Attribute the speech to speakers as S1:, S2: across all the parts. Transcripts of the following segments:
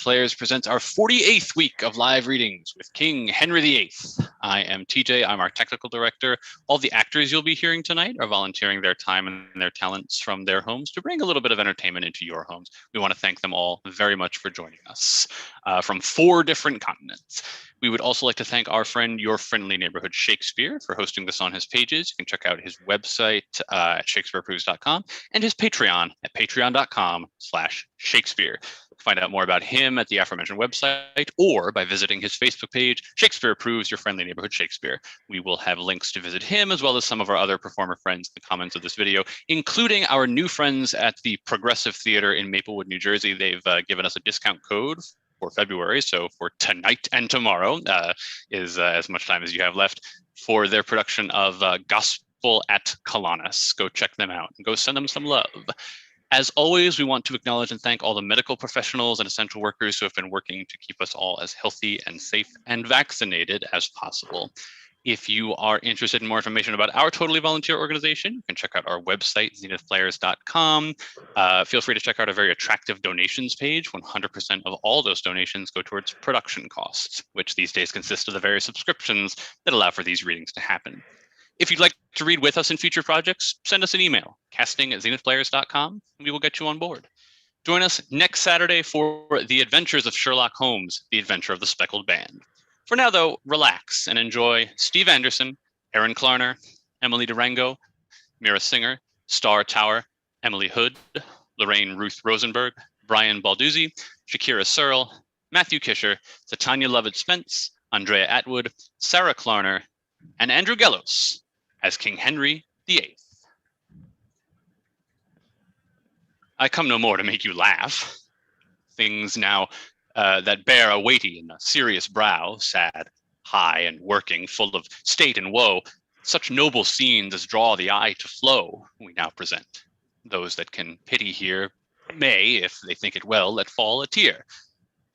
S1: Players presents our 48th week of live readings with King Henry VIII. I am TJ, I'm our technical director. All the actors you'll be hearing tonight are volunteering their time and their talents from their homes to bring a little bit of entertainment into your homes. We want to thank them all very much for joining us from 4 different continents. We would also like to thank our friend, Your Friendly Neighborhood Shakespeare, for hosting this on his pages. You can check out his website at shakespeareapproves.com and his Patreon at patreon.com/Shakespeare. Find out more about him at the aforementioned website or by visiting his Facebook page, Shakespeare Approves, Your Friendly Neighborhood Shakespeare. We will have links to visit him as well as some of our other performer friends in the comments of this video, including our new friends at the Progressive Theater in Maplewood, New Jersey. They've given us a discount code for February, so for tonight and tomorrow is as much time as you have left for their production of Gospel at Colonus. Go check them out and go send them some love. As always, we want to acknowledge and thank all the medical professionals and essential workers who have been working to keep us all as healthy and safe and vaccinated as possible. If you are interested in more information about our totally volunteer organization, you can check out our website, zenithflares.com. Feel free to check out a very attractive donations page. 100% of all those donations go towards production costs, which these days consist of the various subscriptions that allow for these readings to happen. If you'd like to read with us in future projects, send us an email, casting@zenithflares.com, and we will get you on board. Join us next Saturday for The Adventures of Sherlock Holmes, The Adventure of the Speckled Band. For now, though, relax and enjoy Steve Anderson, Aaron Klarner, Emily Durango, Mira Singer, Star Tower, Emily Hood, Lorraine Ruth Rosenberg, Brian Balduzzi, Shakira Searle, Matthew Kisher, Satanya Lovett-Spence, Andrea Atwood, Sarah Klarner, and Andrew Gellos as King Henry VIII. I come no more to make you laugh. Things now that bear a weighty and a serious brow, sad, high, and working, full of state and woe, such noble scenes as draw the eye to flow, we now present. Those that can pity here may, if they think it well, let fall a tear.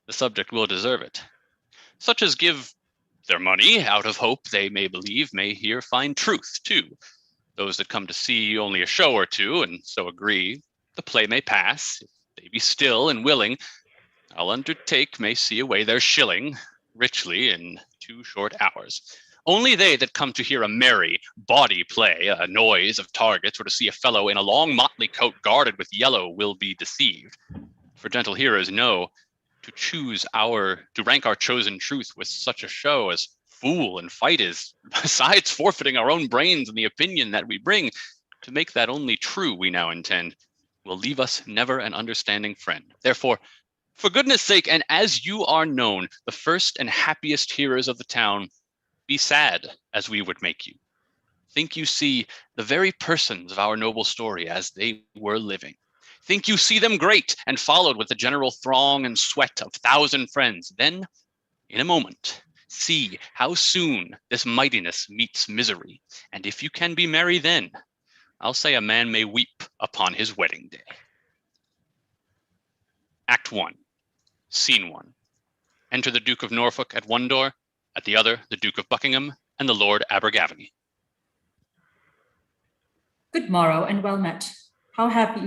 S1: The subject will deserve it. Such as give their money out of hope they may believe may here find truth too. Those that come to see only a show or two and so agree, the play may pass, if they be still and willing, I'll undertake may see away their shilling richly in 2 short hours. Only they that come to hear a merry, bawdy play, a noise of targets, or to see a fellow in a long motley coat guarded with yellow will be deceived. For gentle hearers know, to rank our chosen truth with such a show as fool and fight is, besides forfeiting our own brains and the opinion that we bring, to make that only true we now intend, will leave us never an understanding friend. Therefore, for goodness sake, and as you are known, the first and happiest hearers of the town, be sad as we would make you. Think you see the very persons of our noble story as they were living. Think you see them great and followed with the general throng and sweat of 1,000 friends. Then, in a moment, see how soon this mightiness meets misery. And if you can be merry then, I'll say a man may weep upon his wedding day. Act 1, Scene 1. Enter the Duke of Norfolk at one door, at the other the Duke of Buckingham and the Lord Abergavenny.
S2: Good morrow and well met. How have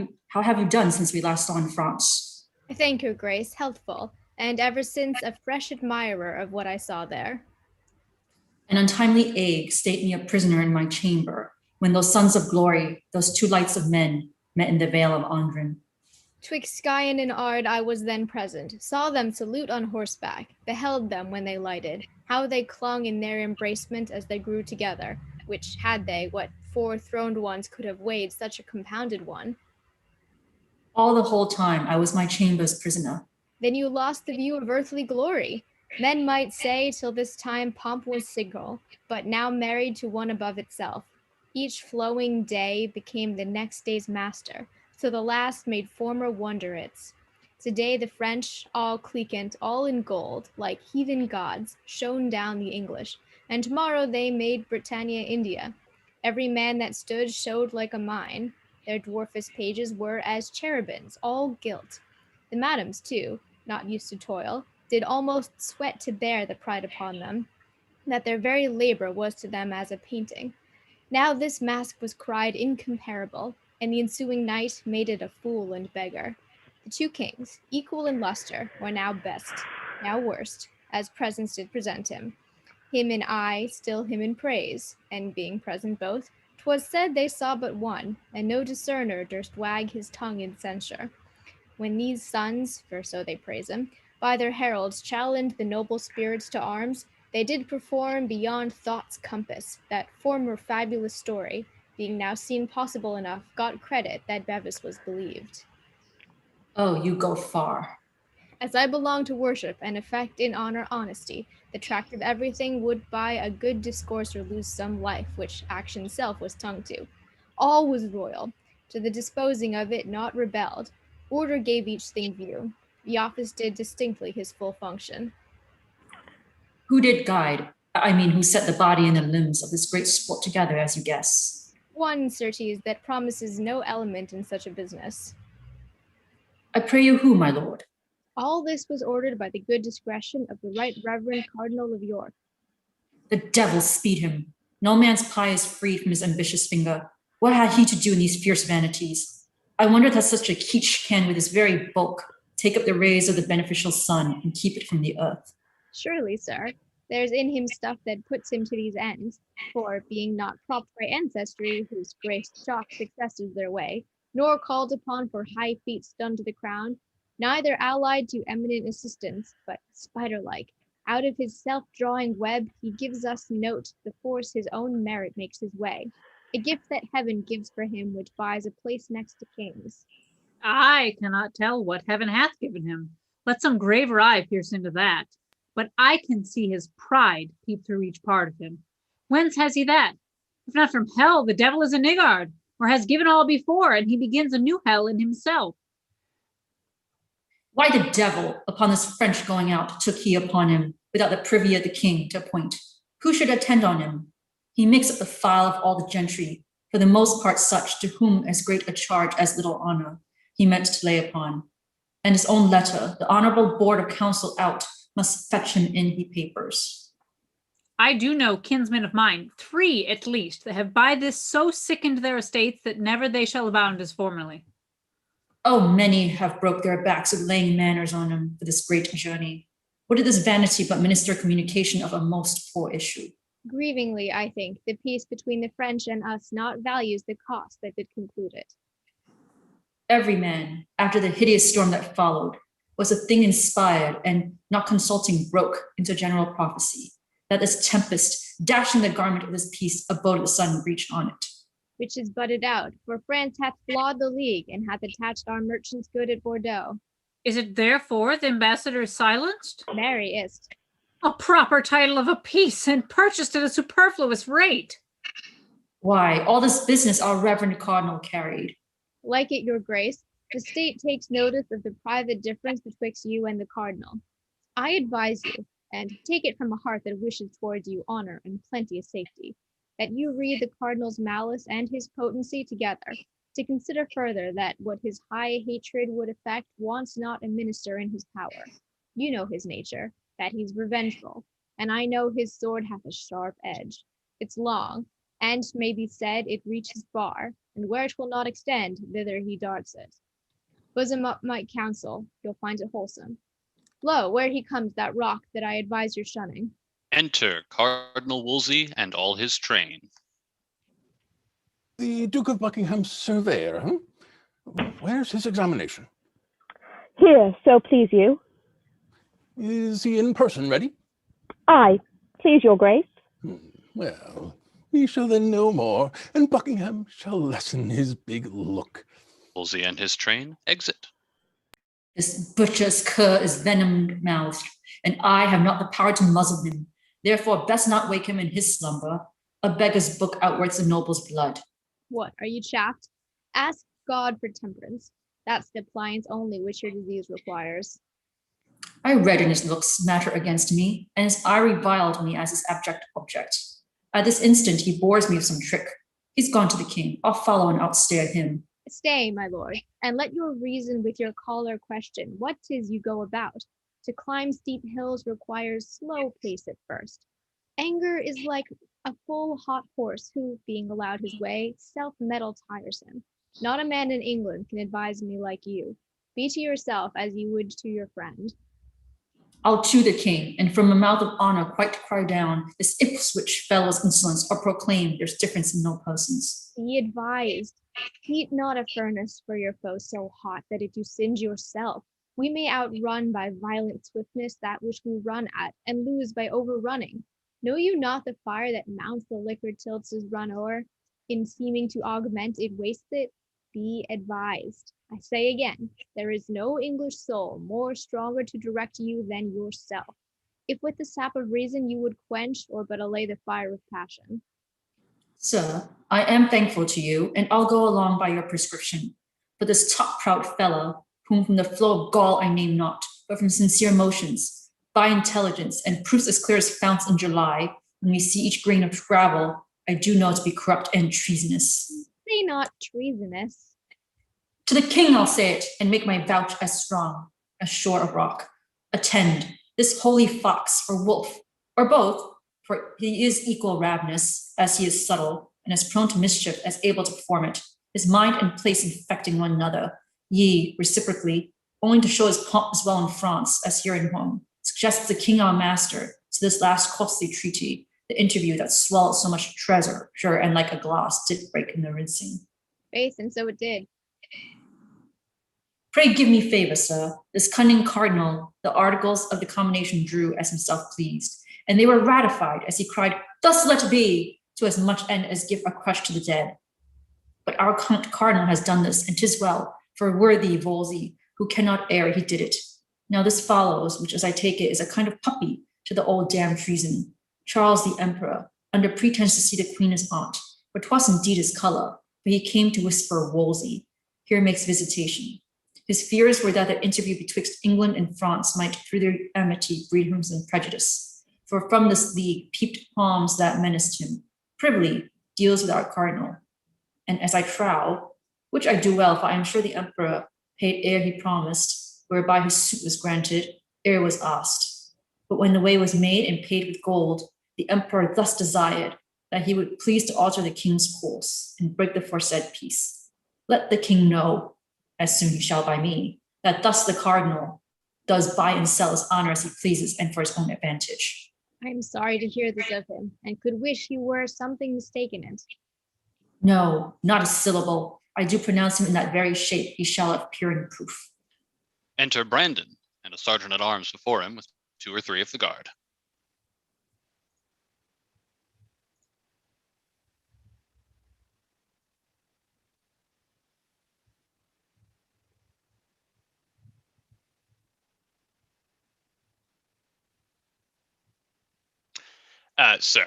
S2: you done since we last saw in France?
S3: I thank your grace, healthful, and ever since a fresh admirer of what I saw there.
S2: An untimely ague stayed me a prisoner in my chamber, when those sons of glory, those 2 lights of men, met in the vale of Andren.
S3: Twixt Skyen and Ard I was then present, saw them salute on horseback, beheld them when they lighted, how they clung in their embracement as they grew together, which had they, what 4 throned ones could have weighed such a compounded one.
S2: All the whole time I was my chamber's prisoner.
S3: Then you lost the view of earthly glory. Men might say till this time pomp was signal, but now married to one above itself. Each flowing day became the next day's master, so the last made former wonder its. Today the French, all clequant, all in gold, like heathen gods, shone down the English, and tomorrow they made Britannia India. Every man that stood showed like a mine. Their dwarfest pages were as cherubins, all gilt. The madams, too, not used to toil, did almost sweat to bear the pride upon them, that their very labor was to them as a painting. Now this mask was cried incomparable, and the ensuing night made it a fool and beggar. The two kings, equal in luster, were now best, now worst, as presence did present him. Him in eye, still him in praise, and being present both, 'twas said they saw but one, and no discerner durst wag his tongue in censure. When these sons, for so they praise him, by their heralds challenged the noble spirits to arms, they did perform beyond thought's compass, that former fabulous story, being now seen possible enough, got credit that Bevis was believed.
S2: Oh, you go far.
S3: As I belong to worship and affect in honor honesty, the tract of everything would by a good discourser lose some life, which action self was tongue to. All was royal, to the disposing of it not rebelled. Order gave each thing view. The office did distinctly his full function.
S2: Who did guide? Who set the body and the limbs of this great sport together, as you guess?
S3: One, certes, that promises no element in such a business.
S2: I pray you who, my lord?
S3: All this was ordered by the good discretion of the right reverend Cardinal of York.
S2: The devil speed him. No man's pie is freed from his ambitious finger. What had he to do in these fierce vanities? I wonder that such a keech can, with his very bulk, take up the rays of the beneficial sun and keep it from the earth.
S3: Surely, sir, there's in him stuff that puts him to these ends, for being not propped by ancestry, whose grace shocked successors their way, nor called upon for high feats done to the crown, neither allied to eminent assistance, but spider-like, out of his self-drawing web, he gives us note the force his own merit makes his way, a gift that heaven gives for him, which buys a place next to kings.
S4: I cannot tell what heaven hath given him. Let some graver eye pierce into that. But I can see his pride peep through each part of him. Whence has he that? If not from hell, the devil is a niggard, or has given all before, and he begins a new hell in himself.
S2: Why the devil, upon this French going out, took he upon him, without the privy of the king, to appoint? Who should attend on him? He makes up the file of all the gentry, for the most part such to whom as great a charge as little honor he meant to lay upon. And his own letter, the honorable board of council out, must fetch him in he papers.
S4: I do know kinsmen of mine, 3 at least, that have by this so sickened their estates that never they shall abound as formerly.
S2: Oh, many have broke their backs with laying manners on him for this great journey. What is this vanity but minister communication of a most poor issue?
S3: Grievingly, I think, the peace between the French and us not values the cost that did conclude it.
S2: Every man, after the hideous storm that followed, was a thing inspired and, not consulting, broke into general prophecy, that this tempest, dashing the garment of this peace, abode the sun reached on it.
S3: Which is budded out, for France hath flawed the league, and hath attached our merchants good at Bordeaux.
S4: Is it therefore the ambassador is silenced?
S3: Marry is't.
S4: A proper title of a peace, and purchased at a superfluous rate.
S2: Why, all this business our reverend cardinal carried.
S3: Like it, your grace, the state takes notice of the private difference betwixt you and the cardinal. I advise you, and take it from a heart that wishes towards you honor and plenty of safety, that you read the cardinal's malice and his potency together, to consider further that what his high hatred would effect wants not a minister in his power. You know his nature, that he's revengeful, and I know his sword hath a sharp edge. It's long, and may be said it reaches far, and where it will not extend, thither he darts it. Bosom up my counsel, you'll find it wholesome. Lo, where he comes, that rock that I advise your shunning.
S1: Enter Cardinal Wolsey and all his train.
S5: The Duke of Buckingham's surveyor, huh? Where's his examination?
S6: Here, so please you.
S5: Is he in person ready?
S6: Aye, please your grace.
S5: Well, we shall then know more, and Buckingham shall lessen his big look.
S1: Wolsey and his train exit.
S2: This butcher's cur is venom-mouthed, and I have not the power to muzzle him. Therefore, best not wake him in his slumber. A beggar's book outworks a noble's blood.
S3: What, are you chaffed? Ask God for temperance. That's the appliance only which your disease requires.
S2: I read in his looks matter against me, and his eye reviled me as his abject object. At this instant he bores me with some trick. He's gone to the king. I'll follow and outstare him.
S3: Stay, my lord, and let your reason with your caller question what 'tis you go about. To climb steep hills requires slow pace at first. Anger is like a full hot horse who, being allowed his way, self-mettle tires him. Not a man in England can advise me like you. Be to yourself as you would to your friend.
S2: I'll to the king, and from a mouth of honor quite cry down, this Ipswich fellow's insolence, or proclaim there's difference in no persons.
S3: Be advised, heat not a furnace for your foe so hot that it do singe yourself. We may outrun by violent swiftness that which we run at, and lose by overrunning. Know you not the fire that mounts the liquor till 'tis run o'er? In seeming to augment it wastes it. Be advised. I say again, there is no English soul more stronger to direct you than yourself. If with the sap of reason you would quench, or but allay the fire of passion.
S2: Sir, I am thankful to you, and I'll go along by your prescription. But this top-proud fellow, whom from the flow of gall I name not, but from sincere motions, by intelligence and proofs as clear as founts in July, when we see each grain of gravel, I do know to be corrupt and treasonous.
S3: Say not treasonous.
S2: To the king I'll say it, and make my vouch as strong as shore of rock. Attend, this holy fox or wolf, or both, for he is equal ravenous, as he is subtle, and as prone to mischief as able to perform it, his mind and place infecting one another, ye, reciprocally, only to show his pomp as well in France as here in home, suggests the king our master to this last costly treaty, the interview that swallowed so much treasure, sure, and like a glass did break in the rinsing.
S3: Faith, and so it did.
S2: Pray give me favor, sir. This cunning cardinal the articles of the combination drew as himself pleased, and they were ratified as he cried, thus let it be, to as much end as give a crush to the dead. But our cardinal has done this, and 'tis well, for worthy Wolsey, who cannot err, he did it. Now this follows, which as I take it is a kind of puppy to the old damn treason. Charles the emperor, under pretense to see the queen his aunt, for 'twas indeed his color, but he came to whisper Wolsey, here makes visitation. His fears were that the interview betwixt England and France might through their amity breed him some prejudice, for from this league peeped palms that menaced him, privily deals with our cardinal. And as I trow, which I do well, for I am sure the emperor paid ere he promised, whereby his suit was granted, ere was asked. But when the way was made and paid with gold, the emperor thus desired that he would please to alter the king's course and break the foresaid peace. Let the king know, as soon he shall by me, that thus the cardinal does buy and sell his honor as he pleases and for his own advantage.
S3: I am sorry to hear this of him, and could wish he were something mistaken in.
S2: No, not a syllable. I do pronounce him in that very shape he shall appear in proof.
S1: Enter Brandon, and a sergeant at arms before him with 2 or 3 of the guard. Sir,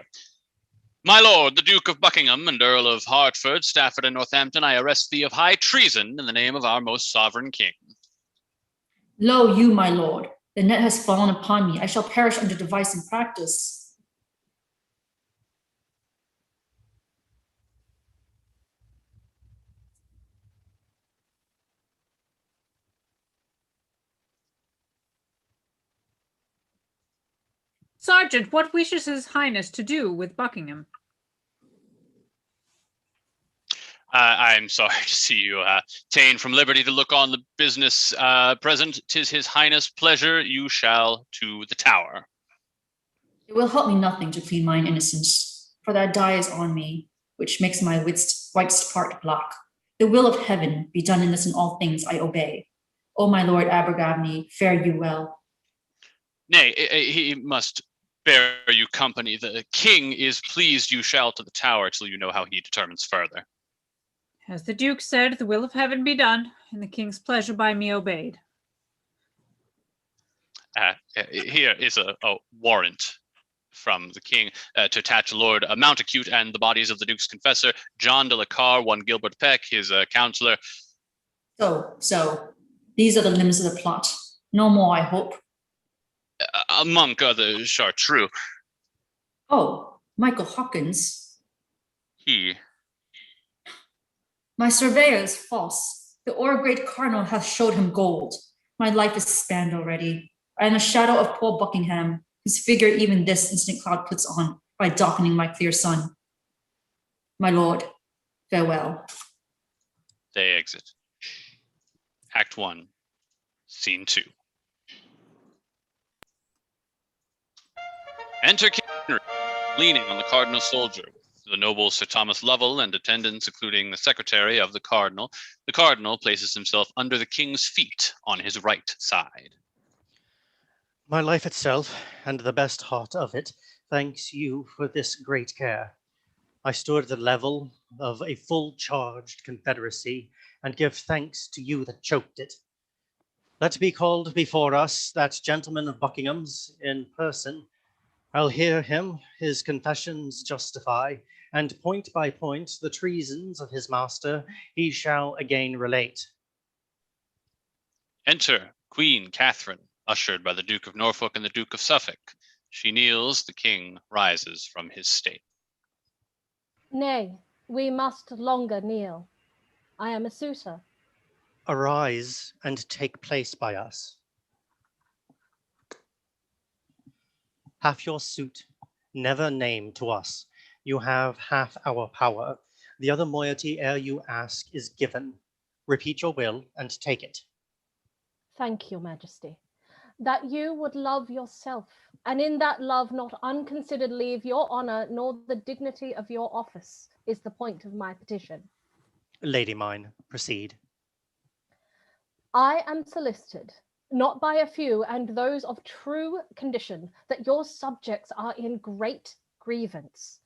S1: my lord, the Duke of Buckingham and Earl of Hertford, Stafford, and Northampton, I arrest thee of high treason in the name of our most sovereign king.
S2: Lo you, my lord, the net has fallen upon me. I shall perish under device and practice.
S4: Sergeant, what wishes His Highness to do with Buckingham?
S1: I'm sorry to see you ta'en from liberty to look on the business present. 'Tis His Highness' pleasure you shall to the Tower.
S2: It will help me nothing to clean mine innocence, for that dye is on me, which makes my whitest part black. The will of heaven be done in this and all things I obey. O my lord Abergavenny, fare you well.
S1: Nay, he must bear you company. The king is pleased you shall to the Tower till you know how he determines further.
S4: As the Duke said, the will of heaven be done, and the king's pleasure by me obeyed.
S1: Here is a warrant from the king to attach Lord Montacute and the bodies of the Duke's confessor, John de la Carre, one Gilbert Peck, his counselor.
S2: So, these are the limbs of the plot. No more, I hope.
S1: Among others, Chartreux.
S2: Oh, Michael Hawkins.
S1: He.
S2: My surveyor is false. The o'er-great cardinal hath showed him gold. My life is spanned already. I am a shadow of poor Buckingham, whose figure even this instant cloud puts on by darkening my clear sun. My lord, farewell.
S1: They exit. Act 1, Scene 2. Enter King Henry, leaning on the cardinal soldier, with the noble Sir Thomas Lovell and attendants, including the secretary of the cardinal. The cardinal places himself under the king's feet on his right side.
S7: My life itself, and the best heart of it, thanks you for this great care. I stood at the level of a full-charged confederacy, and give thanks to you that choked it. Let be called before us that gentleman of Buckingham's in person. I'll hear him his confessions justify, and point by point the treasons of his master he shall again relate.
S1: Enter Queen Catherine, ushered by the Duke of Norfolk and the Duke of Suffolk. She kneels, the king rises from his state.
S8: Nay, we must longer kneel. I am a suitor.
S7: Arise and take place by us. Half your suit, never name to us. You have half our power. The other moiety ere you ask is given. Repeat your will and take it.
S8: Thank your majesty. That you would love yourself, and in that love not unconsidered leave your honour nor the dignity of your office, is the point of my petition.
S7: Lady mine, proceed.
S8: I am solicited, not by a few, and those of true condition, that your subjects are in great grievance.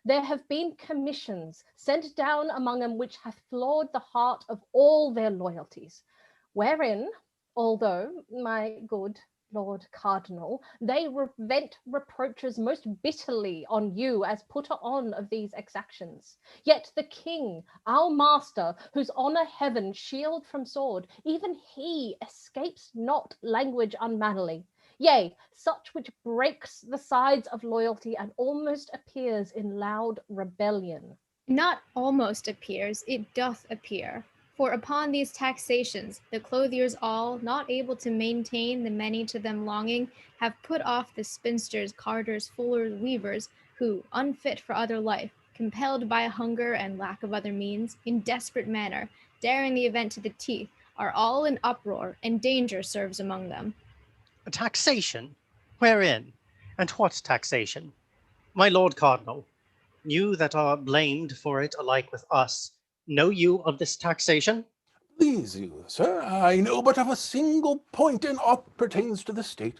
S8: There have been commissions sent down among them which hath flawed the heart of all their loyalties, wherein, although, my good Lord Cardinal, they vent reproaches most bitterly on you as putter on of these exactions. Yet the king, our master, whose honour heaven shield from sword, even he escapes not language unmannerly, yea, such which breaks the sides of loyalty and almost appears in loud rebellion.
S3: Not almost appears, it doth appear. For upon these taxations, the clothiers all, not able to maintain the many to them longing, have put off the spinsters, carters, fullers, weavers, who, unfit for other life, compelled by hunger and lack of other means, in desperate manner, daring the event to the teeth, are all in uproar, and danger serves among them.
S7: A taxation? Wherein? And what taxation? My Lord Cardinal, you that are blamed for it alike with us, know you of this taxation?
S5: Please you, sir, I know but of a single point in aught pertains to the state,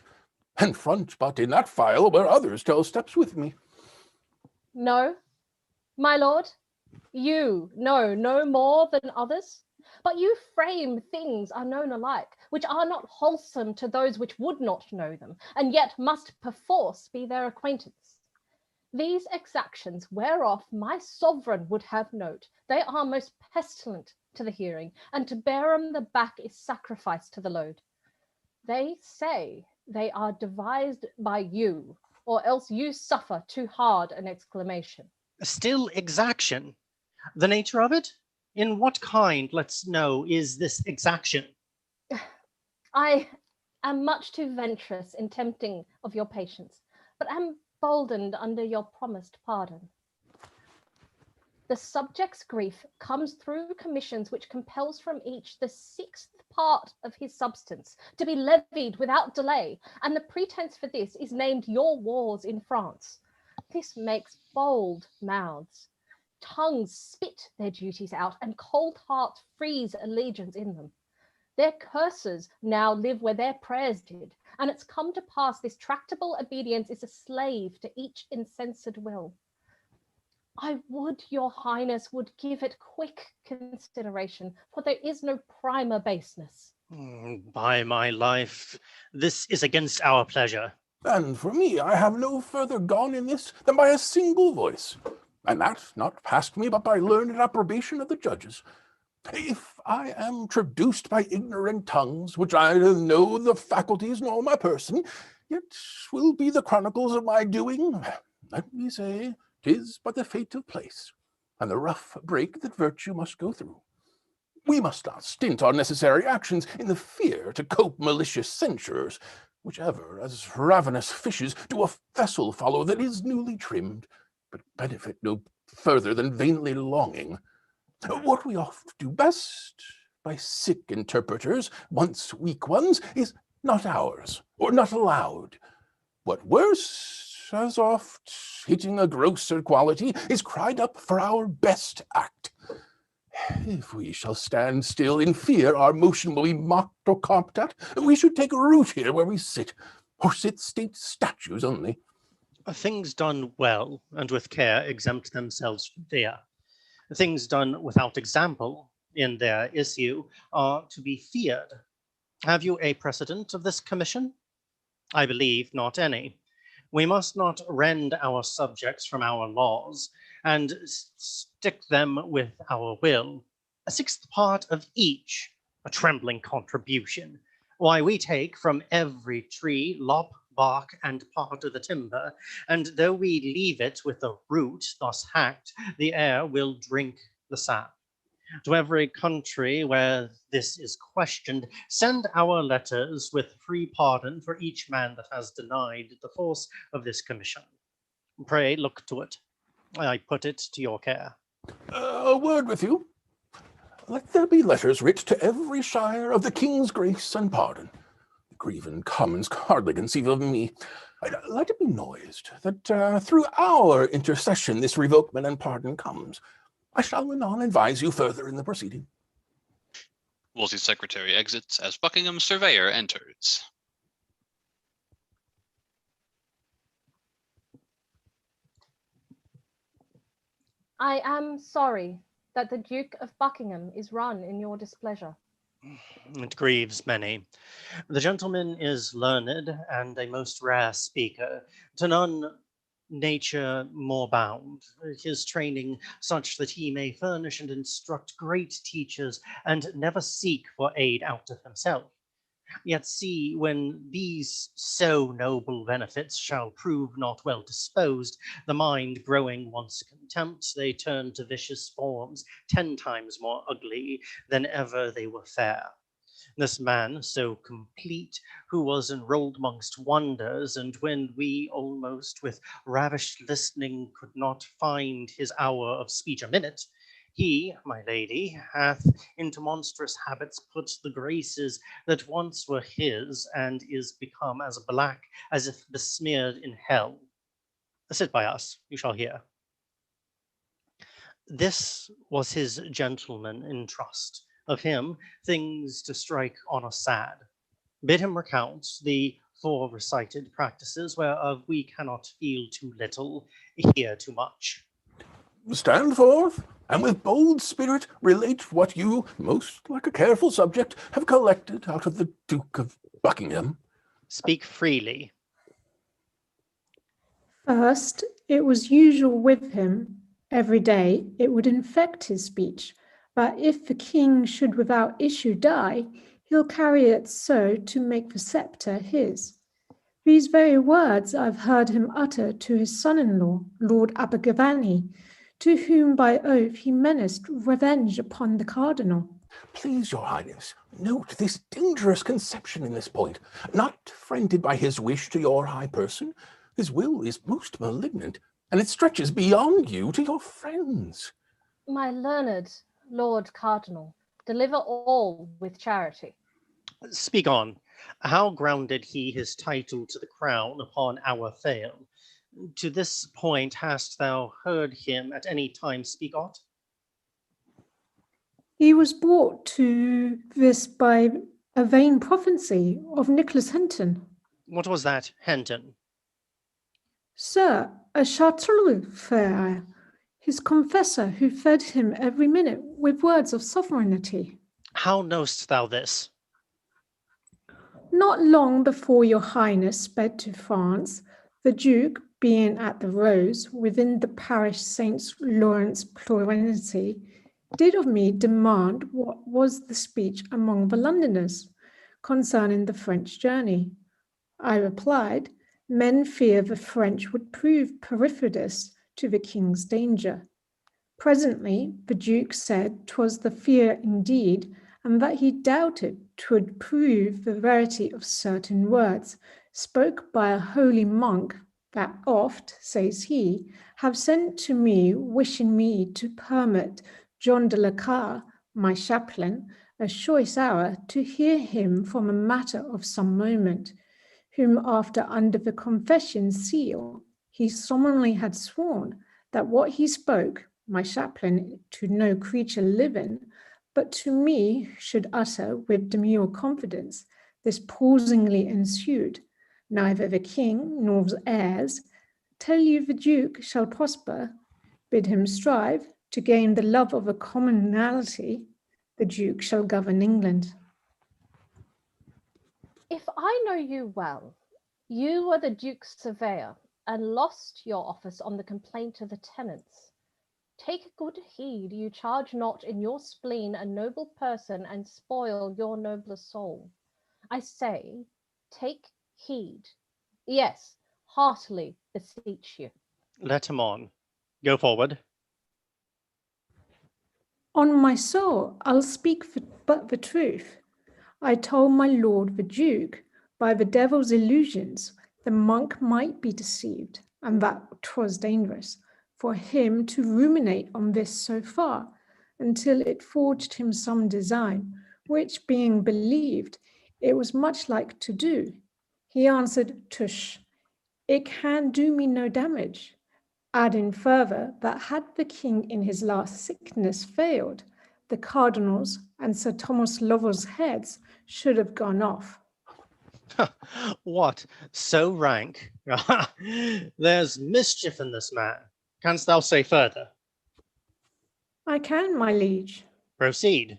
S5: and front but in that file where others tell steps with me.
S8: No, my lord, you know no more than others, but you frame things unknown alike, which are not wholesome to those which would not know them, and yet must perforce be their acquaintance. These exactions whereof my sovereign would have note, they are most pestilent to the hearing, and to bear 'em the back is sacrifice to the load. They say they are devised by you, or else you suffer too hard an exclamation.
S7: Still exaction? The nature of it? In what kind, let's know, is this exaction?
S8: I am much too venturous in tempting of your patience, but am boldened under your promised pardon. The subject's grief comes through commissions which compels from each the 6th part of his substance to be levied without delay, and the pretense for this is named your wars in France. This makes bold mouths. Tongues spit their duties out, and cold hearts freeze allegiance in them. Their curses now live where their prayers did, and it's come to pass this tractable obedience is a slave to each insensate will. I would your highness would give it quick consideration, for there is no primer baseness.
S7: By my life, this is against our pleasure.
S5: And for me, I have no further gone in this than by a single voice, and that not past me but by learned approbation of the judges. If I am traduced by ignorant tongues, which either know the faculties nor my person, yet will be the chronicles of my doing, let me say, 'tis but the fate of place, and the rough break that virtue must go through. We must not stint our necessary actions in the fear to cope malicious censures, which ever, as ravenous fishes, do a vessel follow that is newly trimmed, but benefit no further than vainly longing. What we oft do best, by sick interpreters, once weak ones, is not ours, or not allowed. What worse, as oft hitting a grosser quality, is cried up for our best act. If we shall stand still in fear our motion will be mocked or comped at, we should take root here where we sit, or sit state statues only.
S7: Things done well and with care exempt themselves from fear. Things done without example in their issue are to be feared. Have you a precedent of this commission? I believe not any. We must not rend our subjects from our laws and stick them with our will. A sixth part of each, a trembling contribution. Why, we take from every tree lop, bark, and part of the timber, and though we leave it with the root thus hacked, the air will drink the sap. To every country where this is questioned, send our letters with free pardon for each man that has denied the force of this commission. Pray look to it. I put it to your care.
S5: A word with you. Let there be letters writ to every shire of the king's grace and pardon. The Grieven Commons hardly conceive of me. Let it be noised that through our intercession this revokement and pardon comes. I shall anon advise you further in the proceeding.
S1: Wolsey's secretary exits as Buckingham's surveyor enters.
S8: I am sorry that the Duke of Buckingham is run in your displeasure.
S7: It grieves many. The gentleman is learned and a most rare speaker, to none nature more bound, his training such that he may furnish and instruct great teachers and never seek for aid out of himself. Yet see, when these so noble benefits shall prove not well disposed, the mind growing once contempt, they turn to vicious forms 10 times more ugly than ever they were fair. This man so complete, who was enrolled mongst wonders, and when we almost with ravished listening could not find his hour of speech a minute, he, my lady, hath into monstrous habits put the graces that once were his, and is become as black as if besmeared in hell. Sit by us, you shall hear. This was his gentleman in trust. Of him, things to strike on us sad. Bid him recount the fore-recited practices, whereof we cannot feel too little, hear too much.
S5: Stand forth, and with bold spirit relate what you, most like a careful subject, have collected out of the Duke of Buckingham.
S7: Speak freely.
S9: First, it was usual with him, every day it would infect his speech, but if the king should without issue die, he'll carry it so to make the sceptre his. These very words I've heard him utter to his son-in-law, Lord Abergavenny, to whom by oath he menaced revenge upon the cardinal.
S5: Please, your highness, note this dangerous conception in this point. Not friended by his wish to your high person, his will is most malignant, and it stretches beyond you to your friends.
S8: My learned Lord Cardinal, deliver all with charity.
S7: Speak on. How grounded he his title to the crown upon our fail? To this point hast thou heard him at any time speak aught?
S9: He was brought to this by a vain prophecy of Nicholas Henton.
S7: What was that, Henton?
S9: Sir, a Chartreux, his confessor, who fed him every minute with words of sovereignty.
S7: How knowst thou this?
S9: Not long before your highness sped to France, the Duke, being at the Rose, within the parish Saint Lawrence plurality, did of me demand what was the speech among the Londoners concerning the French journey. I replied, men fear the French would prove perfidious to the king's danger. Presently, the Duke said 'twas the fear indeed, and that he doubted 'twould prove the verity of certain words, spoke by a holy monk, that oft, says he, have sent to me, wishing me to permit John de la Carre, my chaplain, a choice hour to hear him from a matter of some moment, whom after under the confession seal he solemnly had sworn that what he spoke, my chaplain, to no creature living, but to me should utter with demure confidence. This pausingly ensued. Neither the king nor the heirs tell you the duke shall prosper, bid him strive to gain the love of a commonalty, the duke shall govern England.
S8: If I know you well, you were the duke's surveyor and lost your office on the complaint of the tenants. Take good heed you charge not in your spleen a noble person and spoil your nobler soul. I say, take heed. Yes, heartily beseech you.
S7: Let him on. Go forward.
S9: On my soul, I'll speak but the truth. I told my lord the duke, by the devil's illusions, the monk might be deceived, and that 'twas dangerous for him to ruminate on this so far, until it forged him some design, which being believed, it was much like to do. He answered, tush, it can do me no damage. Adding further that had the king in his last sickness failed, the cardinals and Sir Thomas Lovell's heads should have gone off.
S7: What, so rank? There's mischief in this man. Canst thou say further?
S9: I can, my liege.
S7: Proceed.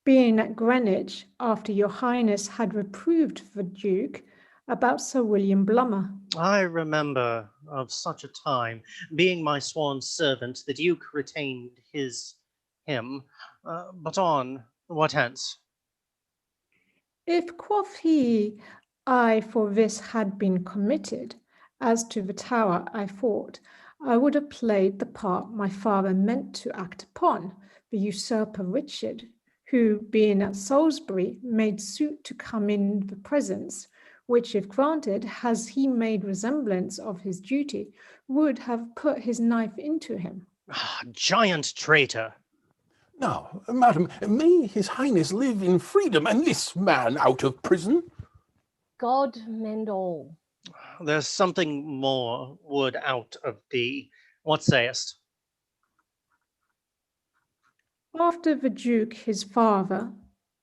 S9: Being at Greenwich, after your highness had reproved the duke about Sir William Blummer.
S7: I remember of such a time, being my sworn servant, the duke retained him. But on, what hence?
S9: If, quoth he, I for this had been committed, as to the Tower I thought, I would have played the part my father meant to act upon, the usurper Richard, who, being at Salisbury, made suit to come in the presence, which, if granted, as he made resemblance of his duty, would have put his knife into him.
S7: Giant traitor!
S5: Now, madam, may his highness live in freedom, and this man out of prison?
S8: God mend all.
S7: There's something more would out of thee. What sayest?
S9: After the duke his father,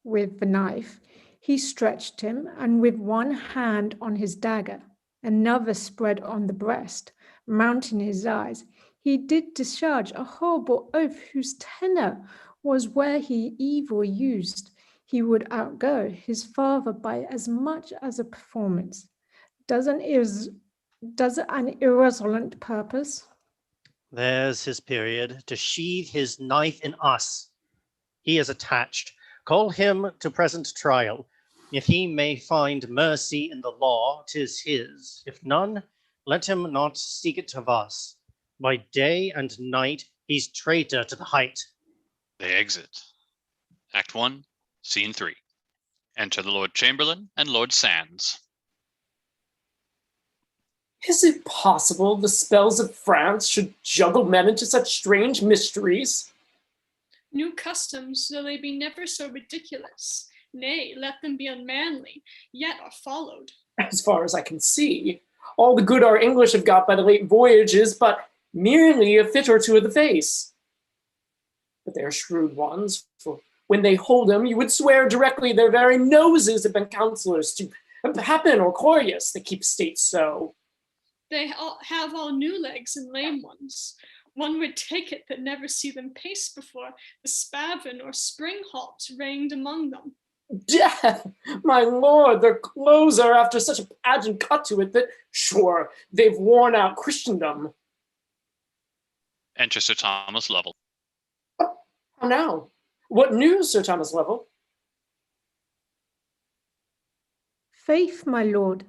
S9: with the knife, he stretched him, and with one hand on his dagger, another spread on the breast, mounting his eyes, he did discharge a horrible oath whose tenor was where he evil used, he would outgo his father by as much as a performance. Does an irresolute purpose?
S7: There's his period, to sheathe his knife in us. He is attached. Call him to present trial. If he may find mercy in the law, 'tis his. If none, let him not seek it of us. By day and night, he's traitor to the height.
S1: They exit. Act 1, Scene 3. Enter the Lord Chamberlain and Lord Sands.
S10: Is it possible the spells of France should juggle men into such strange mysteries?
S11: New customs, though they be never so ridiculous, nay, let them be unmanly, yet are followed.
S10: As far as I can see, all the good our English have got by the late voyage is but merely a fit or two of the face. But they are shrewd ones, for when they hold them, you would swear directly their very noses have been counselors to Pepin or Corius that keep state so.
S11: They have all new legs and lame ones. One would take it that never see them pace before, the spavin or spring halt reigned among them.
S10: Death! My lord, their clothes are after such a pageant cut to it that, sure, they've worn out Christendom.
S1: Enter Sir Thomas Lovell.
S10: How now? What news, Sir Thomas Lovell?
S9: Faith, my lord,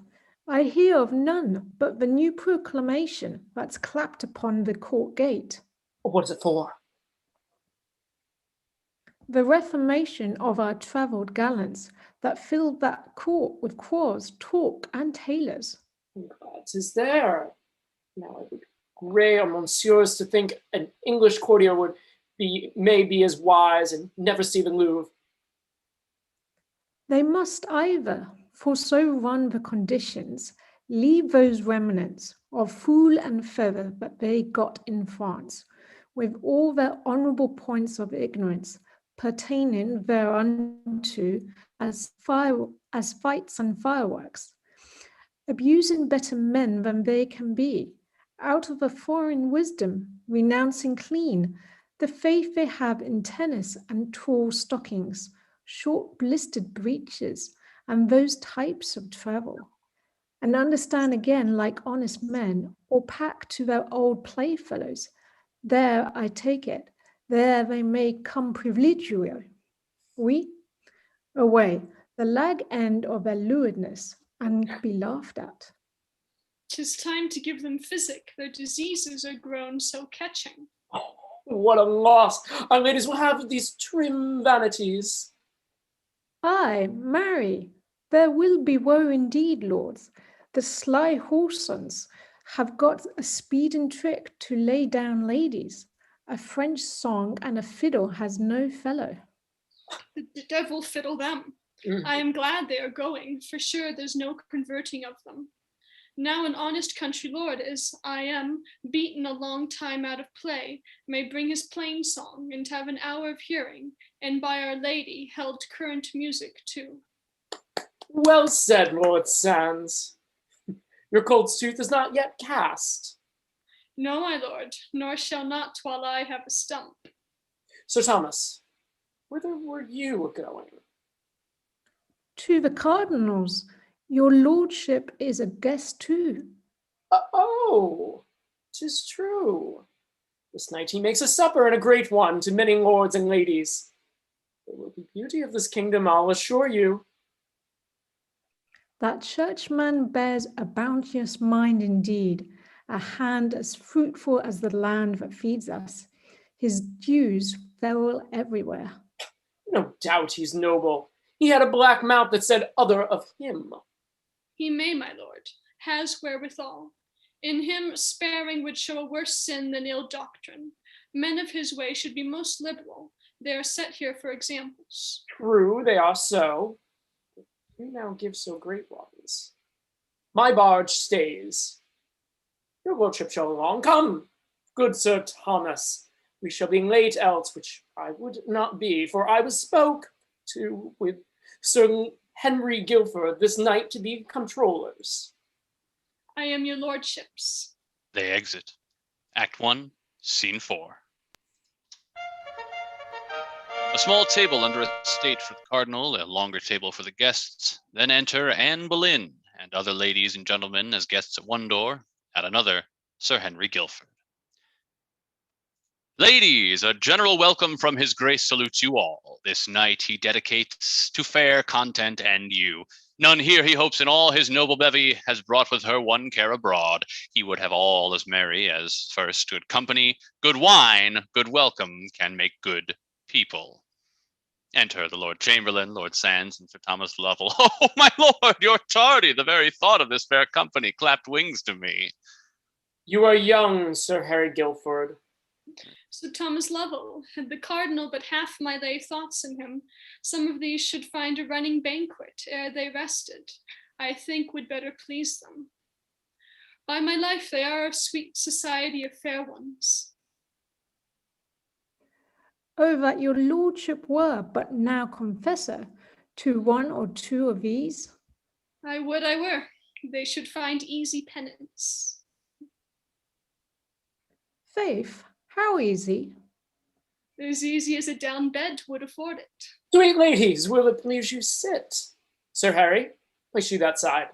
S9: I hear of none but the new proclamation that's clapped upon the court gate.
S10: What is it for?
S9: The reformation of our travelled gallants that filled that court with quaws, talk, and tailors.
S10: Glad 'tis there. Now it would gray on monsieurs to think an English courtier would may be as wise and never see the Louvre.
S9: They must either, for so run the conditions, leave those remnants of fool and feather that they got in France, with all their honourable points of ignorance pertaining thereunto as fights and fireworks, abusing better men than they can be, out of a foreign wisdom, renouncing clean the faith they have in tennis and tall stockings, short blistered breeches, and those types of travel, and understand again like honest men, or pack to their old playfellows. There, I take it, there they may come privilegio. Oui, away, the lag end of their lewdness, and be laughed at.
S11: 'Tis time to give them physic, their diseases are grown so catching.
S10: Oh, what a loss our ladies will have of these trim vanities.
S9: Ay, marry, there will be woe indeed, lords. The sly whoresons have got a speed and trick to lay down ladies. A French song and a fiddle has no fellow.
S11: The devil fiddle them. I am glad they are going, for sure there's no converting of them. Now an honest country lord, as I am, beaten a long time out of play, may bring his plain song, and have an hour of hearing, and by Our Lady held current music too.
S10: Well said, Lord Sands. Your cold tooth is not yet cast.
S11: No, my lord, nor shall not while I have a stump.
S10: Sir Thomas, whither were you going?
S9: To the Cardinals. Your lordship is a guest too.
S10: Oh, 'tis true. This night he makes a supper, and a great one, to many lords and ladies. There will be beauty of this kingdom, I'll assure you.
S9: That churchman bears a bounteous mind indeed, a hand as fruitful as the land that feeds us. His dews fell everywhere.
S10: No doubt he's noble. He had a black mouth that said other of him.
S11: He may, my lord, has wherewithal. In him sparing would show a worse sin than ill doctrine. Men of his way should be most liberal. They are set here for examples.
S10: True, they are so. But you now give so great ones. My barge stays. Your lordship shall along. Come, good Sir Thomas. We shall be late else, which I would not be, for I was spoke to with Sir Henry Guilford this night to be controllers.
S11: I am your lordship's.
S1: They exit. Act 1, Scene 4. A small table under a state for the cardinal, a longer table for the guests. Then enter Anne Boleyn and other ladies and gentlemen as guests at one door, at another, Sir Henry Guilford. Ladies, a general welcome from his grace salutes you all. This night he dedicates to fair content and you. None here, he hopes, in all his noble bevy has brought with her one care abroad. He would have all as merry as first good company, good wine, good welcome can make good people. Enter the Lord Chamberlain, Lord Sands, and Sir Thomas Lovell. Oh, my lord, you're tardy. The very thought of this fair company clapped wings to me.
S10: You are young, Sir Harry Guilford.
S11: Sir Thomas Lovell, had the cardinal but half my lay thoughts in him, some of these should find a running banquet ere they rested, I think would better please them. By my life, they are a sweet society of fair ones.
S9: Oh, that your lordship were but now confessor to one or two of these.
S11: I would I were. They should find easy penance.
S9: Faith, how easy?
S11: As easy as a down bed would afford it.
S10: Sweet ladies, will it please you sit? Sir Harry, place you that side.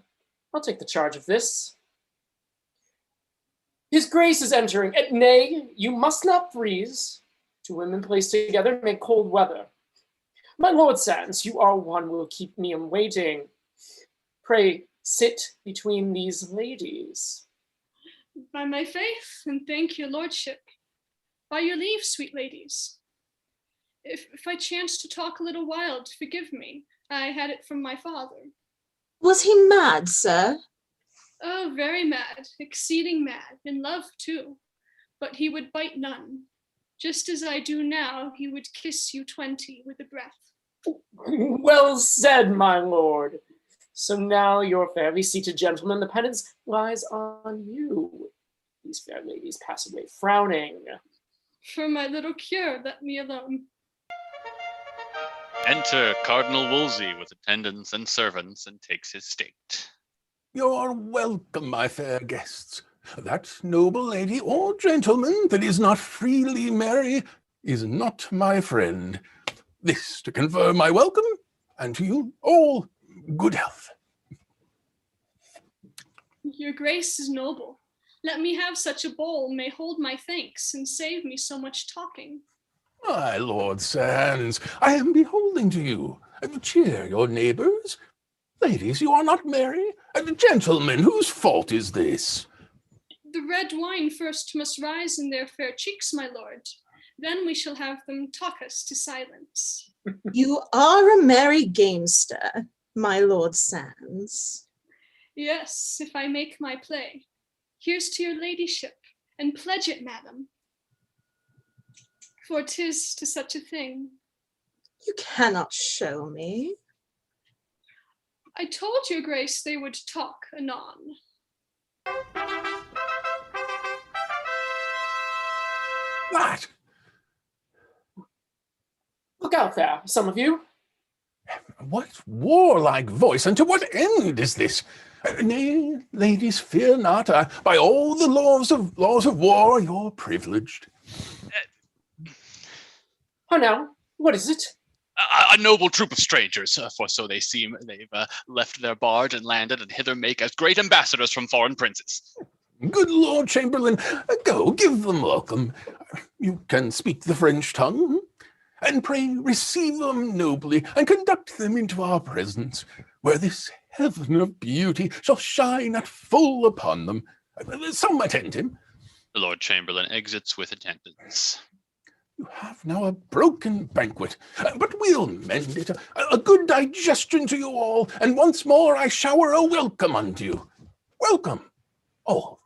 S10: I'll take the charge of this. His grace is entering. Nay, you must not freeze. Two women placed together make cold weather. My Lord Sands, you are one will keep me in waiting. Pray sit between these ladies.
S11: By my faith, and thank your lordship. By your leave, sweet ladies. If I chance to talk a little wild, forgive me. I had it from my father.
S12: Was he mad, sir?
S11: Oh, very mad, exceeding mad, in love too. But he would bite none. Just as I do now, he would kiss you 20 with a breath.
S10: Well said, my lord. So now, your fairly seated gentlemen, the penance lies on you. These fair ladies pass away frowning.
S11: For my little cure, let me alone.
S1: Enter Cardinal Wolsey with attendants and servants and takes his state.
S5: You're welcome, my fair guests. That noble lady or gentleman that is not freely merry is not my friend. This to confirm my welcome, and to you all good health.
S11: Your grace is noble. Let me have such a bowl may hold my thanks and save me so much talking.
S5: My lord Sands, I am beholding to you. Cheer your neighbours. Ladies, you are not merry. Gentlemen, whose fault is this?
S11: The red wine first must rise in their fair cheeks, my lord. Then we shall have them talk us to silence.
S12: You are a merry gamester, my lord Sands.
S11: Yes, if I make my play. Here's to your ladyship, and pledge it, madam. For 'tis to such a thing.
S12: You cannot show me.
S11: I told your grace they would talk anon.
S5: That!
S10: Look out there, some of you.
S5: What warlike voice, and to what end is this? Nay, ladies, fear not. By all the laws of war, you're privileged.
S10: Oh, now, what is it?
S1: A noble troop of strangers, for so they seem. They've left their barge and landed, and hither make as great ambassadors from foreign princes.
S5: Good Lord Chamberlain, go, give them welcome. You can speak the French tongue, and pray receive them nobly, and conduct them into our presence, where this heaven of beauty shall shine at full upon them. Some attend him.
S1: The Lord Chamberlain exits with attendants.
S5: You have now a broken banquet, but we'll mend it. A good digestion to you all, and once more I shower a welcome unto you. Welcome, all.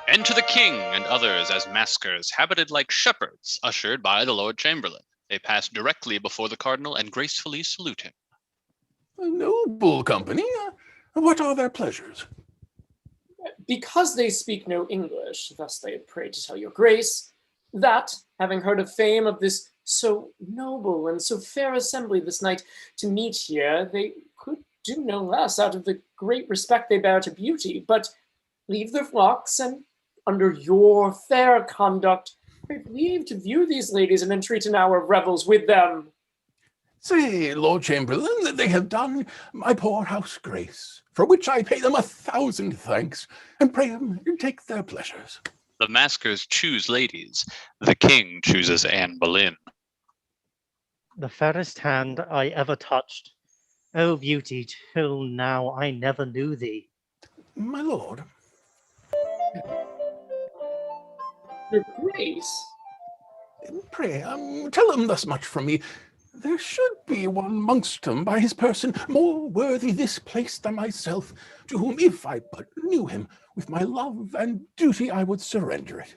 S1: Enter the king and others as maskers, habited like shepherds, ushered by the Lord Chamberlain. They pass directly before the cardinal and gracefully salute him.
S5: A noble company. What are their pleasures?
S10: Because they speak no English, thus they pray to tell your grace, that, having heard of fame of this so noble and so fair assembly this night to meet here, they could do no less out of the great respect they bear to beauty, but leave their flocks and, under your fair conduct, crave leave to view these ladies and entreat an hour of revels with them.
S5: Say, Lord Chamberlain, that they have done my poor house grace, for which I pay them 1,000 thanks, and pray them take their pleasures.
S1: The maskers choose ladies. The king chooses Anne Boleyn.
S7: The fairest hand I ever touched. O beauty, till now I never knew thee.
S5: My lord.
S10: Your grace?
S5: Pray, tell them thus much from me. There should be one mongst them by his person more worthy this place than myself, to whom, if I but knew him, with my love and duty I would surrender it.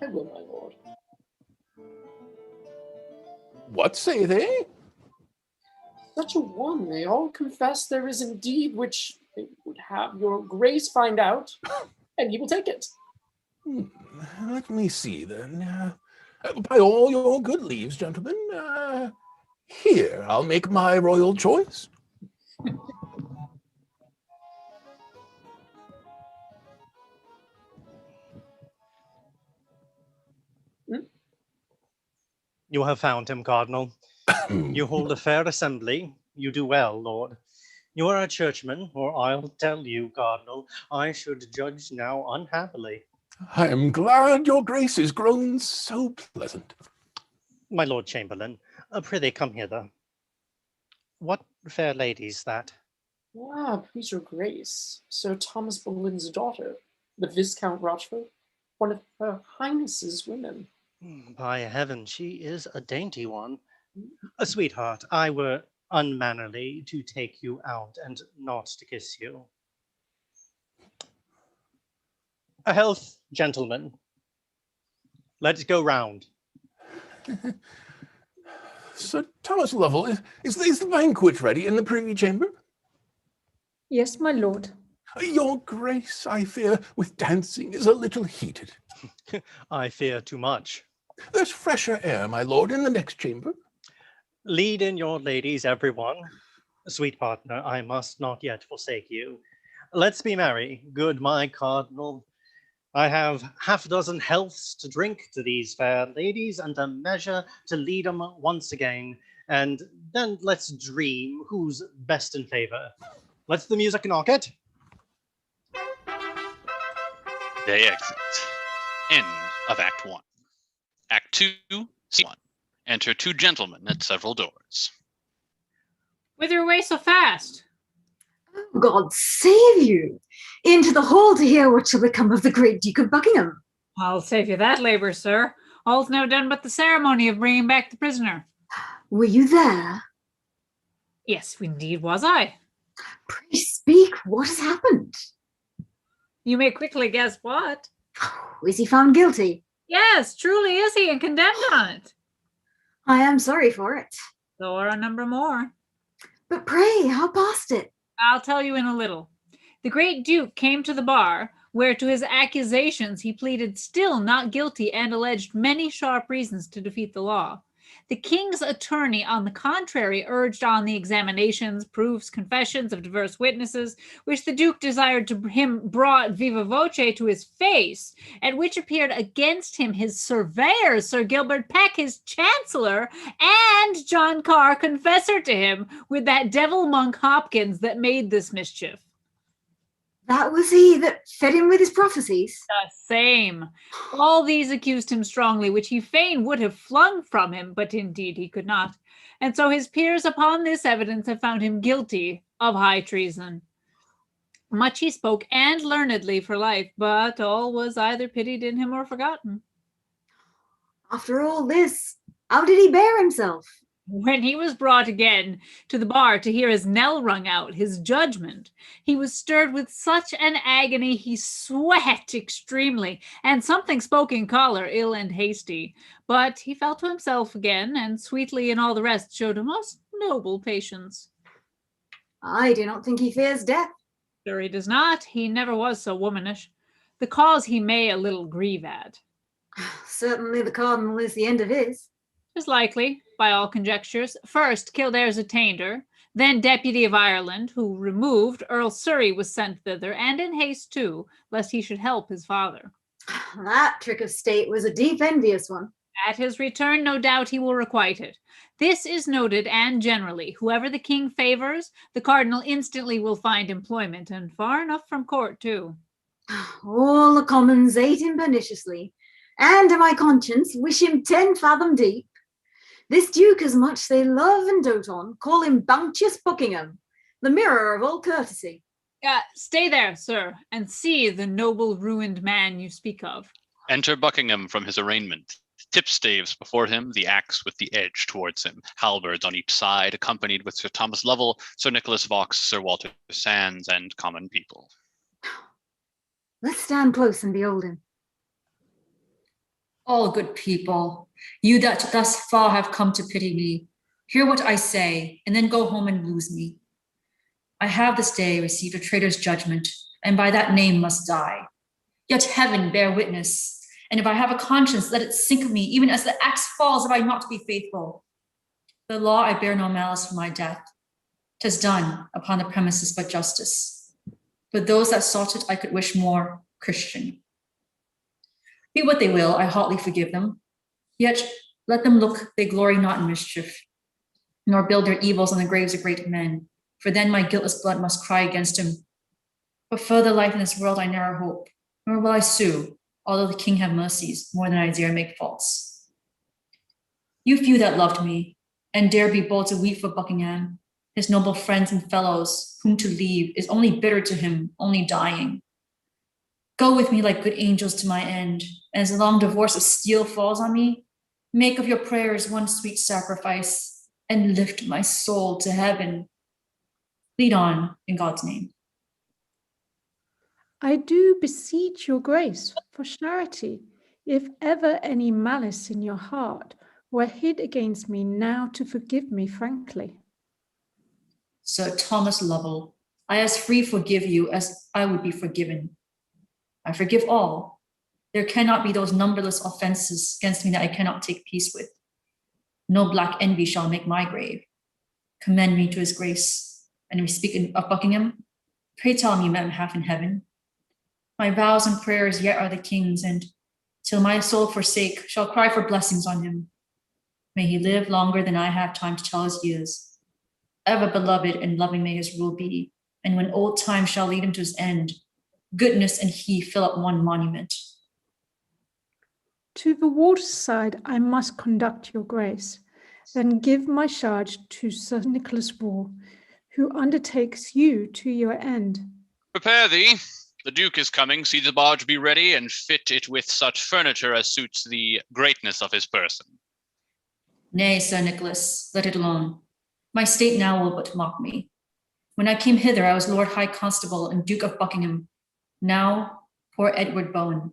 S10: I will, my lord.
S5: What say they?
S10: Such a one, they all confess there is indeed, which they would have your grace find out, and he will take it.
S5: Let me see, then. By all your good leaves, gentlemen, here I'll make my royal choice.
S7: You have found him, Cardinal. You hold a fair assembly. You do well, Lord. You are a churchman, or I'll tell you, Cardinal, I should judge now unhappily.
S5: I am glad your grace is grown so pleasant.
S7: My Lord Chamberlain, prithee come hither. What fair lady's that?
S10: Ah, please your grace, Sir Thomas Boleyn's daughter, the Viscount Rochford, one of her highness's women.
S7: By heaven, she is a dainty one. A sweetheart, I were unmannerly to take you out and not to kiss you. A health, gentlemen. Let's go round.
S5: Sir Thomas Lovell, is the banquet ready in the privy chamber?
S9: Yes, my lord.
S5: Your grace, I fear, with dancing is a little heated.
S7: I fear too much.
S5: There's fresher air, my lord, in the next chamber.
S7: Lead in your ladies, everyone. Sweet partner, I must not yet forsake you. Let's be merry, good my cardinal. I have half a dozen healths to drink to these fair ladies, and a measure to lead 'em once again. And then let's dream who's best in favor. Let's the music knock it.
S1: They exit. End of Act 1. Act 2, Scene 1. Enter two gentlemen at several doors.
S4: Whither away so fast?
S13: Oh, God save you! Into the hall to hear what shall become of the great Duke of Buckingham.
S4: I'll save you that labor, sir. All's now done but the ceremony of bringing back the prisoner.
S13: Were you there?
S4: Yes, indeed was I.
S13: Pray speak, what has happened?
S4: You may quickly guess what.
S13: Is he found guilty?
S4: Yes, truly is he, and condemned on it.
S13: I am sorry for it.
S4: So are a number more.
S13: But pray, how passed it?
S4: I'll tell you in a little. The great Duke came to the bar, where to his accusations he pleaded still not guilty and alleged many sharp reasons to defeat the law. The king's attorney, on the contrary, urged on the examinations, proofs, confessions of diverse witnesses, which the Duke desired to him brought viva voce to his face, and which appeared against him his surveyors, Sir Gilbert Peck, his chancellor, and John Carr, confessor to him, with that devil monk Hopkins that made this mischief.
S13: That was he that fed him with his prophecies?
S4: The same. All these accused him strongly, which he fain would have flung from him, but indeed he could not. And so his peers upon this evidence have found him guilty of high treason. Much he spoke, and learnedly for life, but all was either pitied in him or forgotten.
S13: After all this, how did he bear himself?
S4: When he was brought again to the bar to hear his knell rung out, his judgment, he was stirred with such an agony he sweat extremely, and something spoke in choler, ill and hasty. But he fell to himself again, and sweetly in all the rest showed a most noble patience.
S13: I do not think he fears death.
S4: Sure he does not. He never was so womanish. The cause he may a little grieve at.
S13: Certainly the cardinal is the end of his.
S4: 'Tis likely, by all conjectures. First, Kildare's attainder, then Deputy of Ireland, who removed, Earl Surrey was sent thither, and in haste too, lest he should help his father.
S13: That trick of state was a deep envious one.
S4: At his return, no doubt he will requite it. This is noted, and generally, whoever the king favors, the cardinal instantly will find employment, and far enough from court too.
S13: All the commons hate him perniciously, and to my conscience wish him 10 fathom deep. This Duke, as much they love and dote on, call him bounteous Buckingham, the mirror of all courtesy.
S4: Stay there, sir, and see the noble ruined man you speak of.
S1: Enter Buckingham from his arraignment. Tipstaves before him, the axe with the edge towards him, halberds on each side, accompanied with Sir Thomas Lovell, Sir Nicholas Vaux, Sir Walter Sands, and common people.
S13: Let's stand close and behold him.
S2: All good people, you that thus far have come to pity me, hear what I say, and then go home and lose me. I have this day received a traitor's judgment, and by that name must die. Yet heaven bear witness, and if I have a conscience, let it sink me, even as the axe falls if I not be faithful. The law I bear no malice for my death. 'Tis done upon the premises but justice. But those that sought it I could wish more Christian. Be what they will, I hotly forgive them. Yet let them look, they glory not in mischief, nor build their evils on the graves of great men, for then my guiltless blood must cry against him. For further life in this world I ne'er hope, nor will I sue, although the king have mercies more than I dare make faults. You few that loved me, and dare be bold to weep for Buckingham, his noble friends and fellows, whom to leave is only bitter to him, only dying. Go with me like good angels to my end, and as the long divorce of steel falls on me, make of your prayers one sweet sacrifice, and lift my soul to heaven. Lead on in God's name.
S9: I do beseech your grace for charity. if ever any malice in your heart were hid against me, now to forgive me frankly.
S2: Sir Thomas Lovell, I as free forgive you as I would be forgiven. I forgive all. There cannot be those numberless offenses against me that I cannot take peace with. No black envy shall make my grave. Commend me to his grace. And we speak of Buckingham, pray tell him you met him half in heaven. My vows and prayers yet are the king's, and till my soul forsake, shall cry for blessings on him. May he live longer than I have time to tell his years. Ever beloved and loving may his rule be, and when old time shall lead him to his end, goodness and he fill up one monument.
S9: To the waterside I must conduct your grace, then give my charge to Sir Nicholas War, who undertakes you to your end.
S1: Prepare thee. The Duke is coming. See the barge be ready, and fit it with such furniture as suits the greatness of his person.
S2: Nay, Sir Nicholas, let it alone. My state now will but mock me. When I came hither, I was Lord High Constable and Duke of Buckingham. Now, poor Edward Boleyn.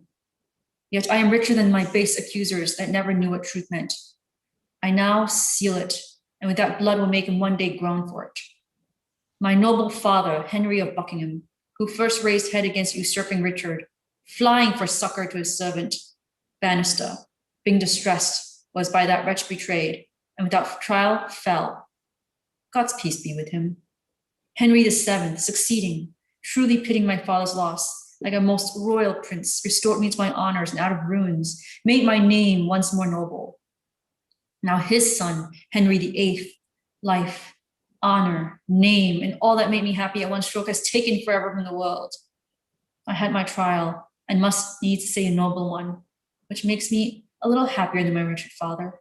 S2: Yet I am richer than my base accusers that never knew what truth meant. I now seal it, and with that blood will make him one day groan for it. My noble father, Henry of Buckingham, who first raised head against usurping Richard, flying for succor to his servant, Bannister, being distressed, was by that wretch betrayed, and without trial fell. God's peace be with him. Henry VII, succeeding, truly pitying my father's loss, like a most royal prince, restored me to my honors and out of ruins, made my name once more noble. Now his son, Henry VIII, life, honor, name, and all that made me happy at one stroke has taken forever from the world. I had my trial, and must needs say a noble one, which makes me a little happier than my wretched father.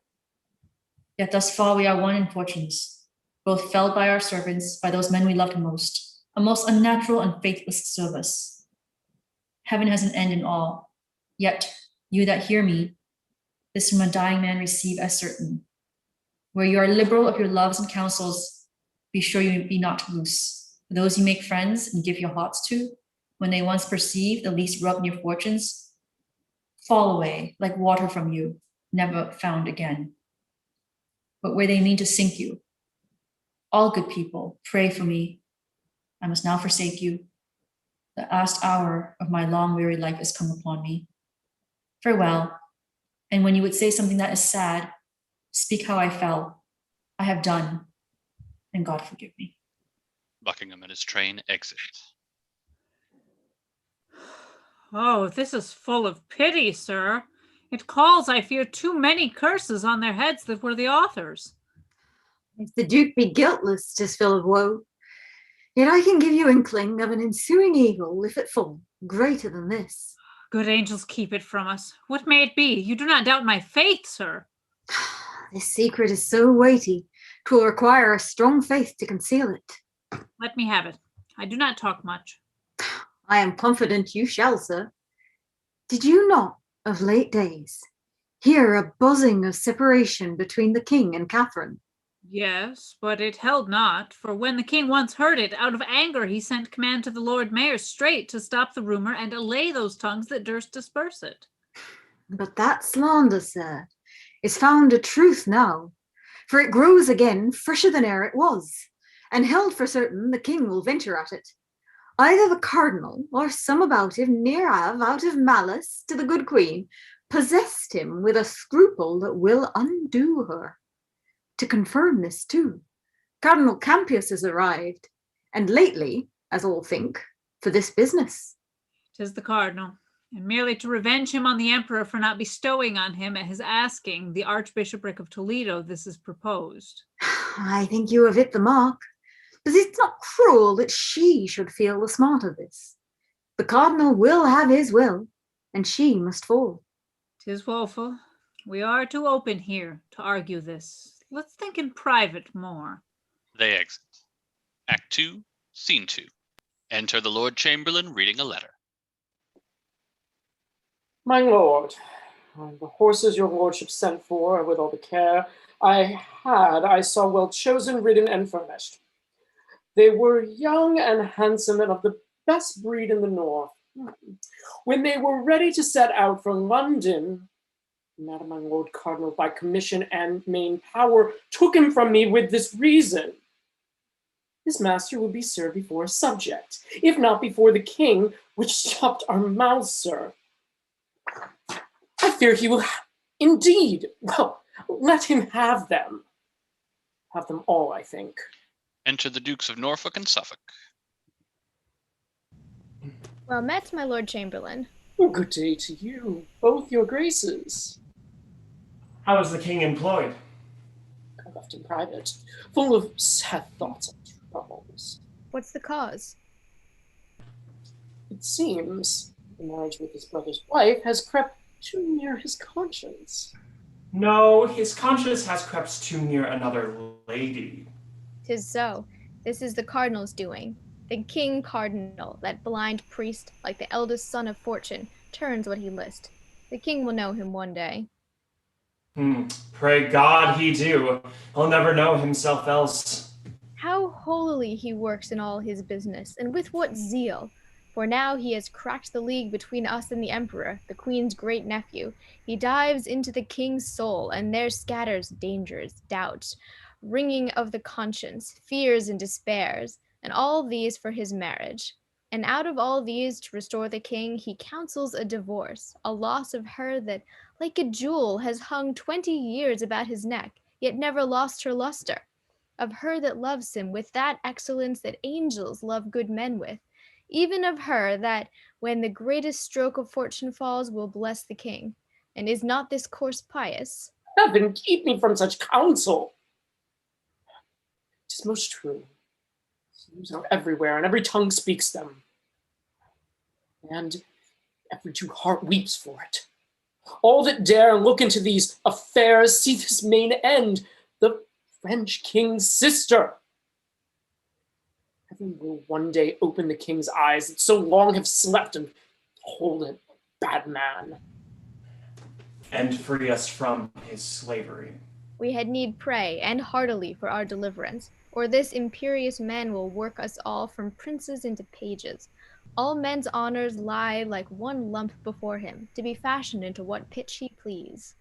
S2: Yet thus far we are one in fortunes, both felled by our servants, by those men we loved most, a most unnatural and faithless service. Heaven has an end in all, yet you that hear me, this from a dying man receive as certain. Where you are liberal of your loves and counsels, be sure you be not loose. For those you make friends and give your hearts to, when they once perceive the least rub in your fortunes, fall away like water from you, never found again. But where they mean to sink you, all good people, pray for me. I must now forsake you. The last hour of my long weary life is come upon me. Farewell. And when you would say something that is sad, speak how I fell. I have done, and God forgive me.
S1: Buckingham and his train exit.
S4: Oh, this is full of pity, sir. It calls, I fear, too many curses on their heads that were the authors.
S13: If the Duke be guiltless, 'tis full of woe. Yet I can give you inkling of an ensuing evil, if it fall, greater than this.
S4: Good angels keep it from us. What may it be? You do not doubt my faith, sir.
S13: This secret is so weighty, 'twill require a strong faith to conceal it.
S4: Let me have it. I do not talk much.
S13: I am confident you shall, sir. Did you not, of late days, hear a buzzing of separation between the king and Catherine?
S4: Yes, but it held not, for when the king once heard it, out of anger he sent command to the Lord Mayor straight to stop the rumor and allay those tongues that durst disperse it.
S13: But that slander, sir, is found a truth now, for it grows again fresher than e'er it was, and held for certain the king will venture at it. Either the cardinal or some about him near have, out of malice to the good queen, possessed him with a scruple that will undo her. To confirm this too, Cardinal Campius has arrived, and lately, as all think, for this business.
S4: 'Tis the cardinal, and merely to revenge him on the emperor for not bestowing on him at his asking the archbishopric of Toledo, this is proposed.
S13: I think you have hit the mark, but it's not cruel that she should feel the smart of this. The cardinal will have his will, and she must fall.
S4: 'Tis woeful. We are too open here to argue this. Let's think in private more.
S1: They exit. Act 2, Scene 2. Enter the Lord Chamberlain reading a letter.
S10: My lord, the horses your lordship sent for, with all the care I saw well chosen, ridden, and furnished. They were young and handsome, and of the best breed in the north. When they were ready to set out for London, Madam, my Lord Cardinal, by commission and main power, took him from me with this reason. His master would be served before a subject, if not before the king, which stopped our mouths, sir. I fear he will indeed. Well, let him have them. Have them all, I think.
S1: Enter the Dukes of Norfolk and Suffolk.
S3: Well met, my Lord Chamberlain.
S10: Well, good day to you, both your graces.
S14: How is the king employed?
S10: I left in private, full of sad thoughts and troubles.
S3: What's the cause?
S10: It seems the marriage with his brother's wife has crept too near his conscience.
S14: No, his conscience has crept too near another lady.
S3: 'Tis so. This is the cardinal's doing. The king cardinal, that blind priest, like the eldest son of fortune, turns what he list. The king will know him one day.
S14: Pray God he do. He'll never know himself else.
S3: How holily he works in all his business, and with what zeal! For now he has cracked the league between us and the emperor, the queen's great nephew. He dives into the king's soul, and there scatters dangers, doubts, wringing of the conscience, fears and despairs, and all these for his marriage. And out of all these, to restore the king, he counsels a divorce, a loss of her that, like a jewel, has hung 20 years about his neck, yet never lost her luster. Of her that loves him with that excellence that angels love good men with, even of her that, when the greatest stroke of fortune falls, will bless the king. And is not this course pious?
S10: Heaven keep me from such counsel. 'Tis most true. News are everywhere, and every tongue speaks them. And every true heart weeps for it. All that dare look into these affairs see this main end, the French king's sister. Heaven will one day open the king's eyes that so long have slept and hold a bad man.
S14: And free us from his slavery.
S3: We had need pray, and heartily, for our deliverance, or this imperious man will work us all from princes into pages. All men's honors lie like one lump before him, to be fashioned into what pitch he please.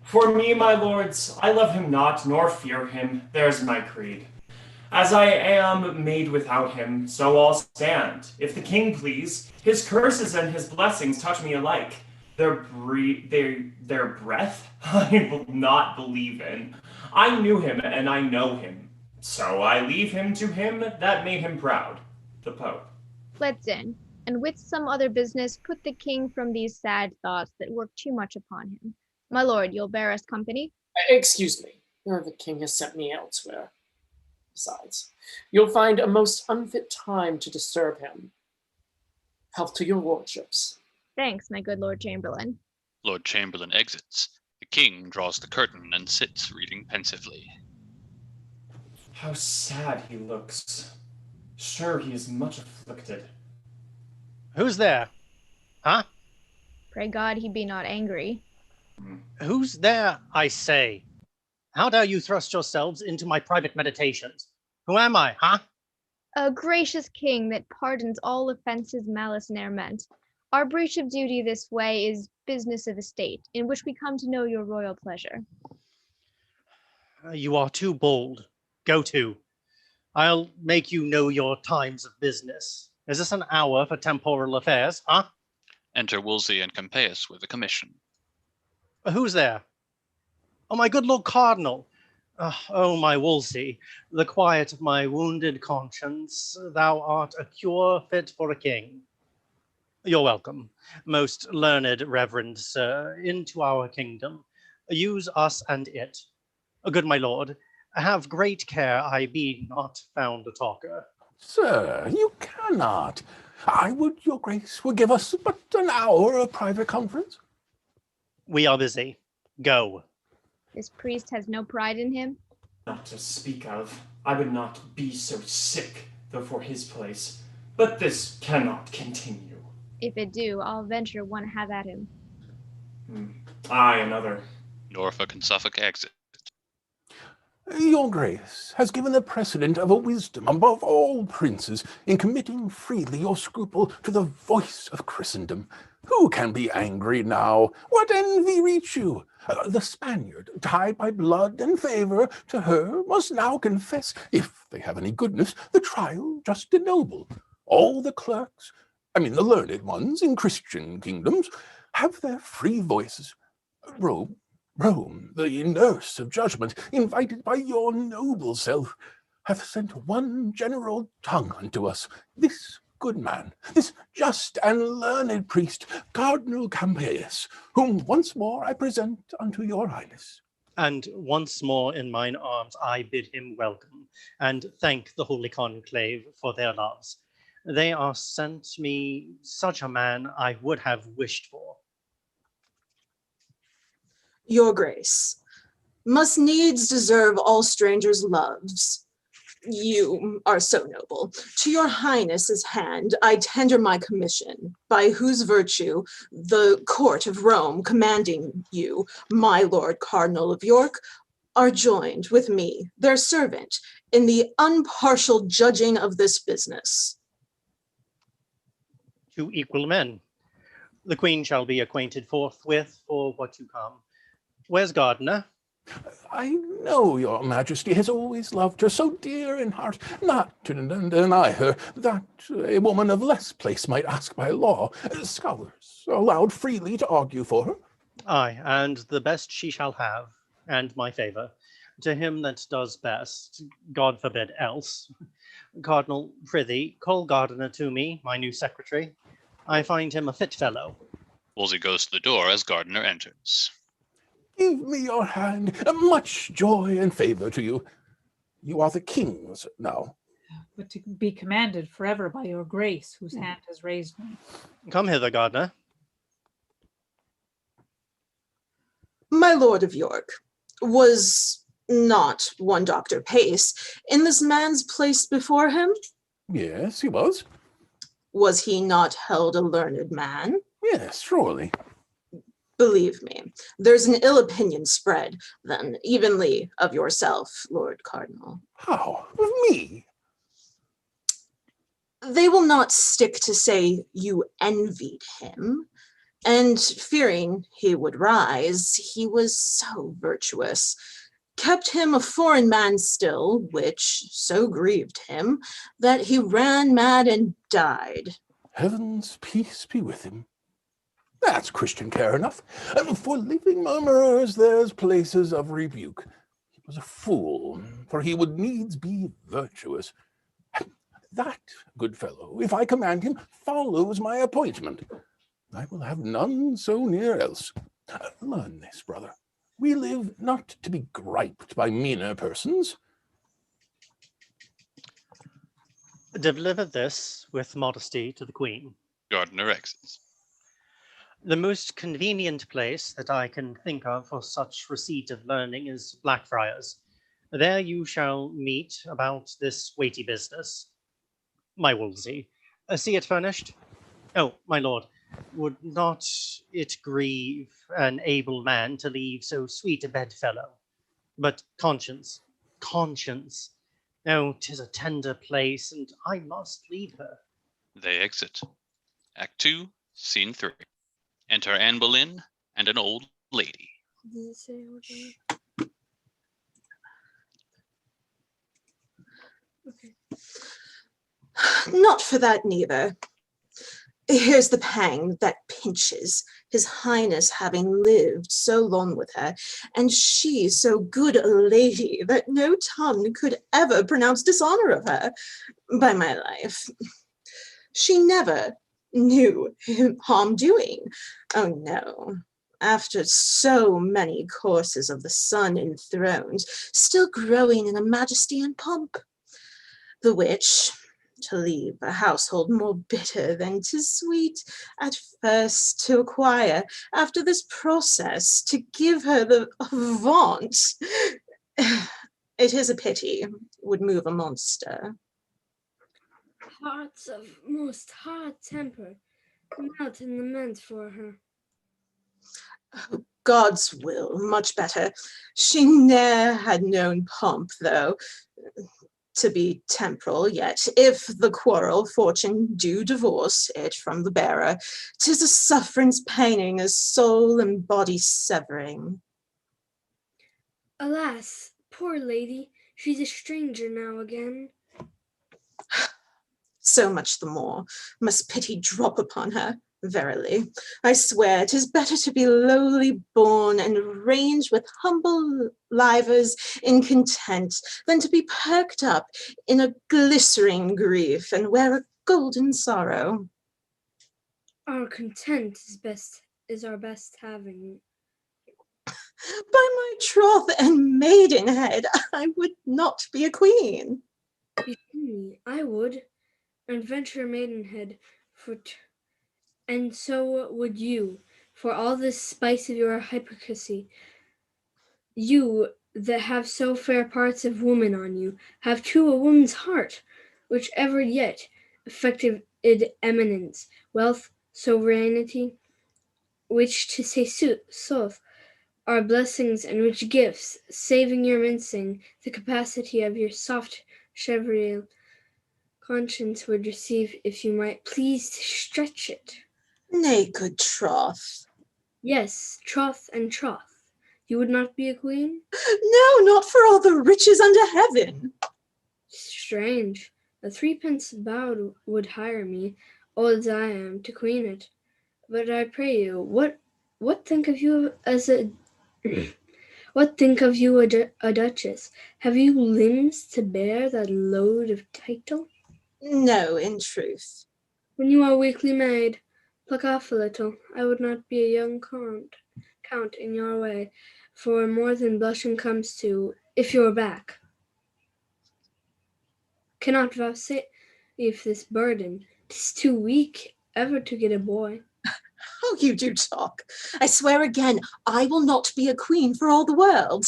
S14: For me, my lords, I love him not, nor fear him, there's my creed. As I am made without him, so I'll stand. If the king please, his curses and his blessings touch me alike. Their breath I will not believe in. I knew him, and I know him. So I leave him to him that made him proud, the Pope.
S3: Let's in, and with some other business put the king from these sad thoughts that work too much upon him. My lord, you'll bear us company?
S10: Excuse me, the king has sent me elsewhere. Besides, you'll find a most unfit time to disturb him. Health to your lordships.
S3: Thanks, my good Lord Chamberlain.
S1: Lord Chamberlain exits. The king draws the curtain and sits reading pensively.
S14: How sad he looks. Sure, he is much afflicted.
S7: Who's there? Huh?
S3: Pray God he be not angry.
S7: Who's there, I say? How dare you thrust yourselves into my private meditations? Who am I, huh?
S3: A gracious king that pardons all offences malice ne'er meant. Our breach of duty this way is business of the state, in which we come to know your royal pleasure.
S7: You are too bold. Go to. I'll make you know your times of business. Is this an hour for temporal affairs, huh?
S1: Enter Wolsey and Campeius with a commission.
S7: Who's there? Oh, my good Lord Cardinal. Oh, my Wolsey, the quiet of my wounded conscience, thou art a cure fit for a king. You're welcome, most learned reverend sir, into our kingdom. Use us and it. Good my lord, have great care I be not found a talker.
S5: Sir, you cannot. I would your grace would give us but an hour of private conference.
S7: We are busy. Go.
S3: This priest has no pride in him?
S14: Not to speak of. I would not be so sick, though for his place. But this cannot continue.
S3: If it do, I'll venture one have at him.
S14: Aye, another.
S1: Norfolk and Suffolk exit.
S5: Your Grace has given the precedent of a wisdom above all princes in committing freely your scruple to the voice of Christendom. Who can be angry now? What envy reach you? The Spaniard, tied by blood and favour to her, must now confess, if they have any goodness, the trial just and noble. All the clerks, the learned ones in Christian kingdoms, have their free voices. Rome, the nurse of judgment, invited by your noble self, hath sent one general tongue unto us, this good man, this just and learned priest, Cardinal Campeius, whom once more I present unto your highness.
S7: And once more in mine arms I bid him welcome, and thank the holy conclave for their loves. They are sent me such a man I would have wished for.
S12: Your Grace must needs deserve all strangers' loves. You are so noble. To your highness's hand I tender my commission, by whose virtue the court of Rome commanding you, my Lord Cardinal of York, are joined with me, their servant, in the impartial judging of this business.
S7: Two equal men. The Queen shall be acquainted forthwith for what you come. Where's Gardiner?
S5: I know your majesty has always loved her so dear in heart, not to deny her that a woman of less place might ask by law. Scholars are allowed freely to argue for her.
S7: Aye, and the best she shall have, and my favour, to him that does best, God forbid else. Cardinal, prithee, call Gardiner to me, my new secretary. I find him a fit fellow.
S1: Wolsey goes to the door as Gardiner enters.
S5: Give me your hand. Much joy and favour to you. You are the king's now.
S4: But to be commanded forever by your grace, whose hand has raised me.
S7: Come hither, Gardiner.
S12: My Lord of York, was not one Dr. Pace in this man's place before him?
S5: Yes, he was.
S12: Was he not held a learned man?
S5: Yes, surely.
S12: Believe me, there's an ill opinion spread, then, evenly of yourself, Lord Cardinal.
S5: How? Of me?
S12: They will not stick to say you envied him, and fearing he would rise, he was so virtuous, kept him a foreign man still, which so grieved him, that he ran mad and died.
S5: Heaven's peace be with him. That's Christian care enough. And for living murmurers, there's places of rebuke. He was a fool, for he would needs be virtuous. That, good fellow, if I command him, follows my appointment. I will have none so near else. Learn this, brother. We live not to be griped by meaner persons.
S7: Deliver this with modesty to the Queen.
S1: Gardiner exits.
S7: The most convenient place that I can think of for such receipt of learning is Blackfriars. There you shall meet about this weighty business. My Wolsey, see it furnished? Oh, my lord, would not it grieve an able man to leave so sweet a bedfellow? But conscience, oh, 'tis a tender place, and I must leave her.
S1: They exit. Act 2, Scene 3. Enter Anne Boleyn and an old lady.
S12: Not for that neither. Here's the pang that pinches, his highness having lived so long with her, and she so good a lady that no tongue could ever pronounce dishonor of her. By my life, she never knew him harm doing. Oh no, after so many courses of the sun enthroned, still growing in a majesty and pomp, the which, to leave a household more bitter than 'tis sweet at first to acquire, after this process, to give her the vaunt, it is a pity, would move a monster.
S15: Hearts of most hard temper come out and lament for her.
S12: Oh, God's will, much better. She ne'er had known pomp, though, to be temporal, yet if the quarrel fortune do divorce it from the bearer, 'tis a sufferance paining as soul and body severing.
S15: Alas, poor lady, she's a stranger now again.
S12: So much the more must pity drop upon her. Verily, I swear 'tis better to be lowly born and range with humble livers in content than to be perked up in a glistering grief and wear a golden sorrow.
S15: Our content is our best having.
S12: By my troth and maidenhead, I would not be a queen.
S15: I would, and venture maidenhead and so would you, for all the spice of your hypocrisy. You that have so fair parts of woman on you, have too a woman's heart, which ever yet affected eminence, wealth, sovereignty, which to say sooth are blessings and rich gifts, saving your mincing, the capacity of your soft cheveril conscience would receive if you might please to stretch it.
S12: Nay, good troth.
S15: Yes, troth and troth. You would not be a queen?
S12: No, not for all the riches under heaven.
S15: Strange. A threepence bound would hire me, old as I am, to queen it. But I pray you, what think of you as a what think of you a duchess? Have you limbs to bear that load of title?
S12: No, in truth.
S15: When you are weakly made, pluck off a little. I would not be a young count in your way, for more than blushing comes to, if you're back. Cannot vouchsafe this burden. 'Tis too weak ever to get a boy.
S12: How you do talk. I swear again, I will not be a queen for all the world.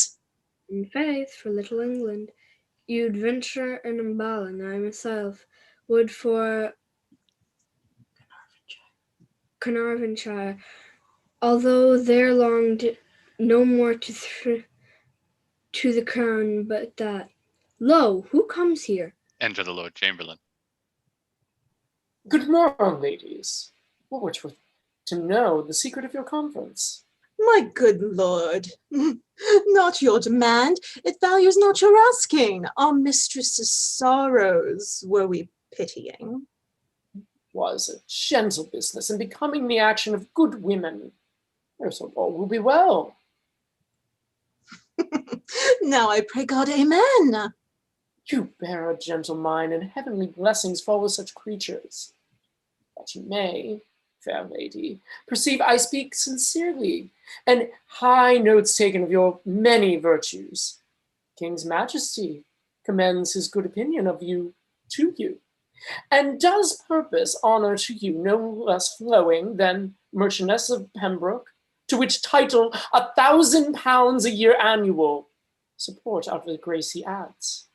S15: In faith, for little England, you'd venture an embalming, I myself would for Carnarvonshire, although there longed no more to the crown but that. Lo, who comes here?
S1: Enter the Lord Chamberlain.
S10: Good morrow, ladies. What were to know the secret of your conference?
S12: My good lord, not your demand, it values not your asking. Our mistress's sorrows were we pitying.
S10: Was a gentle business and becoming the action of good women. So all will be well.
S12: Now I pray God, amen.
S10: You bear a gentle mind, and heavenly blessings follow such creatures. That you may, fair lady, perceive I speak sincerely, and high notes taken of your many virtues. King's Majesty commends his good opinion of you to you, and does purpose honor to you no less flowing than Marchioness of Pembroke, to which title £1,000 a year annual support out of the grace he adds.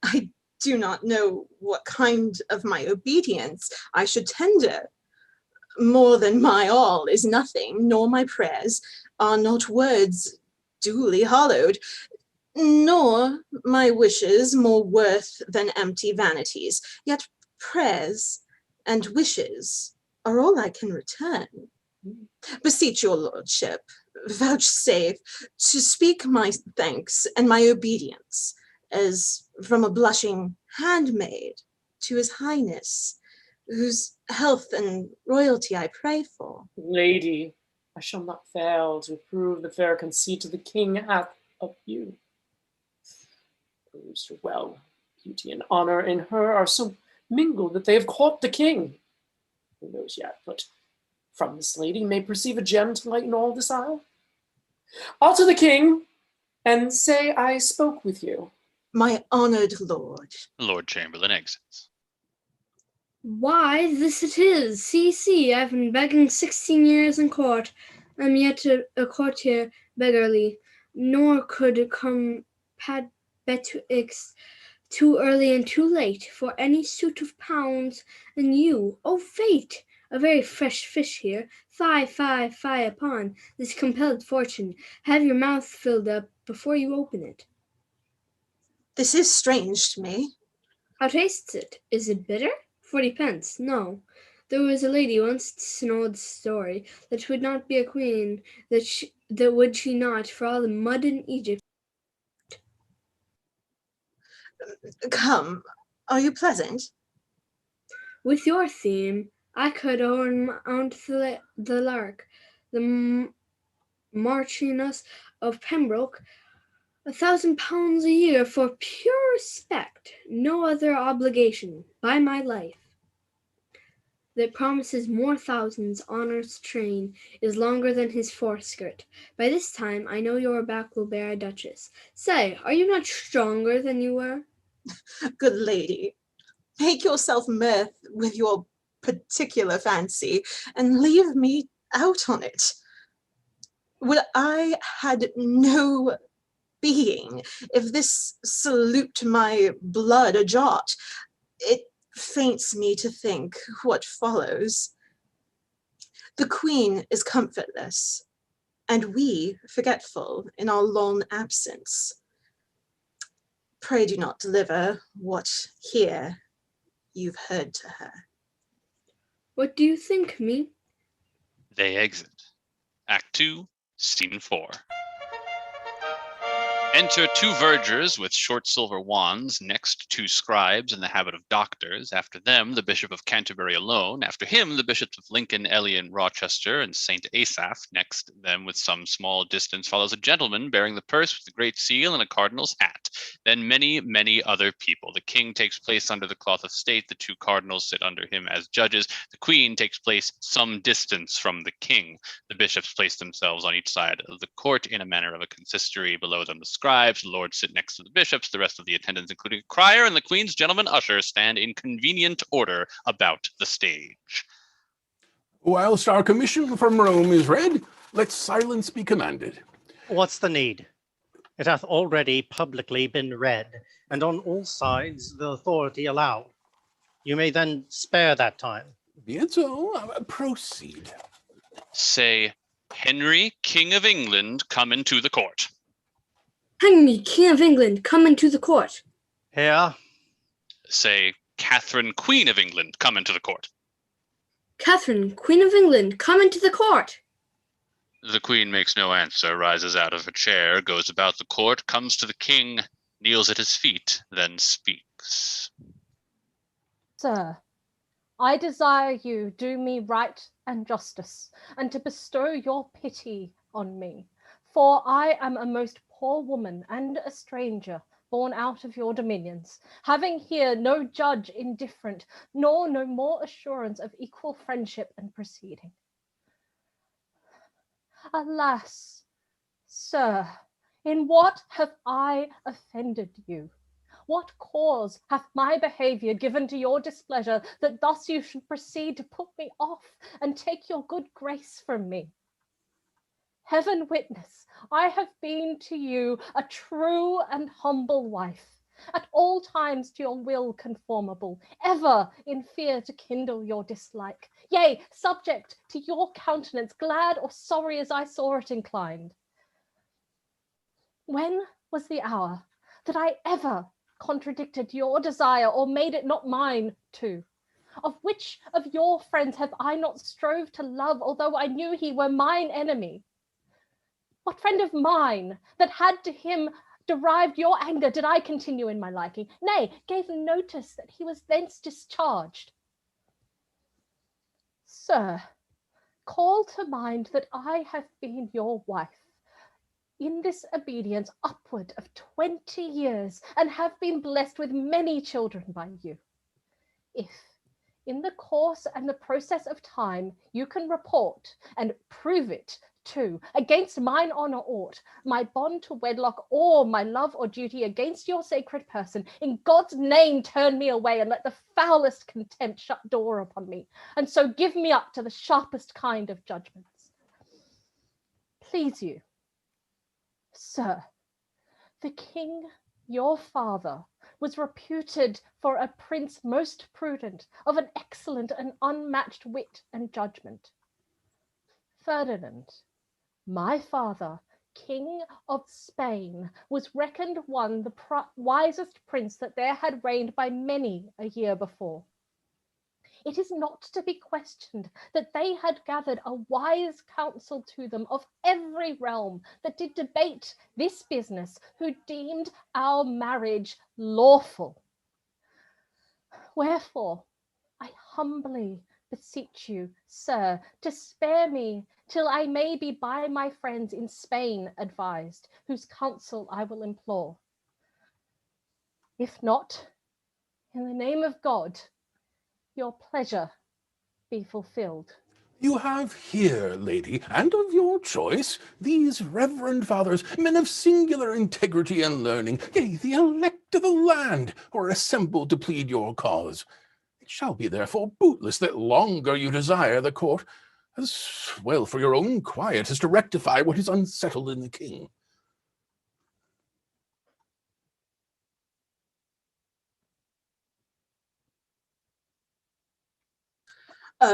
S12: I do not know what kind of my obedience I should tender. More than my all is nothing, nor my prayers are not words duly hollowed, nor my wishes more worth than empty vanities. Yet prayers and wishes are all I can return. Beseech your lordship, vouchsafe to speak my thanks and my obedience, as from a blushing handmaid to his highness, whose health and royalty I pray for.
S10: Lady, I shall not fail to approve the fair conceit the king hath of you. Whose well, beauty and honor in her are so mingled that they have caught the king. Who knows yet, but from this lady may perceive a gem to lighten all this isle. I'll to the king, and say I spoke with you.
S12: My honored lord.
S1: Lord Chamberlain exits.
S15: Why, this it is. See, I've been begging 16 years in court. I'm yet a courtier beggarly, nor could come betwixt too early and too late for any suit of pounds, and you, oh fate, A very fresh fish here. Fie upon this compelled fortune. Have your mouth filled up before you open it.
S12: This is strange to me.
S15: How tastes it? Is it bitter? 40 pence. No. There was a lady once, an old story, that would not be a queen, that would she not, for all the mud in Egypt.
S12: Come, are you pleasant?
S15: With your theme, I could own the lark, the Marchioness of Pembroke, £1,000 a year for pure respect, no other obligation, by my life. That promises more thousands, honour's train is longer than his foreskirt. By this time I know your back will bear a duchess. Say, are you not stronger than you were?
S12: Good lady, make yourself mirth with your particular fancy, and leave me out on it. Would I had no being, if this salute my blood a jot, it faints me to think what follows. The queen is comfortless, and we forgetful in our long absence. Pray do not deliver what here you've heard to her.
S15: What do you think, me?
S1: They exit. Act 2, Scene 4. Enter two vergers with short silver wands, next two scribes in the habit of doctors, after them the Bishop of Canterbury alone, after him the Bishops of Lincoln, Ely, and Rochester, and St. Asaph. Next them with some small distance follows a gentleman bearing the purse with the great seal and a cardinal's hat. Then many, many other people. The king takes place under the cloth of state, the two cardinals sit under him as judges, the queen takes place some distance from the king. The bishops place themselves on each side of the court in a manner of a consistory, below them the scribes, the lords sit next to the bishops, the rest of the attendants, including a crier and the queen's gentleman usher, stand in convenient order about the stage.
S5: Whilst our commission from Rome is read, let silence be commanded.
S7: What's the need? It hath already publicly been read, and on all sides the authority allowed. You may then spare that time.
S5: Be it so, proceed.
S1: Say, Henry, King of England, come into the court.
S15: Henry, King of England, come into the court.
S7: Here.
S1: Say, Catherine, Queen of England, come into the court.
S15: Catherine, Queen of England, come into the court.
S1: The queen makes no answer, rises out of her chair, goes about the court, comes to the king, kneels at his feet, then speaks.
S8: Sir, I desire you do me right and justice, and to bestow your pity on me. For I am a most poor woman and a stranger, born out of your dominions, having here no judge indifferent, nor no more assurance of equal friendship and proceeding. Alas, sir, in what have I offended you? What cause hath my behaviour given to your displeasure, that thus you should proceed to put me off and take your good grace from me? Heaven witness, I have been to you a true and humble wife, at all times to your will conformable, ever in fear to kindle your dislike, yea, subject to your countenance, glad or sorry as I saw it inclined. When was the hour that I ever contradicted your desire or made it not mine too? Of which of your friends have I not strove to love, although I knew he were mine enemy? What friend of mine that had to him derived your anger did I continue in my liking, nay, gave notice that he was thence discharged? Sir, call to mind that I have been your wife in this obedience upward of 20 years, and have been blessed with many children by you. If in the course and the process of time you can report and prove it too, against mine honour aught, my bond to wedlock, or my love or duty against your sacred person, in God's name turn me away, and let the foulest contempt shut door upon me, and so give me up to the sharpest kind of judgments. Please you, sir, the king, your father, was reputed for a prince most prudent, of an excellent and unmatched wit and judgment. Ferdinand, my father, King of Spain, was reckoned one the wisest prince that there had reigned by many a year before. It is not to be questioned that they had gathered a wise council to them of every realm that did debate this business, who deemed our marriage lawful. Wherefore, I humbly beseech you, sir, to spare me till I may be by my friends in Spain advised, whose counsel I will implore. If not, in the name of God, your pleasure be fulfilled.
S5: You have here, lady, and of your choice, these reverend fathers, men of singular integrity and learning, yea, the elect of the land, who are assembled to plead your cause. It shall be therefore bootless that longer you desire the court, as well for your own quiet as to rectify what is unsettled in the king.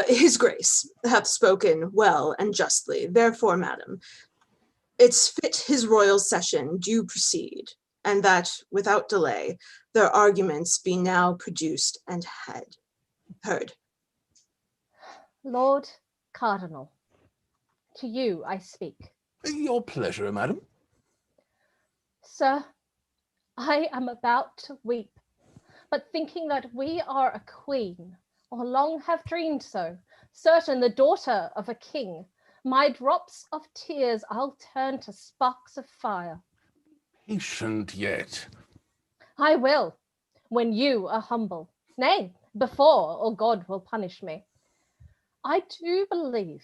S12: His Grace hath spoken well and justly. Therefore, madam, it's fit his royal session do proceed, and that without delay their arguments be now produced and heard.
S8: Lord Cardinal, to you I speak.
S5: Your pleasure, madam.
S8: Sir, I am about to weep, but thinking that we are a queen, or long have dreamed so, certain the daughter of a king, my drops of tears I'll turn to sparks of fire.
S5: Patient yet.
S8: I will, when you are humble, nay, before, or God will punish me. I do believe,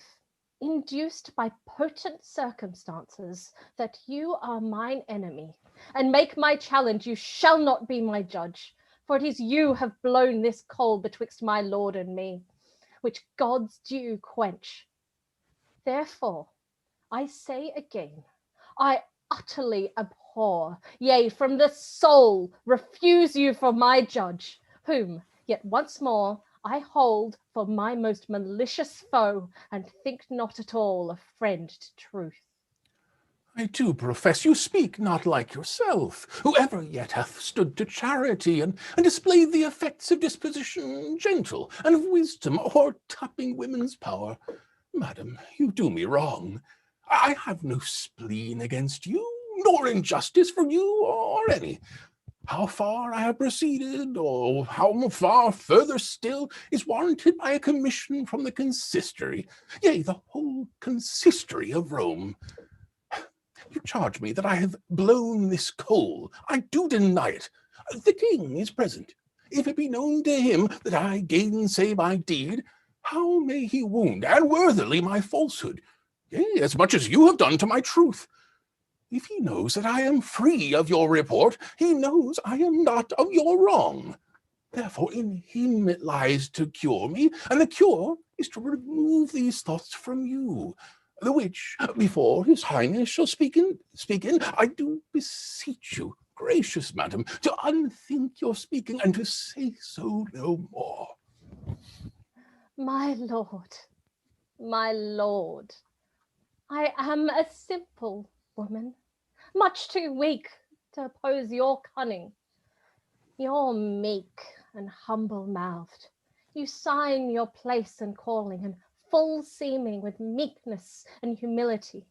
S8: induced by potent circumstances, that you are mine enemy, and make my challenge you shall not be my judge, for it is you have blown this coal betwixt my lord and me, which God's due quench. Therefore, I say again, I utterly abhor, yea, from the soul refuse you for my judge, whom, yet once more, I hold for my most malicious foe, and think not at all a friend to truth.
S5: I do profess you speak not like yourself, whoever yet hath stood to charity, and displayed the effects of disposition gentle, and of wisdom o'ertopping women's power. Madam, you do me wrong. I have no spleen against you, nor injustice for you or any. How far I have proceeded, or how far further still, is warranted by a commission from the consistory, yea, the whole consistory of Rome. You charge me that I have blown this coal. I do deny it. The king is present. If it be known to him that I gainsay my deed, how may he wound, and worthily, my falsehood, yea, as much as you have done to my truth? If he knows that I am free of your report, he knows I am not of your wrong. Therefore in him it lies to cure me, and the cure is to remove these thoughts from you, the which, before his highness shall speak in, I do beseech you, gracious madam, to unthink your speaking, and to say so no more.
S8: My lord, I am a simple woman, much too weak to oppose your cunning. You're meek and humble-mouthed. You sign your place and calling, and full seeming with meekness and humility.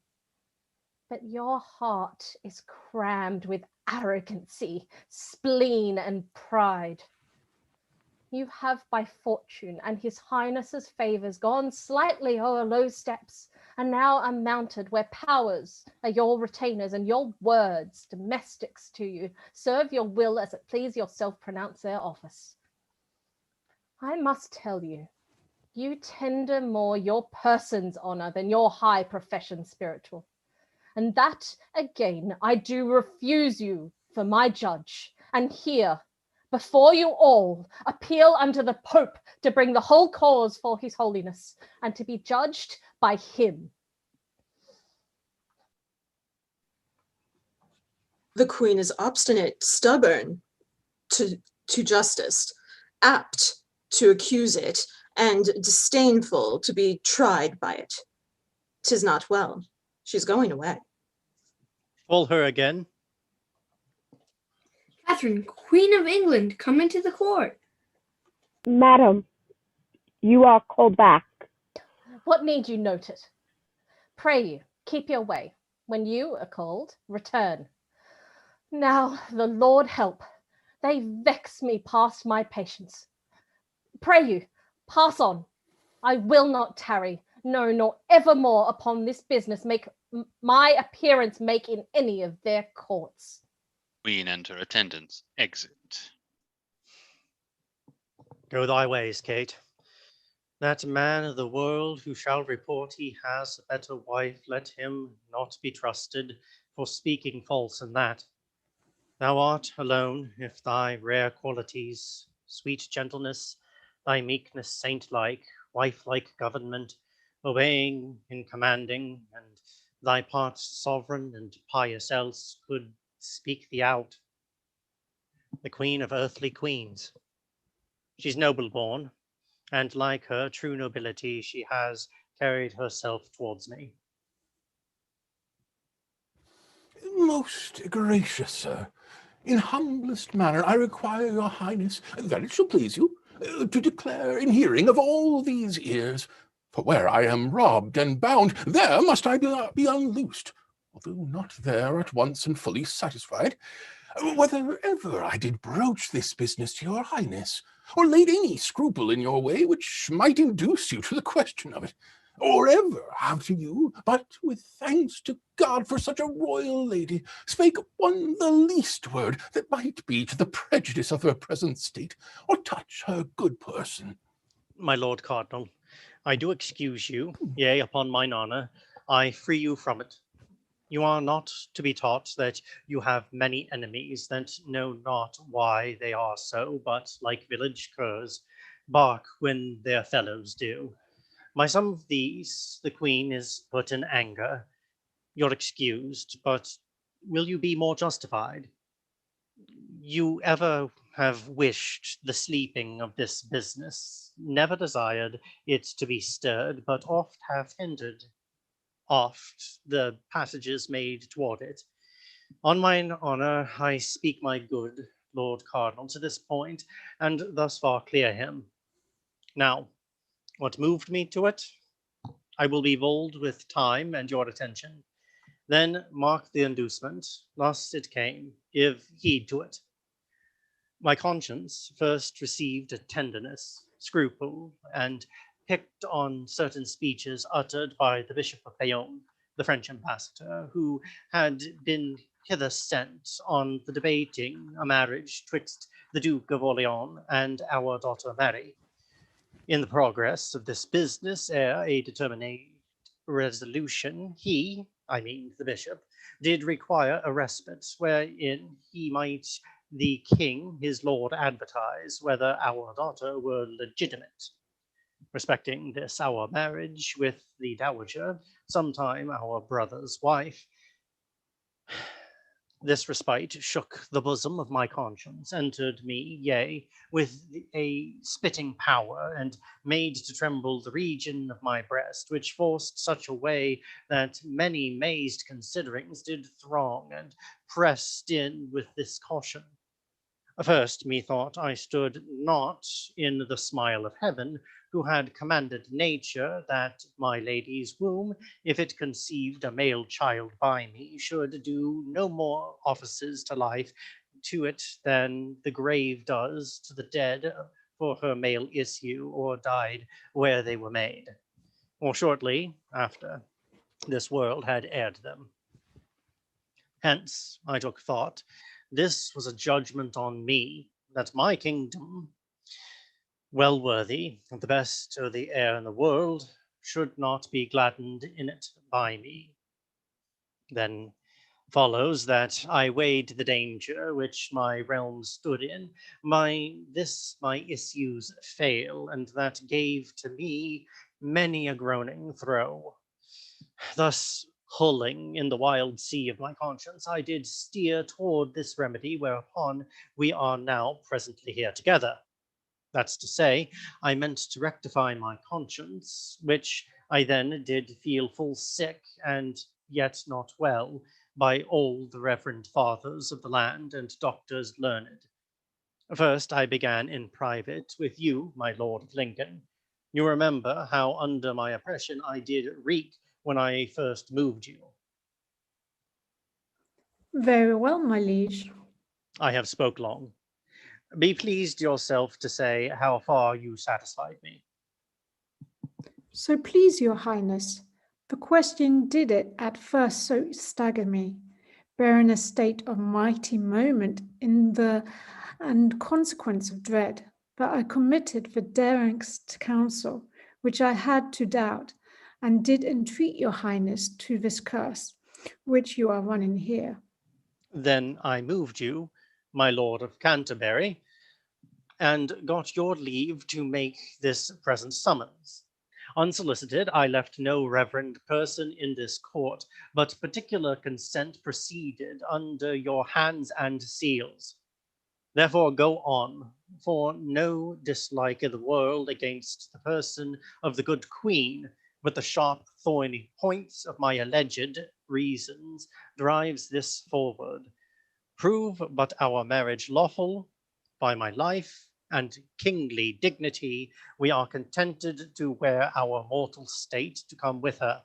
S8: But your heart is crammed with arrogancy, spleen, and pride. You have by fortune and his highness's favours gone slightly o'er low steps, and now are mounted where powers are your retainers, and your words, domestics to you, serve your will as it please yourself pronounce their office. I must tell you, you tender more your person's honour than your high profession spiritual. And that, again, I do refuse you for my judge, and here, before you all, appeal unto the Pope to bring the whole cause for his holiness, and to be judged by him.
S12: The queen is obstinate, stubborn. to justice, apt to accuse it, and disdainful to be tried by it. 'Tis not well. She's going away.
S7: Call her again.
S15: Catherine, Queen of England, come into the court.
S6: Madam, you are called back.
S8: What need you note it? Pray you, keep your way. When you are called, return. Now the Lord help. They vex me past my patience. Pray you, pass on. I will not tarry, no, nor evermore upon this business make my appearance make in any of their courts.
S1: Queen enter, attendants exit.
S7: Go thy ways, Kate. That man of the world who shall report he has a better wife, let him not be trusted for speaking false in that. Thou art alone, if thy rare qualities, sweet gentleness, thy meekness saint-like, wife-like government, obeying in commanding, and thy parts sovereign and pious else could speak thee out. The queen of earthly queens. She's noble born, and like her true nobility, she has carried herself towards me.
S5: Most gracious sir, in humblest manner I require your highness, that it shall please you, to declare in hearing of all these ears, for where I am robbed and bound, there must I be unloosed, although not there at once and fully satisfied, whether ever I did broach this business to your highness, or laid any scruple in your way which might induce you to the question of it, or ever have to you, but with thanks to God for such a royal lady, spake one the least word that might be to the prejudice of her present state, or touch her good person.
S7: My Lord Cardinal, I do excuse you, yea, upon mine honour, I free you from it. You are not to be taught that you have many enemies that know not why they are so, but like village curs, bark when their fellows do. By some of these, the queen is put in anger. You're excused, but will you be more justified? You ever have wished the sleeping of this business, never desired it to be stirred, but oft have hindered, oft the passages made toward it. On mine honour, I speak my good Lord Cardinal to this point, and thus far clear him. Now, what moved me to it? I will be bold with time and your attention. Then mark the inducement, thus it came, give heed to it. My conscience first received a tenderness, scruple, and picked on certain speeches uttered by the Bishop of Bayonne, the French ambassador, who had been hither sent on the debating a marriage twixt the Duke of Orleans and our daughter Mary. In the progress of this business, ere a determinate resolution, he, I mean the bishop, did require a respite, wherein he might the king, his lord, advertise whether our daughter were legitimate. Respecting this our marriage with the dowager, sometime our brother's wife, this respite shook the bosom of my conscience, entered me, yea, with a spitting power, and made to tremble the region of my breast, which forced such a way that many mazed considerings did throng, and pressed in with this caution. First, methought I stood not in the smile of heaven, who had commanded nature that my lady's womb, if it conceived a male child by me, should do no more offices to life to it than the grave does to the dead for her male issue, or died where they were made, or shortly after this world had aired them. Hence, I took thought, this was a judgment on me, that my kingdom, well worthy of the best of the heir in the world, should not be gladdened in it by me. Then follows that I weighed the danger which my realm stood in, my issues fail, and that gave to me many a groaning throe. Thus Hulling in the wild sea of my conscience, I did steer toward this remedy whereupon we are now presently here together. That's to say, I meant to rectify my conscience, which I then did feel full sick and yet not well by all the reverend fathers of the land and doctors learned. First, I began in private with you, my Lord of Lincoln. You remember how under my oppression I did reek when I first moved you.
S9: Very well, my liege.
S7: I have spoke long. Be pleased yourself to say how far you satisfied me.
S9: So please your highness, the question did it at first so stagger me, bearing a state of mighty moment in the and consequence of dread, that I committed the daringest counsel, which I had to doubt, and did entreat your highness to this curse, which you are running here.
S7: Then I moved you, my Lord of Canterbury, and got your leave to make this present summons. Unsolicited, I left no reverend person in this court, but particular consent proceeded under your hands and seals. Therefore go on, for no dislike in the world against the person of the good queen, but the sharp thorny points of my alleged reasons drives this forward. Prove but our marriage lawful, by my life and kingly dignity, we are contented to wear our mortal state to come with her.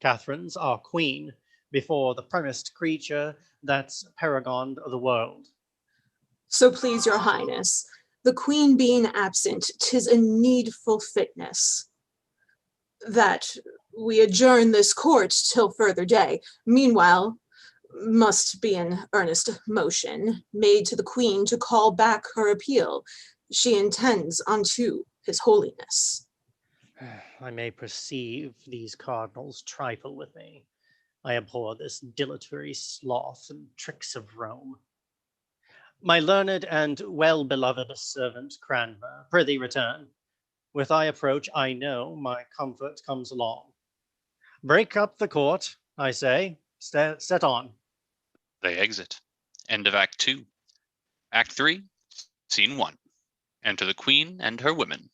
S7: Catherine's our queen, before the premised creature that's paragon of the world.
S12: So please your highness, the queen being absent, 'tis a needful fitness that we adjourn this court till further day. Meanwhile, must be an earnest motion made to the queen to call back her appeal she intends unto his holiness.
S7: I may perceive these cardinals trifle with me. I abhor this dilatory sloth and tricks of Rome. My learned and well-beloved servant Cranmer, prithee return. With thy approach, I know my comfort comes along. Break up the court, I say, set on.
S1: They exit. End of Act 2. Act 3, Scene 1. Enter the Queen and her women.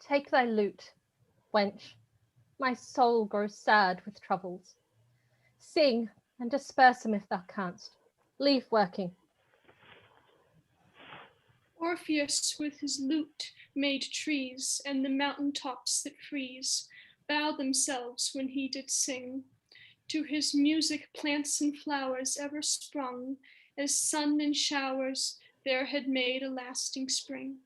S8: Take thy lute, wench. My soul grows sad with troubles. Sing and disperse them if thou canst. Leave working.
S11: Orpheus with his lute made trees, and the mountain tops that freeze bow themselves when he did sing. To his music plants and flowers ever sprung, as sun and showers there had made a lasting spring.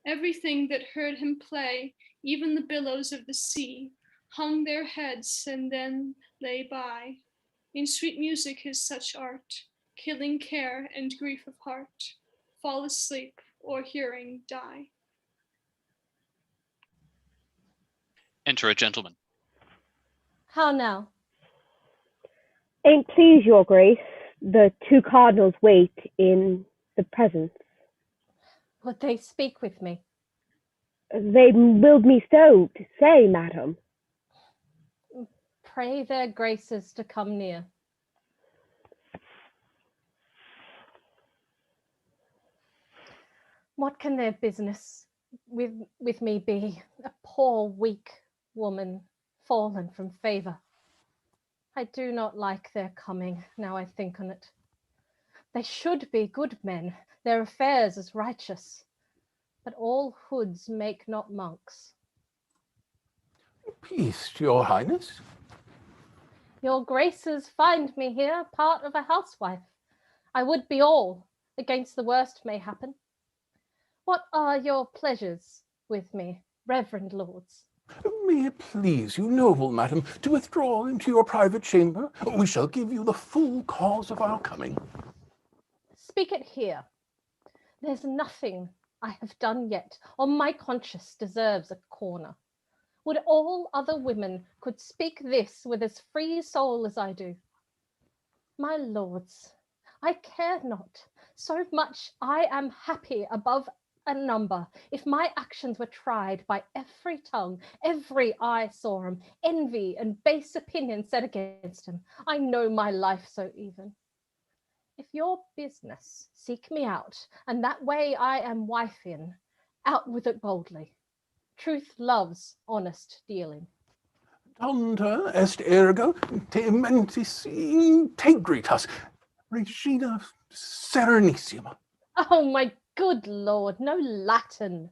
S11: Everything that heard him play, even the billows of the sea, hung their heads and then lay by. In sweet music is such art, killing care and grief of heart. Fall asleep or hearing die.
S1: Enter a gentleman.
S8: How now?
S6: Ain't please your grace, the two cardinals wait in the presence.
S8: Would they speak with me?
S6: They willed me so to say, madam.
S8: Pray their graces to come near. What can their business with me be? A poor, weak woman, fallen from favor. I do not like their coming, now I think on it. They should be good men, their affairs as righteous, but all hoods make not monks.
S5: Peace to your highness.
S8: Your graces find me here, part of a housewife. I would be all, against the worst may happen. What are your pleasures with me, reverend lords?
S5: May it please you, noble madam, to withdraw into your private chamber. We shall give you the full cause of our coming.
S8: Speak it here. There's nothing I have done yet, or my conscience deserves a corner. Would all other women could speak this with as free soul as I do. My lords, I care not, so much I am happy above a number. If my actions were tried by every tongue, every eye saw him, envy and base opinion set against him, I know my life so even. If your business, seek me out, and that way I am wife in, out with it boldly. Truth loves honest dealing.
S5: Tanta est ergo te mentis integritas, Regina Serenissima.
S8: Oh, my good lord, no Latin.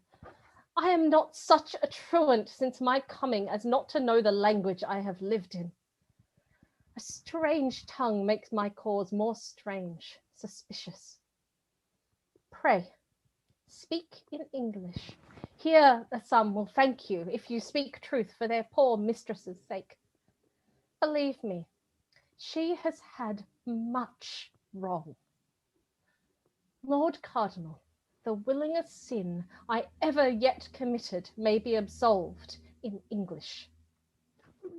S8: I am not such a truant since my coming as not to know the language I have lived in. A strange tongue makes my cause more strange, suspicious. Pray, speak in English. Here some will thank you if you speak truth for their poor mistress's sake. Believe me, she has had much wrong. Lord Cardinal, the willingest sin I ever yet committed may be absolved in English.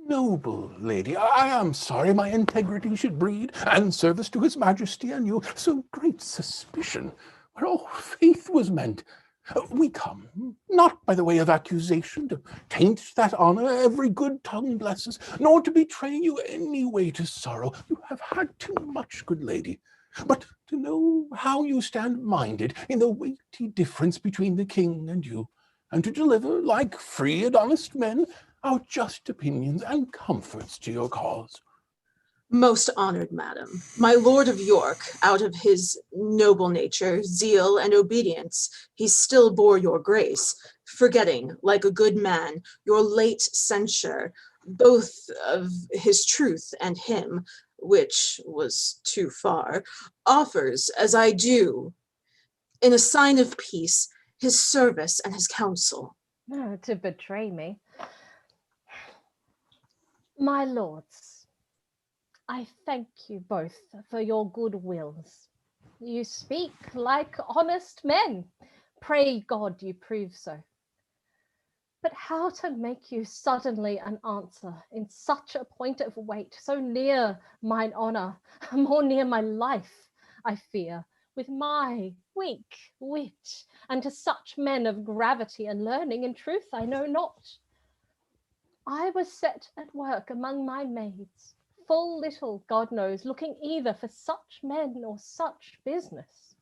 S5: Noble lady, I am sorry my integrity should breed, and service to his majesty and you, so great suspicion, where all faith was meant. We come, not by the way of accusation, to taint that honour every good tongue blesses, nor to betray you any way to sorrow. You have had too much, good lady, but to know how you stand minded in the weighty difference between the king and you, and to deliver, like free and honest men, our just opinions and comforts to your cause.
S12: Most honored madam, my Lord of York, out of his noble nature, zeal, and obedience, he still bore your grace, forgetting, like a good man, your late censure, both of his truth and him, which was too far, offers, as I do, in a sign of peace, his service and his counsel.
S8: To betray me. My lords, I thank you both for your good wills. You speak like honest men. Pray God you prove so. But how to make you suddenly an answer in such a point of weight, so near mine honour, more near my life, I fear, with my weak wit, and to such men of gravity and learning, in truth I know not. I was set at work among my maids, full little, God knows, looking either for such men or such business.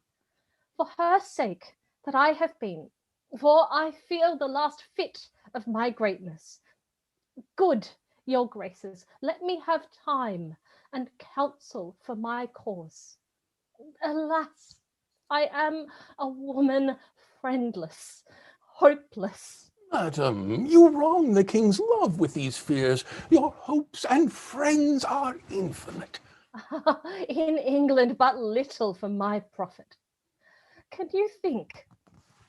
S8: For her sake that I have been, for I feel the last fit of my greatness. Good, your graces, let me have time and counsel for my cause. Alas, I am a woman friendless, hopeless.
S5: Madam, you wrong the king's love with these fears. Your hopes and friends are infinite.
S8: In England, but little for my profit. Can you think,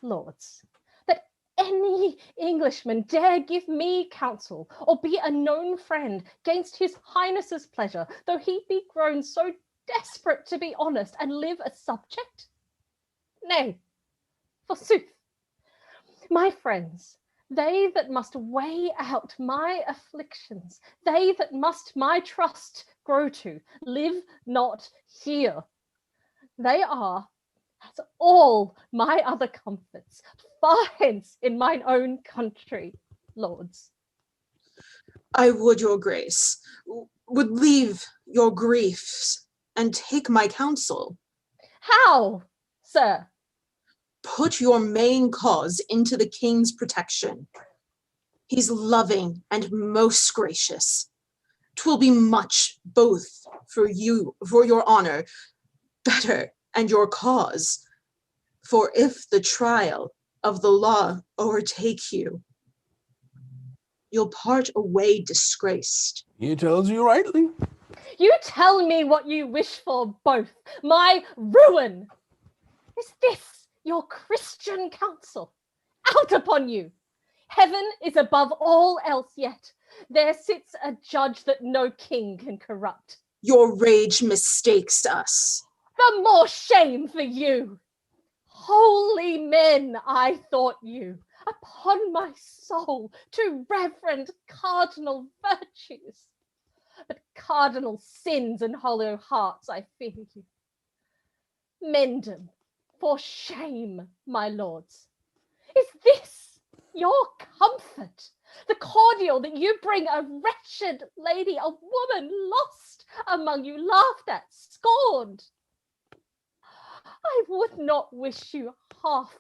S8: lords, that any Englishman dare give me counsel or be a known friend gainst his highness's pleasure, though he be grown so desperate to be honest and live a subject? Nay, forsooth, my friends, they that must weigh out my afflictions, they that must my trust grow to, live not here. They are, as all my other comforts, far hence in mine own country, lords.
S12: I would, your grace, would leave your griefs and take my counsel.
S8: How, sir?
S12: Put your main cause into the king's protection. He's loving and most gracious. 'Twill be much both for you, for your honor, better, and your cause. For if the trial of the law overtake you, you'll part away disgraced.
S5: He tells you rightly.
S8: You tell me what you wish for both, my ruin. Is this your Christian counsel? Out upon you! Heaven is above all else yet. There sits a judge that no king can corrupt.
S12: Your rage mistakes us.
S8: The more shame for you. Holy men, I thought you, upon my soul, to reverend cardinal virtues. But cardinal sins and hollow hearts, I fear you. Mend 'em, for shame, my lords. your comfort, the cordial that you bring a wretched lady, a woman lost among you, laughed at, scorned. I would not wish you half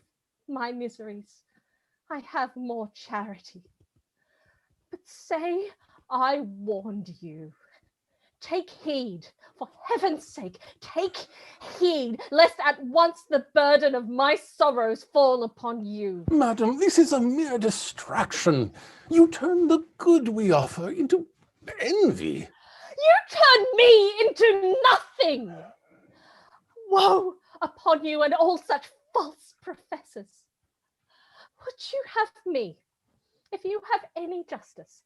S8: my miseries. I have more charity. But say I warned you. Take heed, for heaven's sake, take heed, lest at once the burden of my sorrows fall upon you.
S5: Madam, this is a mere distraction. You turn the good we offer into envy.
S8: You turn me into nothing. Woe upon you and all such false professors. Would you have me, if you have any justice,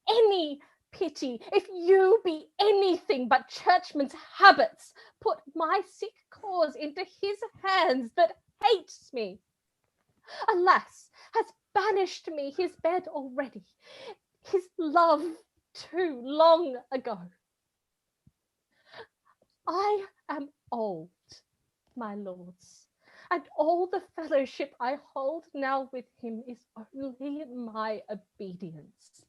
S8: any pity, if you be anything but churchman's habits, put my sick cause into his hands that hates me. Alas, has banished me his bed already, his love too long ago. I am old, my lords, and all the fellowship I hold now with him is only my obedience.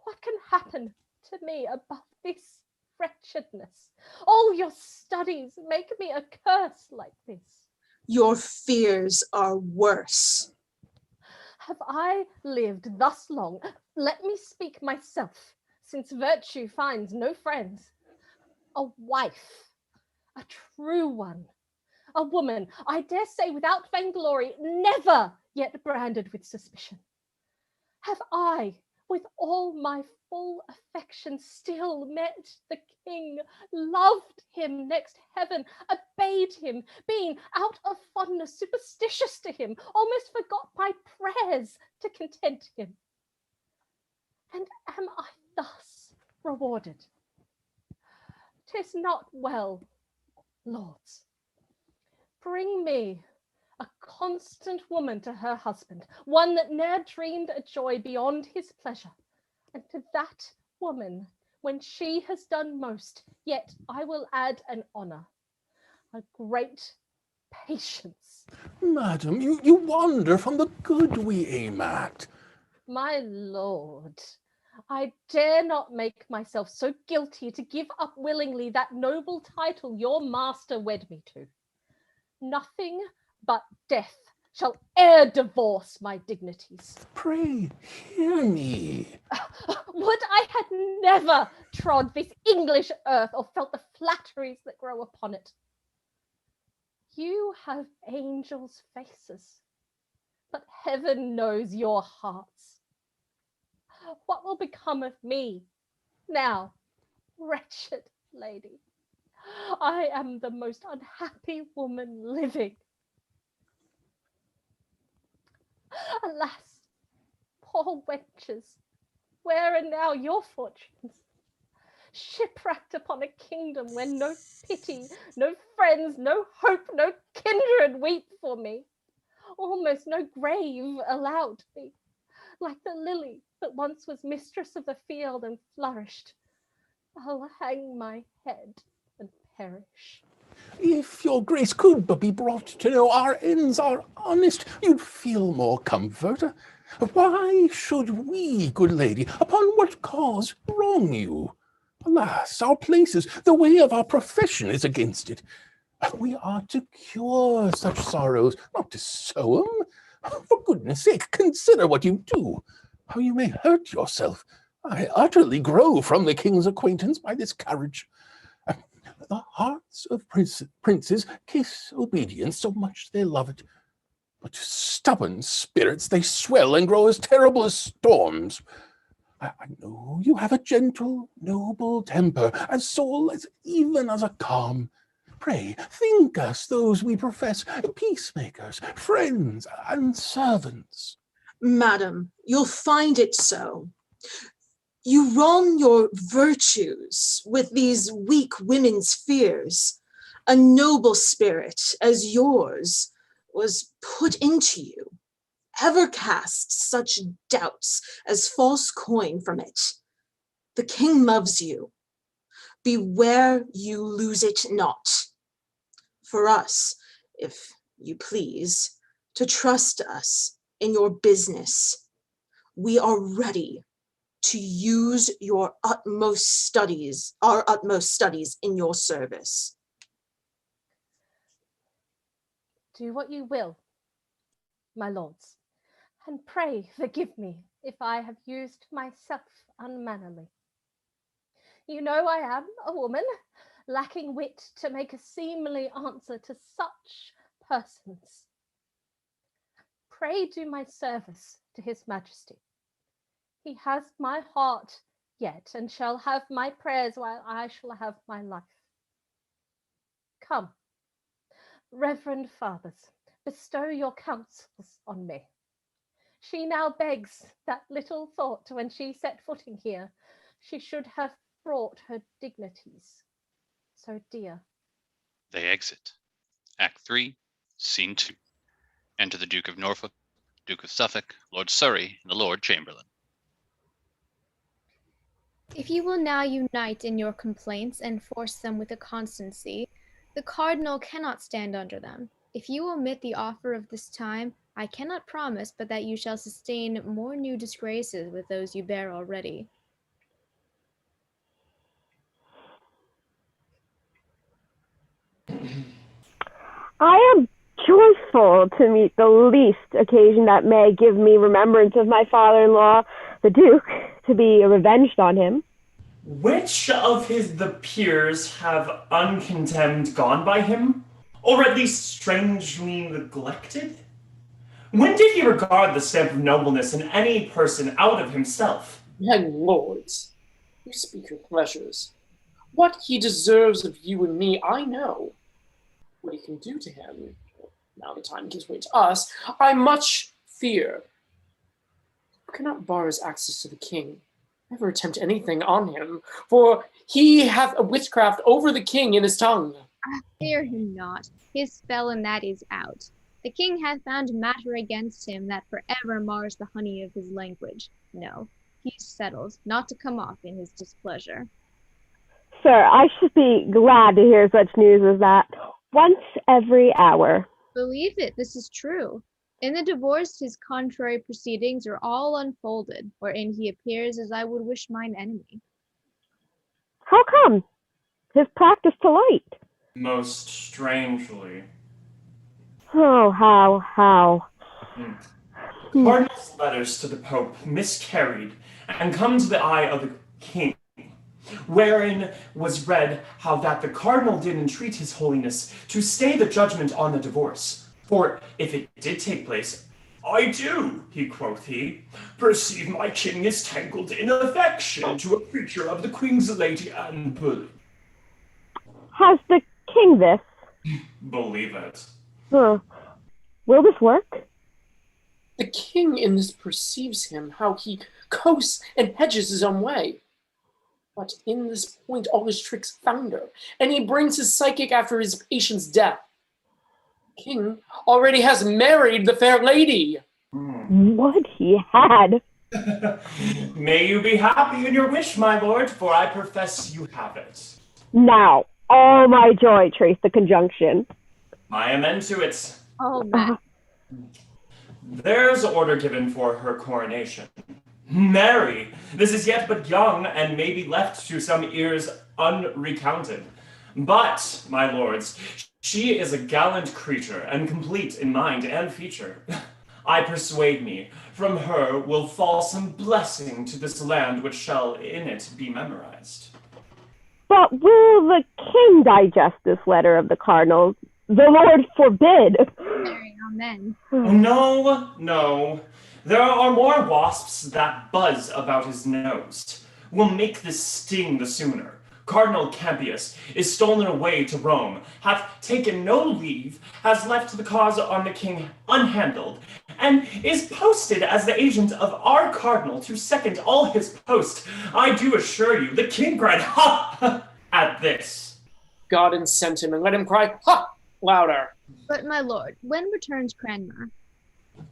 S8: What can happen to me above this wretchedness? All your studies make me a curse like this.
S12: Your fears are worse.
S8: Have I lived thus long? Let me speak myself, since virtue finds no friends. A wife, a true one, a woman, I dare say without vainglory, never yet branded with suspicion. Have I, with all my full affection, still met the king, loved him next heaven, obeyed him, been out of fondness superstitious to him, almost forgot my prayers to content him? And am I thus rewarded? 'Tis not well, lords. Bring me a constant woman to her husband, one that ne'er dreamed a joy beyond his pleasure. And to that woman, when she has done most, yet I will add an honour, a great patience.
S5: Madam, you wander from the good we aim at.
S8: My lord, I dare not make myself so guilty to give up willingly that noble title your master wed me to. Nothing but death shall e'er divorce my dignities.
S5: Pray, hear me.
S8: Would I had never trod this English earth or felt the flatteries that grow upon it. You have angels' faces, but heaven knows your hearts. What will become of me now, wretched lady? I am the most unhappy woman living. Alas, poor wenches, where are now your fortunes? Shipwrecked upon a kingdom where no pity, no friends, no hope, no kindred weep for me. Almost no grave allowed me, like the lily that once was mistress of the field and flourished. I'll hang my head and perish.
S5: If your grace could but be brought to know our ends are honest, you'd feel more comfort. Why should we, good lady, upon what cause wrong you? Alas, our places, the way of our profession is against it. We are to cure such sorrows, not to sow them. For goodness sake, consider what you do, how you may hurt yourself. I utterly grow from the king's acquaintance by this carriage. The hearts of princes kiss obedience, so much they love it. But to stubborn spirits they swell and grow as terrible as storms. I know you have a gentle, noble temper, a soul as even as a calm. Pray, think us those we profess, peacemakers, friends, and servants.
S12: Madam, you'll find it so. You wrong your virtues with these weak women's fears. A noble spirit as yours was put into you. Ever cast such doubts as false coin from it. The king loves you. Beware you lose it not. For us, if you please, to trust us in your business. We are ready to use our utmost studies in your service.
S8: Do what you will, my lords, and pray forgive me if I have used myself unmannerly. You know I am a woman, lacking wit to make a seemly answer to such persons. Pray do my service to his majesty. He has my heart yet, and shall have my prayers while I shall have my life. Come, reverend fathers, bestow your counsels on me. She now begs that little thought when she set footing here, she should have brought her dignities so dear.
S1: They exit. Act 3, Scene 2. Enter the Duke of Norfolk, Duke of Suffolk, Lord Surrey, and the Lord Chamberlain.
S3: If you will now unite in your complaints and force them with a constancy, the cardinal cannot stand under them. If you omit the offer of this time, I cannot promise but that you shall sustain more new disgraces with those you bear already.
S6: I am joyful to meet the least occasion that may give me remembrance of my father-in-law, the Duke, to be revenged on him.
S14: Which of the peers have uncontemned gone by him, or at least strangely neglected? When did he regard the stamp of nobleness in any person out of himself?
S10: My lords, you speak of pleasures. What he deserves of you and me, I know. What he can do to him, now the time gives way to us, I much fear. You cannot bar his access to the king. Never attempt anything on him, for he hath a witchcraft over the king in his tongue.
S3: Fear him not. His spell in that is out. The king hath found matter against him that forever mars the honey of his language. No, he's settled, not to come off in his displeasure.
S6: Sir, I should be glad to hear such news as that. Once every hour.
S3: Believe it, this is true. In the divorce, his contrary proceedings are all unfolded, wherein he appears as I would wish mine enemy.
S6: How come? His practice to light.
S14: Most strangely.
S6: Oh, how?
S14: The cardinal's letters to the Pope miscarried and come to the eye of the king, wherein was read how that the cardinal did entreat his holiness to stay the judgment on the divorce. For if it did take place, I do, quoth he, perceive my king is tangled in affection to a creature of the queen's lady Anne Boleyn.
S6: Has the king this?
S14: Believe it.
S6: Will this work?
S10: The king in this perceives him, how he coasts and hedges his own way. But in this point all his tricks founder, and he brings his psychic after his patient's death. The king already has married the fair lady.
S6: What he had.
S14: May you be happy in your wish, my lord, for I profess you have it.
S6: Now, all my joy trace the conjunction.
S14: I am into it.
S3: Oh, man.
S14: There's order given for her coronation. Marry, this is yet but young, and may be left to some ears unrecounted. But, my lords, she is a gallant creature, and complete in mind and feature. I persuade me, from her will fall some blessing to this land which shall in it be memorized.
S6: But will the king digest this letter of the cardinal? The Lord forbid.
S3: Amen.
S14: No. There are more wasps that buzz about his nose. Will make this sting the sooner. Cardinal Campius is stolen away to Rome, hath taken no leave, has left the cause on the king unhandled, and is posted as the agent of our cardinal to second all his post. I do assure you, the king cried, ha, at this.
S10: God incent him, and let him cry, ha, louder.
S3: But my lord, when returns Cranmer?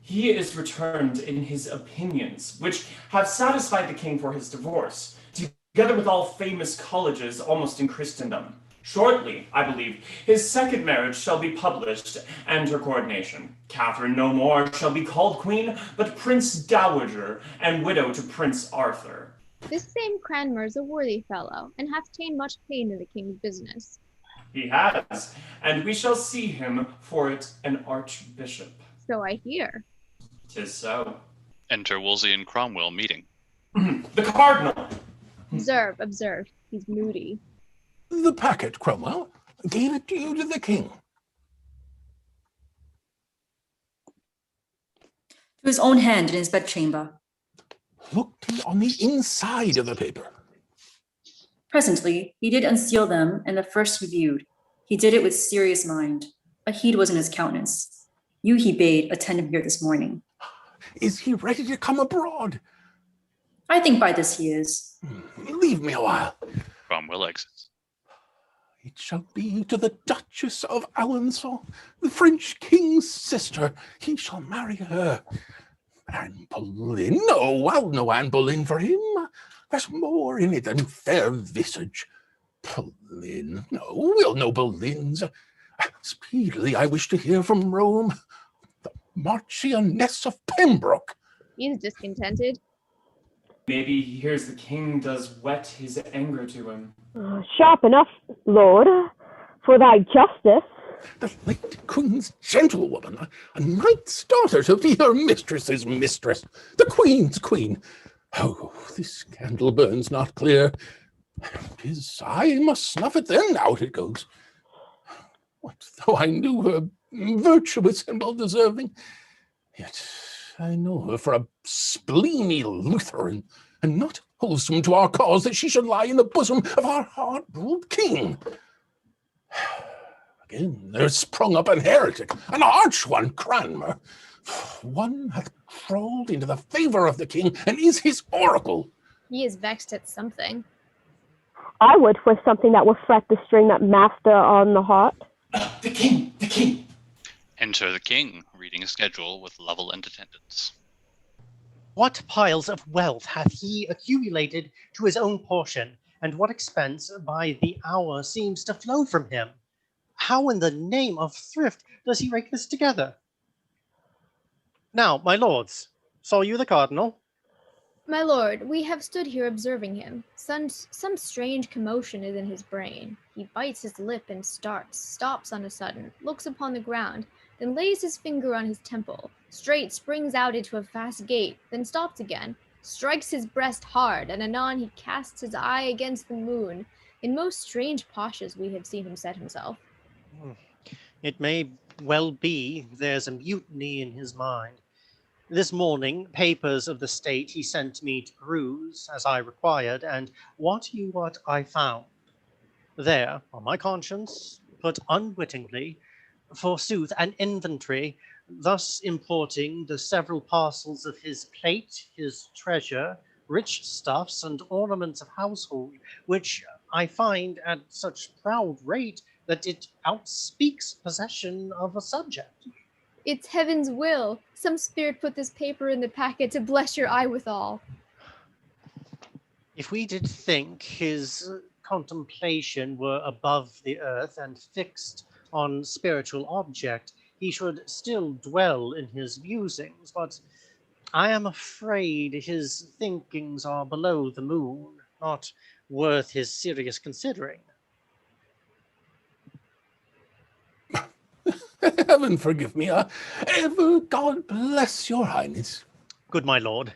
S14: He is returned in his opinions, which have satisfied the king for his divorce, together with all famous colleges almost in Christendom. Shortly, I believe, his second marriage shall be published, and her coronation. Catherine no more shall be called queen, but Prince Dowager, and widow to Prince Arthur.
S3: This same Cranmer is a worthy fellow, and hath ta'en much pain in the king's business.
S14: He has, and we shall see him for it an archbishop.
S3: So I hear.
S14: 'Tis so.
S1: Enter Wolsey and Cromwell meeting.
S14: The cardinal!
S3: Observe, he's moody.
S5: The packet, Cromwell. Gave it to you to the king.
S2: To his own hand in his bedchamber.
S5: Looked on the inside of the paper.
S2: Presently, he did unseal them, and the first he viewed. He did it with serious mind. A heat was in his countenance. You he bade attend him here this morning.
S5: Is he ready to come abroad?
S2: I think by this he is.
S5: Leave me a while.
S1: Cromwell exits.
S5: It shall be to the Duchess of Alençon, the French king's sister. He shall marry her. Anne Boleyn? No, I'll know Anne Boleyn for him. There's more in it than fair visage. Boleyn? No, we'll know Boleyn's. Speedily I wish to hear from Rome. The Marchioness of Pembroke.
S3: He is discontented.
S14: Maybe he hears the king does whet his anger to him.
S6: Sharp enough, Lord, for thy justice.
S5: The late queen's gentlewoman, a knight's daughter to be her mistress's mistress, the queen's queen. Oh, this candle burns not clear. 'Tis I must snuff it, then out it goes. What though I knew her virtuous and well-deserving, yet I know her for a spleeny Lutheran, and not wholesome to our cause that she should lie in the bosom of our hard-ruled king. Again, there's sprung up an heretic, an arch one, Cranmer. One hath crawled into the favour of the king, and is his oracle.
S3: He is vexed at something.
S6: I would for something that will fret the string that master on the heart.
S14: The king!
S1: Enter the king, reading a schedule with Lovell and attendants.
S7: What piles of wealth hath he accumulated to his own portion, and what expense by the hour seems to flow from him? How in the name of thrift does he rake this together? Now, my lords, saw you the cardinal?
S3: My lord, we have stood here observing him. Some strange commotion is in his brain. He bites his lip and starts, stops on a sudden, looks upon the ground, then lays his finger on his temple, straight springs out into a fast gait, then stops again, strikes his breast hard, and anon he casts his eye against the moon. In most strange postures we have seen him set himself.
S7: It may well be there's a mutiny in his mind. This morning, papers of the state he sent me to peruse, as I required, and what I found. There, on my conscience, put unwittingly, forsooth, an inventory, thus importing the several parcels of his plate, his treasure, rich stuffs, and ornaments of household, which I find at such proud rate that it outspeaks possession of a subject.
S3: It's heaven's will. Some spirit put this paper in the packet to bless your eye withal.
S7: If we did think his contemplation were above the earth and fixed on spiritual object, he should still dwell in his musings, but I am afraid his thinkings are below the moon, not worth his serious considering.
S5: Heaven forgive me, ever God bless your highness.
S7: Good my lord,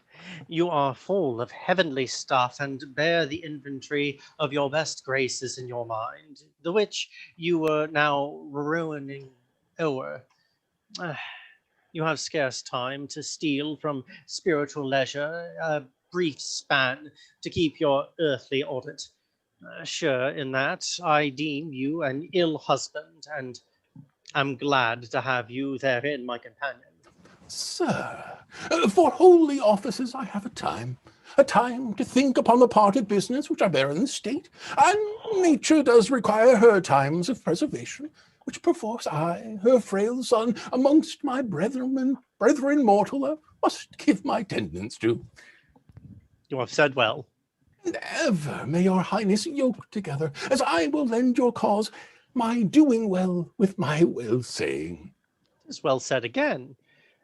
S7: you are full of heavenly stuff and bear the inventory of your best graces in your mind, the which you were now ruining o'er. You have scarce time to steal from spiritual leisure a brief span to keep your earthly audit. Sure, in that I deem you an ill husband, and am glad to have you therein, my companion.
S5: Sir, for holy offices I have a time to think upon the parted business which I bear in the state, and nature does require her times of preservation, which perforce I, her frail son, amongst my brethren mortal, must give my tendance to.
S7: You have said well.
S5: And ever may your highness yoke together, as I will lend your cause my doing well with my well saying.
S7: 'Tis well said again,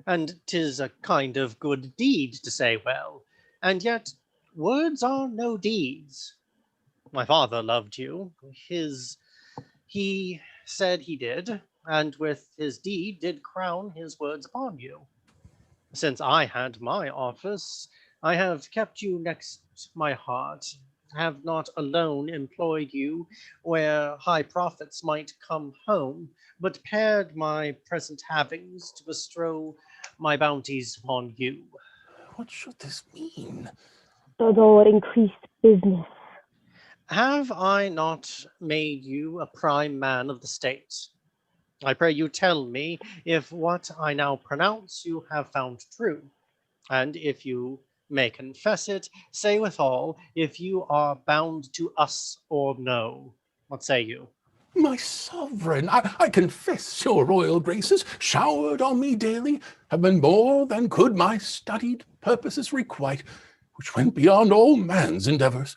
S7: and 'tis a kind of good deed to say well, and yet words are no deeds. My father loved you, he said he did, and with his deed did crown his words upon you. Since I had my office, I have kept you next my heart, have not alone employed you where high profits might come home, but pared my present havings to bestow my bounties upon you.
S5: What should this mean?
S6: So the Lord increased business.
S7: Have I not made you a prime man of the state? I pray you tell me if what I now pronounce you have found true, and if you may confess it, say withal if you are bound to us or no. What say you?
S5: My sovereign, I confess your royal graces, showered on me daily, have been more than could my studied purposes requite, which went beyond all man's endeavours.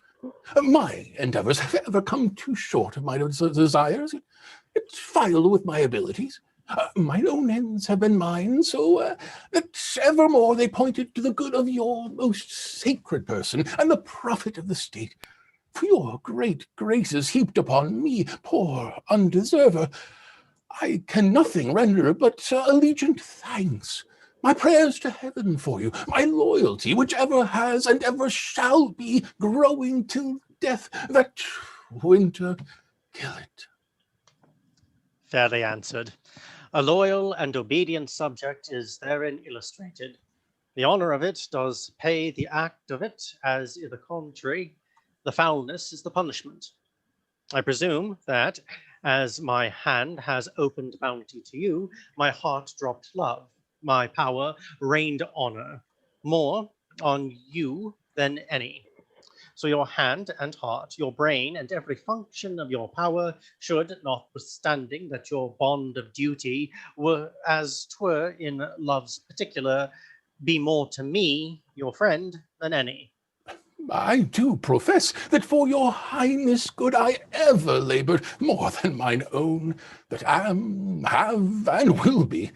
S5: My endeavours have ever come too short of my desires, yet file with my abilities. Mine own ends have been mine, so that evermore they pointed to the good of your most sacred person and the profit of the state. For your great graces heaped upon me, poor undeserver, I can nothing render but allegiant thanks. My prayers to heaven for you, my loyalty, which ever has and ever shall be growing till death, that winter kill it.
S7: Fairly answered. A loyal and obedient subject is therein illustrated. The honour of it does pay the act of it, as i' the contrary, the foulness is the punishment. I presume that, as my hand has opened bounty to you, my heart dropped love, my power rained honour, more on you than any. So your hand and heart, your brain, and every function of your power should, notwithstanding that your bond of duty were as 'twere in love's particular, be more to me, your friend, than any.
S5: I do profess that for your highness good I ever laboured more than mine own, that am, have, and will be.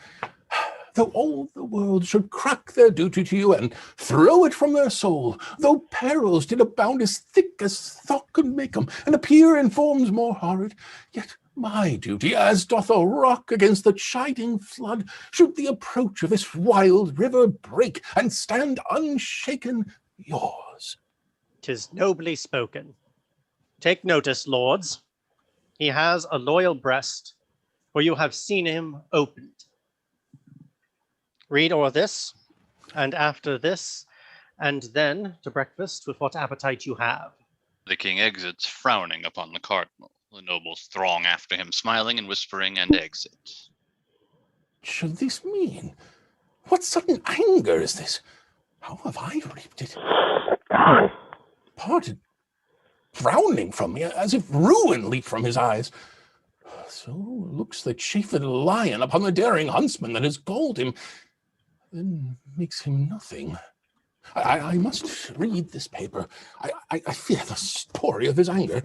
S5: Though all the world should crack their duty to you and throw it from their soul, though perils did abound as thick as thought could make 'em, and appear in forms more horrid, yet my duty, as doth a rock against the chiding flood, should the approach of this wild river break, and stand unshaken yours.
S7: 'Tis nobly spoken. Take notice, lords. He has a loyal breast, for you have seen him opened. Read o'er this, and after this, and then to breakfast with what appetite you have.
S1: The king exits, frowning upon the cardinal. The nobles throng after him, smiling and whispering, and exit.
S5: Should this mean? What sudden anger is this? How have I reaped it? Parted, frowning from me, as if ruin leaped from his eyes. So looks the chafed lion upon the daring huntsman that has called him, then makes him nothing. I must read this paper. I fear the story of his anger.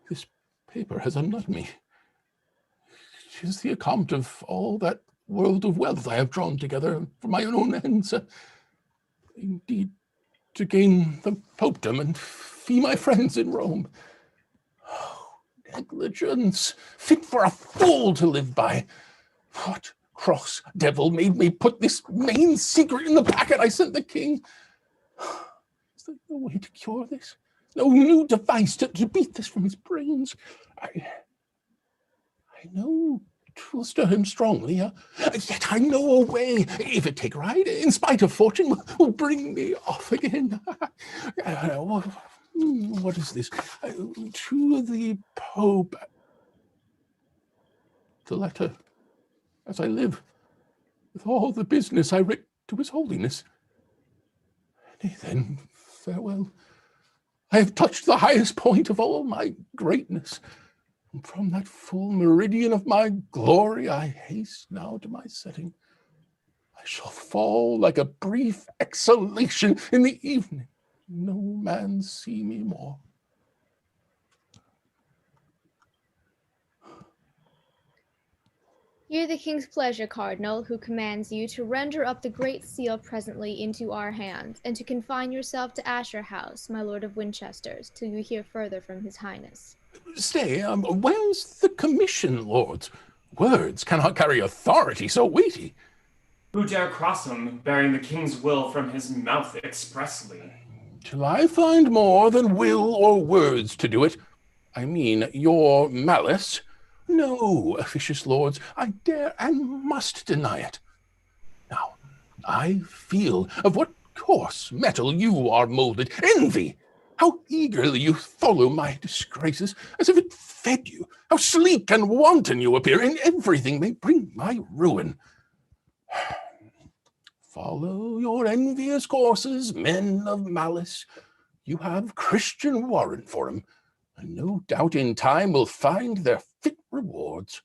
S5: This paper has undone me. 'Tis the account of all that world of wealth I have drawn together for my own ends. Indeed, to gain the popedom and fee my friends in Rome. Oh, negligence, fit for a fool to live by. What cross devil made me put this main secret in the packet I sent the king? Is there no way to cure this? No new device to beat this from his brains? I know 'twill stir him strongly, yet I know a way, if it take right, in spite of fortune, will bring me off again. What is this? To the Pope. The letter, as I live, with all the business I writ to his holiness. Nay, then, farewell. I have touched the highest point of all my greatness. And from that full meridian of my glory, I haste now to my setting. I shall fall like a brief exhalation in the evening. No man see me more.
S3: Hear the king's pleasure, Cardinal, who commands you to render up the great seal presently into our hands, and to confine yourself to Asher House, my lord of Winchester's, till you hear further from his highness.
S5: Stay, where's the commission, lords? Words cannot carry authority so weighty.
S14: Who dare cross him, bearing the king's will from his mouth expressly?
S5: Till I find more than will or words to do it, I mean your malice, no, officious lords, I dare and must deny it. Now, I feel of what coarse metal you are molded. Envy! How eagerly you follow my disgraces, as if it fed you. How sleek and wanton you appear, in everything may bring my ruin. Follow your envious courses, men of malice. You have Christian warrant for them, and no doubt in time will find their fit rewards.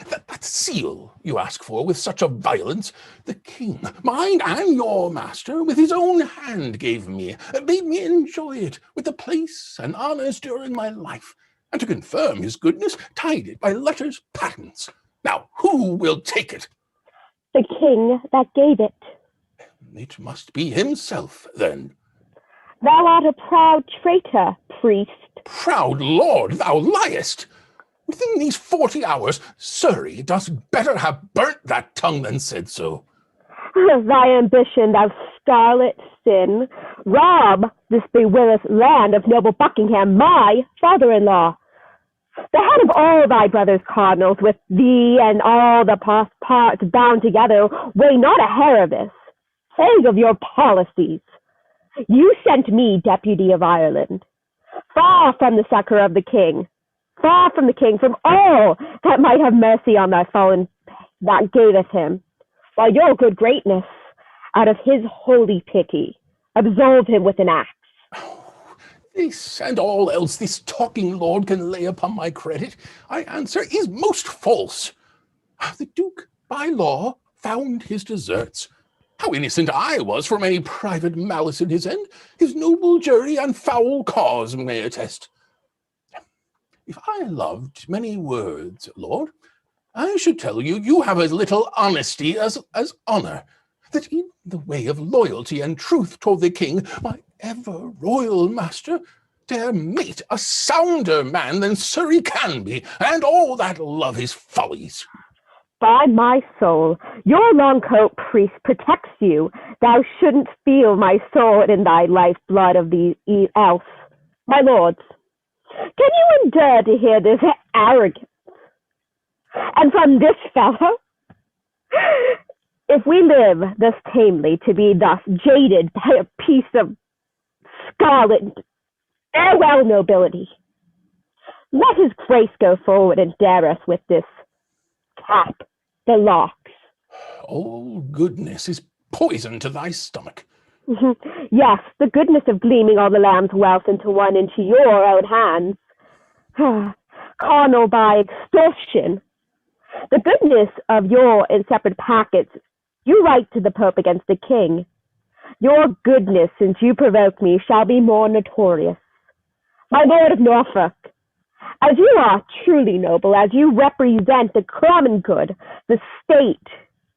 S5: That seal you ask for with such a violence, the king, mine and your master, with his own hand gave me, bade me enjoy it with the place and honours during my life, and to confirm his goodness, tied it by letters patents. Now, who will take it?
S6: The king that gave it.
S5: It must be himself, then.
S6: Thou art a proud traitor, priest.
S5: Proud lord, thou liest! Within these 40 hours, Surrey dost better have burnt that tongue than said so.
S6: Thy ambition, thou scarlet sin, rob this bewillous land of noble Buckingham, my father-in-law. The head of all thy brothers cardinals, with thee and all the parts bound together, weigh not a hair of this. Save of your policies. You sent me deputy of Ireland, far from the succor of the king, far from the king, from all that might have mercy on thy fallen that gaveth him, while your good greatness, out of his holy pity, absolved him with an axe.
S5: This and all else this talking lord can lay upon my credit, I answer, is most false. The Duke, by law, found his deserts. How innocent I was from any private malice in his end, his noble jury and foul cause may attest. If I loved many words, Lord, I should tell you, you have as little honesty as honour, that in the way of loyalty and truth toward the king, my ever royal master dare mate a sounder man than Surrey can be, and all that love his follies.
S6: By my soul, your long coat, priest, protects you. Thou shouldn't feel my sword in thy lifeblood of the else. My lords, can you endure to hear this arrogance? And from this fellow? If we live thus tamely to be thus jaded by a piece of scarlet, farewell, nobility. Let his grace go forward and dare us with this cap, the locks.
S5: All goodness is poison to thy stomach.
S6: Yes, the goodness of gleaming all the lamb's wealth into your own hands. Carnal by extortion. The goodness of your in separate packets you write to the Pope against the king. Your goodness, since you provoke me, shall be more notorious. My lord of Norfolk, as you are truly noble, as you represent the common good, the state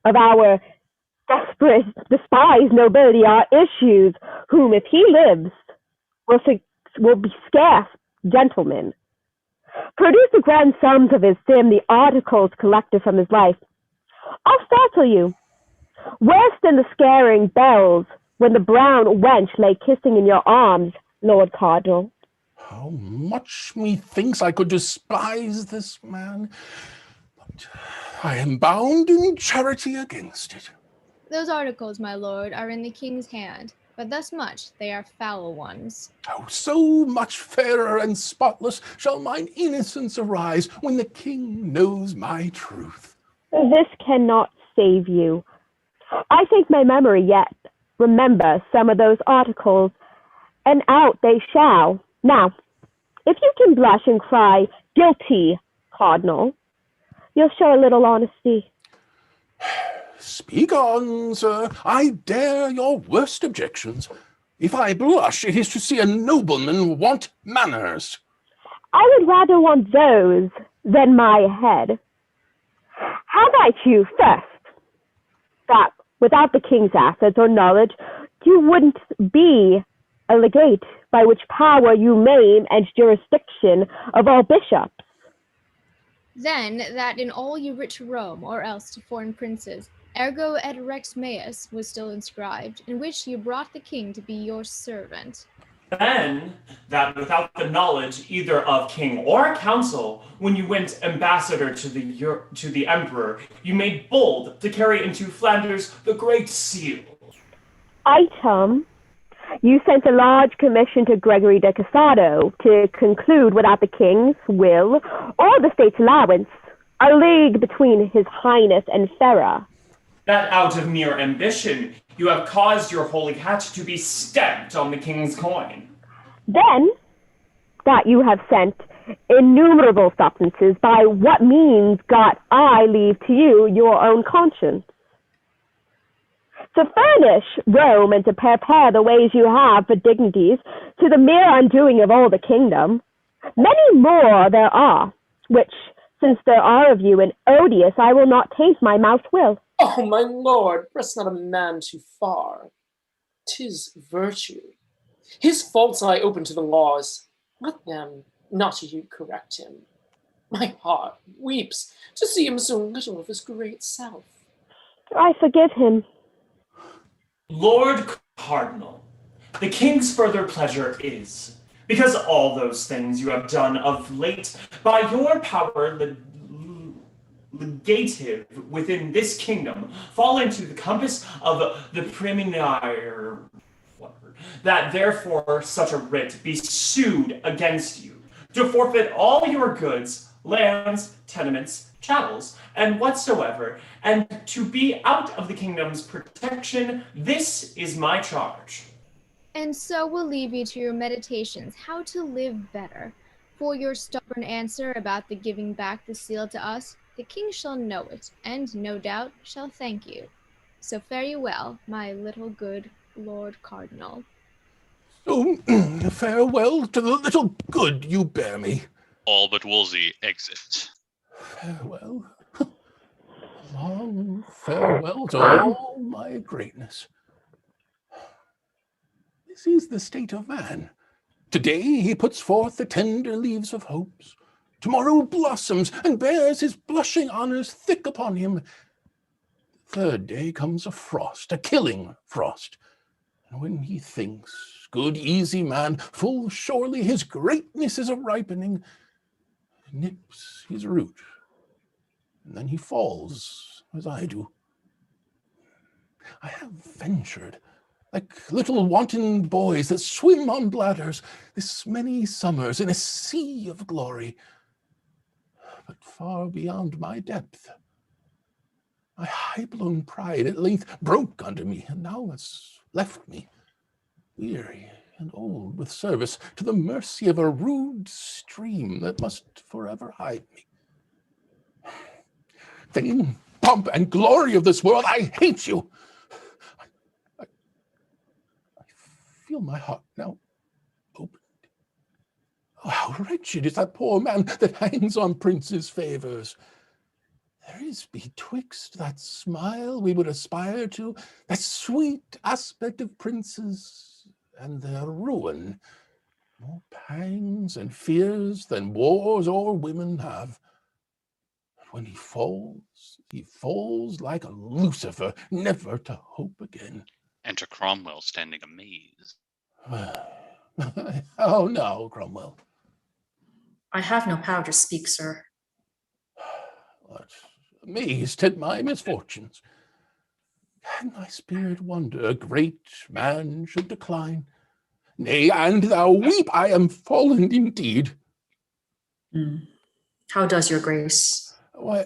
S6: of our desperate, despised nobility, our issues, whom, if he lives, will be scarce gentlemen. Produce the grand sums of his sim, the articles collected from his life. I'll startle you. Worse than the scaring bells when the brown wench lay kissing in your arms, Lord Cardinal.
S5: How much methinks I could despise this man, but I am bound in charity against it.
S3: Those articles, my lord, are in the king's hand, but thus much they are foul ones.
S5: Oh, so much fairer and spotless shall mine innocence arise when the king knows my truth.
S6: This cannot save you. I think my memory yet remember some of those articles, and out they shall. Now, if you can blush and cry, guilty, Cardinal, you'll show a little honesty.
S5: Speak on, sir. I dare your worst objections. If I blush, it is to see a nobleman want manners.
S6: I would rather want those than my head. Have I to you first that without the king's assets or knowledge, you wouldn't be a legate, by which power you maim and jurisdiction of all bishops.
S3: Then that in all you writ to Rome, or else to foreign princes, ergo et rex meus was still inscribed, in which you brought the king to be your servant.
S14: Then that without the knowledge either of king or council, when you went ambassador to the emperor, you made bold to carry into Flanders the great seal.
S6: Item, you sent a large commission to Gregory de Casado to conclude without the king's will or the state's allowance a league between his highness and Ferrer.
S14: That out of mere ambition, you have caused your holy hat to be stamped on the king's coin.
S6: Then, that you have sent innumerable substances, by what means got I leave to you your own conscience? To furnish Rome and to prepare the ways you have for dignities to the mere undoing of all the kingdom. Many more there are, which, since there are of you and odious, I will not taint my mouth will.
S10: Oh, my lord, press not a man too far. 'Tis virtue. His faults lie open to the laws. Let them, not you, correct him. My heart weeps to see him so little of his great self.
S6: I forgive him.
S14: Lord Cardinal, the king's further pleasure is, because all those things you have done of late, by your power legative within this kingdom, fall into the compass of the premier, that therefore such a writ be sued against you, to forfeit all your goods, lands, tenements, chattels, and whatsoever, and to be out of the kingdom's protection. This is my charge.
S3: And so we'll leave you to your meditations, how to live better. For your stubborn answer about the giving back the seal to us, the king shall know it, and no doubt shall thank you. So fare you well, my little good Lord Cardinal.
S5: So, farewell to the little good you bear me.
S1: All but Wolsey exit.
S5: Farewell. Long farewell to all my greatness. This is the state of man. Today he puts forth the tender leaves of hopes. Tomorrow blossoms and bears his blushing honors thick upon him. Third day comes a frost, a killing frost. And when he thinks, good easy man, full surely his greatness is a ripening, nips his root, and then he falls, as I do. I have ventured, like little wanton boys that swim on bladders, this many summers in a sea of glory, but far beyond my depth. My high-blown pride at length broke under me, and now has left me, weary and old with service, to the mercy of a rude stream that must forever hide me. Fame, pomp, and glory of this world, I hate you. I feel my heart now opened. Oh, how wretched is that poor man that hangs on princes' favors. There is betwixt that smile we would aspire to, that sweet aspect of princes, and their ruin, more pangs and fears than wars or women have. But when he falls like a Lucifer, never to hope again.
S1: Enter Cromwell standing amazed.
S5: Oh, no, Cromwell.
S2: I have no power to speak, sir.
S5: What? Amazed at my misfortunes. Can thy spirit wonder a great man should decline? Nay, and thou weep, I am fallen indeed.
S2: How does your grace?
S5: Why,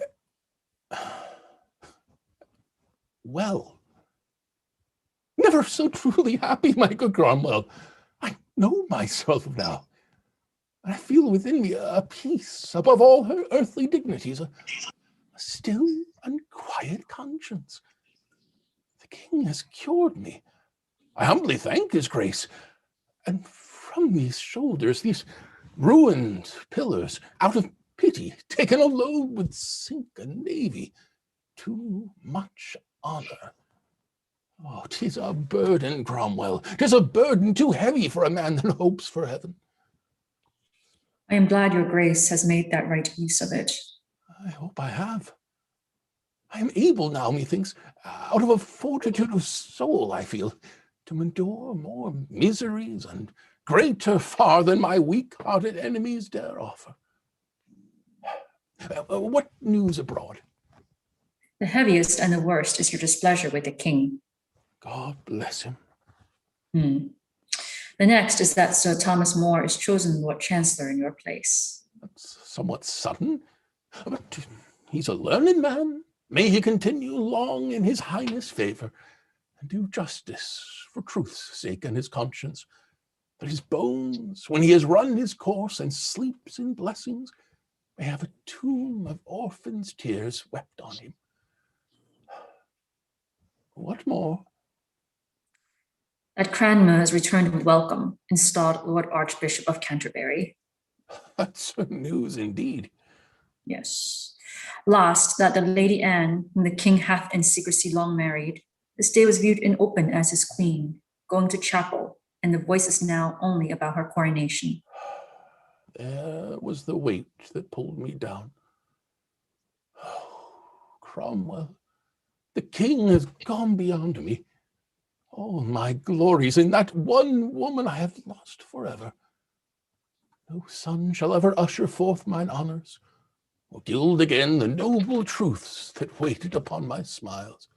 S5: well, never so truly happy, my good Cromwell. I know myself now. I feel within me a peace above all her earthly dignities, a still and quiet conscience, The king has cured me. I humbly thank his grace. And from these shoulders, these ruined pillars, out of pity, taken a load would sink a navy. Too much honor. Oh, 'tis a burden, Cromwell. 'Tis a burden too heavy for a man that hopes for heaven.
S2: I am glad your grace has made that right use of it.
S5: I hope I have. I am able now, methinks, out of a fortitude of soul, I feel, to endure more miseries and greater far than my weak-hearted enemies dare offer. What news abroad?
S2: The heaviest and the worst is your displeasure with the king.
S5: God bless him.
S2: The next is that Sir Thomas More is chosen Lord Chancellor in your place.
S5: That's somewhat sudden, but he's a learned man. May he continue long in his highness' favor and do justice for truth's sake and his conscience, that his bones, when he has run his course and sleeps in blessings, may have a tomb of orphans' tears wept on him. What more?
S2: That Cranmer has returned with welcome, installed Lord Archbishop of Canterbury.
S5: That's news indeed.
S2: Yes. Last, that the Lady Anne, whom the king hath in secrecy long married, this day was viewed in open as his queen, going to chapel, and the voice is now only about her coronation.
S5: There was the weight that pulled me down. Oh, Cromwell, the king has gone beyond me. All my glories in that one woman I have lost forever. No son shall ever usher forth mine honors, or gild again the noble truths that waited upon my smiles.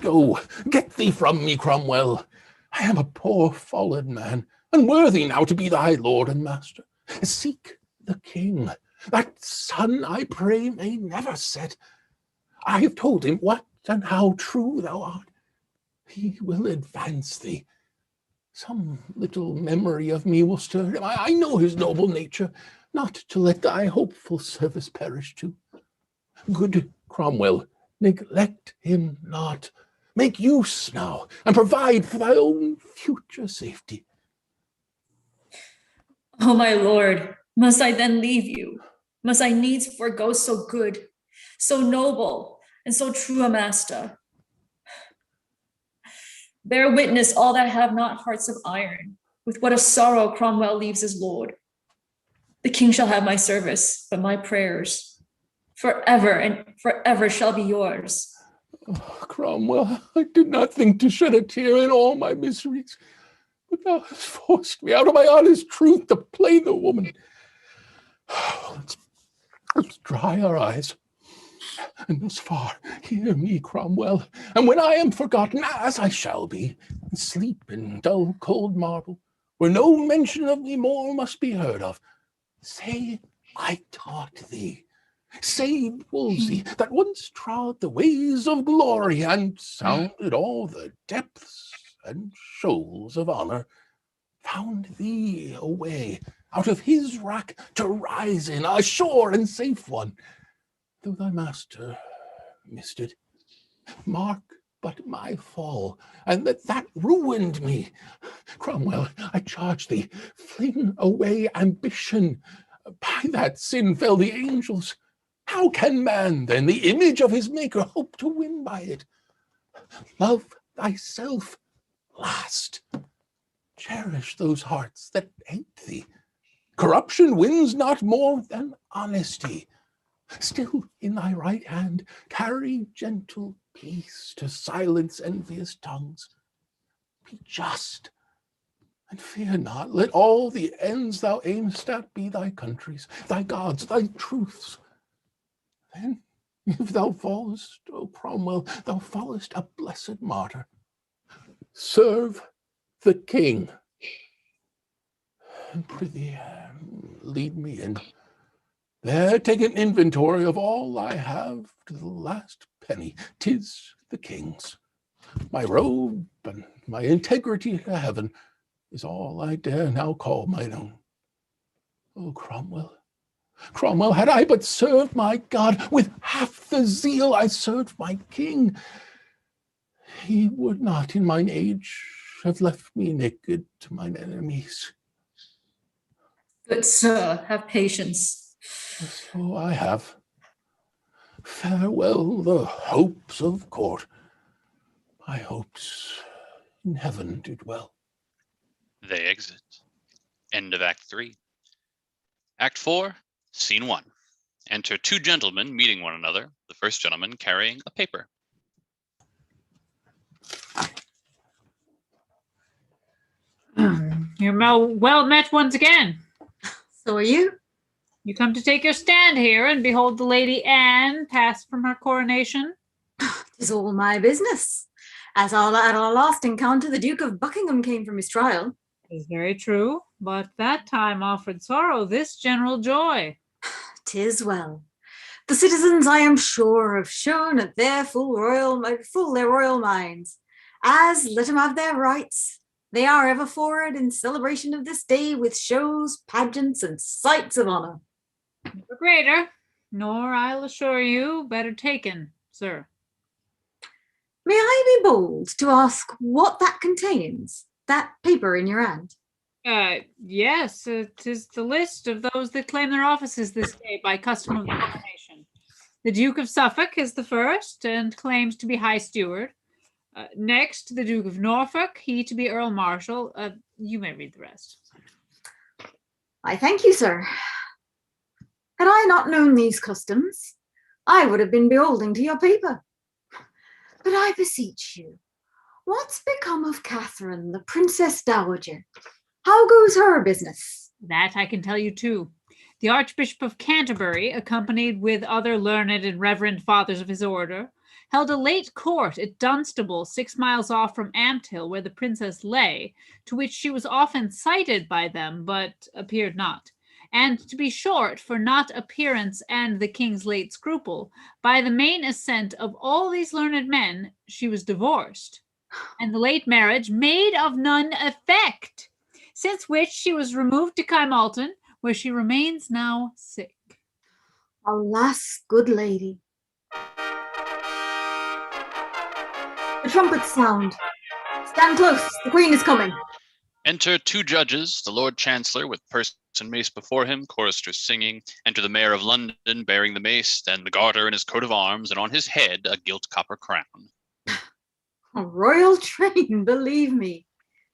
S5: Go, get thee from me, Cromwell. I am a poor fallen man, unworthy now to be thy lord and master. Seek the king. That sun, I pray, may never set. I have told him what and how true thou art. He will advance thee. Some little memory of me will stir him. I know his noble nature, not to let thy hopeful service perish too. Good Cromwell, neglect him not. Make use now, and provide for thy own future safety.
S2: Oh, my lord, must I then leave you? Must I needs forego so good, so noble, and so true a master? Bear witness, all that have not hearts of iron, with what a sorrow Cromwell leaves his lord. The king shall have my service, but my prayers forever and forever shall be yours.
S5: Oh, Cromwell, I did not think to shed a tear in all my miseries, but thou hast forced me out of my honest truth to play the woman. Let's dry our eyes. And thus far, hear me, Cromwell, and when I am forgotten, as I shall be, and sleep in dull cold marble, where no mention of me more must be heard of, say I taught thee. Say, Wolsey, that once trod the ways of glory and sounded all the depths and shoals of honor, found thee a way out of his wrack to rise in a sure and safe one. Though thy master missed it, mark but my fall, and that ruined me. Cromwell, I charge thee, fling away ambition. By that sin fell the angels. How can man, then, the image of his maker, hope to win by it? Love thyself last. Cherish those hearts that hate thee. Corruption wins not more than honesty. Still in thy right hand carry gentle peace to silence envious tongues. Be just, and fear not. Let all the ends thou aimst at be thy country's, thy gods, thy truths. Then, if thou fallest, O Cromwell, thou fallest a blessed martyr. Serve the king. And prithee, lead me in. There, take an inventory of all I have to the last penny. 'Tis the king's. My robe and my integrity to heaven is all I dare now call mine own. Oh, Cromwell, Cromwell, had I but served my God with half the zeal I served my king, He would not in mine age have left me naked to mine enemies.
S2: Good sir, have patience.
S5: So I have. Farewell the hopes of court. My hopes in heaven did well.
S1: They exit. End of Act 3. Act 4, Scene 1. Enter two gentlemen meeting one another, the first gentleman carrying a paper.
S4: You're well met once again.
S13: So are you?
S4: You come to take your stand here and behold the Lady Anne pass from her coronation?
S13: 'Tis all my business. At our last encounter, the Duke of Buckingham came from his trial.
S4: It is very true, but that time offered sorrow, this general joy.
S13: 'Tis well. The citizens, I am sure, have shown at their full their royal minds. As let 'em have their rights. They are ever forward in celebration of this day with shows, pageants, and sights of honor.
S4: Never greater, nor I'll assure you, better taken, sir.
S13: May I be bold to ask what that contains? That paper in your hand?
S4: Yes, it is the list of those that claim their offices this day by custom of the coronation. The Duke of Suffolk is the first, and claims to be High Steward. Next, the Duke of Norfolk, he to be Earl Marshal. You may read the rest.
S13: I thank you, sir. Had I not known these customs, I would have been beholding to your paper. But I beseech you, what's become of Catherine, the Princess Dowager? How goes her business?
S4: That I can tell you too. The Archbishop of Canterbury, accompanied with other learned and reverend fathers of his order, held a late court at Dunstable, 6 miles off from Ampthill, where the princess lay, to which she was often cited by them, but appeared not. And to be short, for not appearance and the king's late scruple, by the main assent of all these learned men, she was divorced, and the late marriage made of none effect, since which she was removed to Kymalton, where she remains now sick.
S13: Alas, good lady. The trumpets sound. Stand close, the queen is coming.
S1: Enter two judges, the Lord Chancellor with purse and mace before him, choristers singing. Enter the Mayor of London bearing the mace, then the Garter in his coat of arms, and on his head a gilt copper crown.
S13: A royal train, believe me.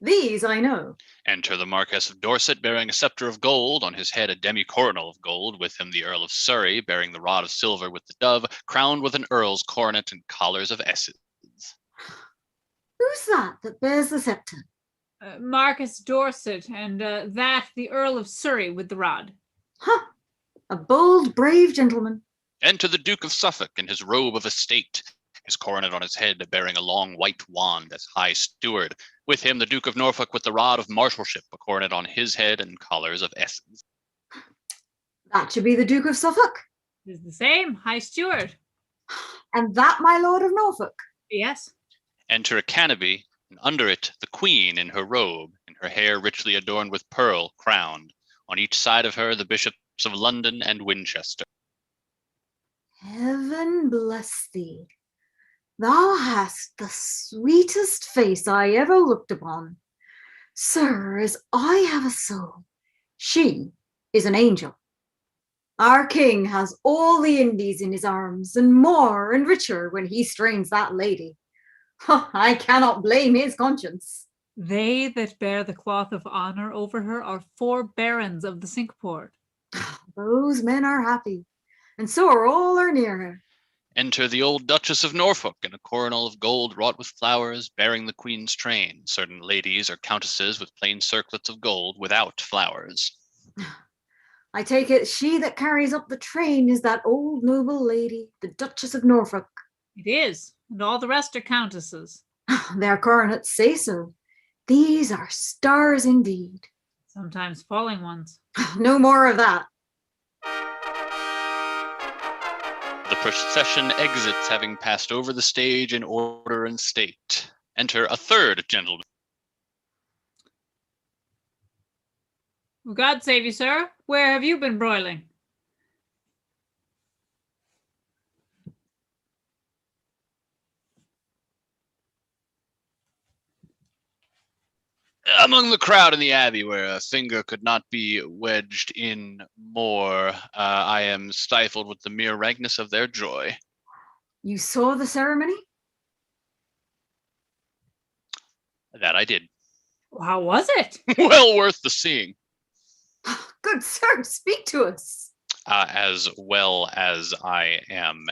S13: These I know.
S1: Enter the Marquess of Dorset bearing a sceptre of gold, on his head a demi-coronal of gold, with him the Earl of Surrey bearing the rod of silver with the dove, crowned with an earl's coronet and collars of Essex.
S13: Who's that bears the sceptre?
S4: Marcus Dorset, and that the Earl of Surrey with the rod.
S13: Huh, a bold, brave gentleman.
S1: Enter the Duke of Suffolk in his robe of estate, his coronet on his head bearing a long white wand as High Steward, with him the Duke of Norfolk with the rod of marshalship, a coronet on his head and collars of Essex.
S13: That should be the Duke of Suffolk.
S4: It is the same, High Steward.
S13: And that my Lord of Norfolk.
S4: Yes.
S1: Enter a canopy, and under it the Queen in her robe, and her hair richly adorned with pearl, crowned. On each side of her the Bishops of London and Winchester.
S13: Heaven bless thee. Thou hast the sweetest face I ever looked upon. Sir, as I have a soul, she is an angel. Our king has all the Indies in his arms, and more and richer when he strains that lady. I cannot blame his conscience.
S4: They that bear the cloth of honor over her are 4 barons of the Cinque Port.
S13: Those men are happy, and so are all are near her.
S1: Enter the old Duchess of Norfolk in a coronal of gold wrought with flowers, bearing the Queen's train. Certain ladies are countesses with plain circlets of gold without flowers.
S13: I take it she that carries up the train is that old noble lady, the Duchess of Norfolk.
S4: It is, and all the rest are countesses.
S13: Their coronets say so. These are stars indeed.
S4: Sometimes falling ones.
S13: No more of that.
S1: The procession exits, having passed over the stage in order and state. Enter a third gentleman.
S4: God save you, sir. Where have you been broiling?
S1: among the crowd in the abbey where a finger could not be wedged in more. I am stifled with the mere rankness of their joy.
S13: You saw the ceremony?
S1: That I did.
S4: How was it?
S1: Well worth the seeing.
S13: Good sir, speak to us.
S1: As well as I am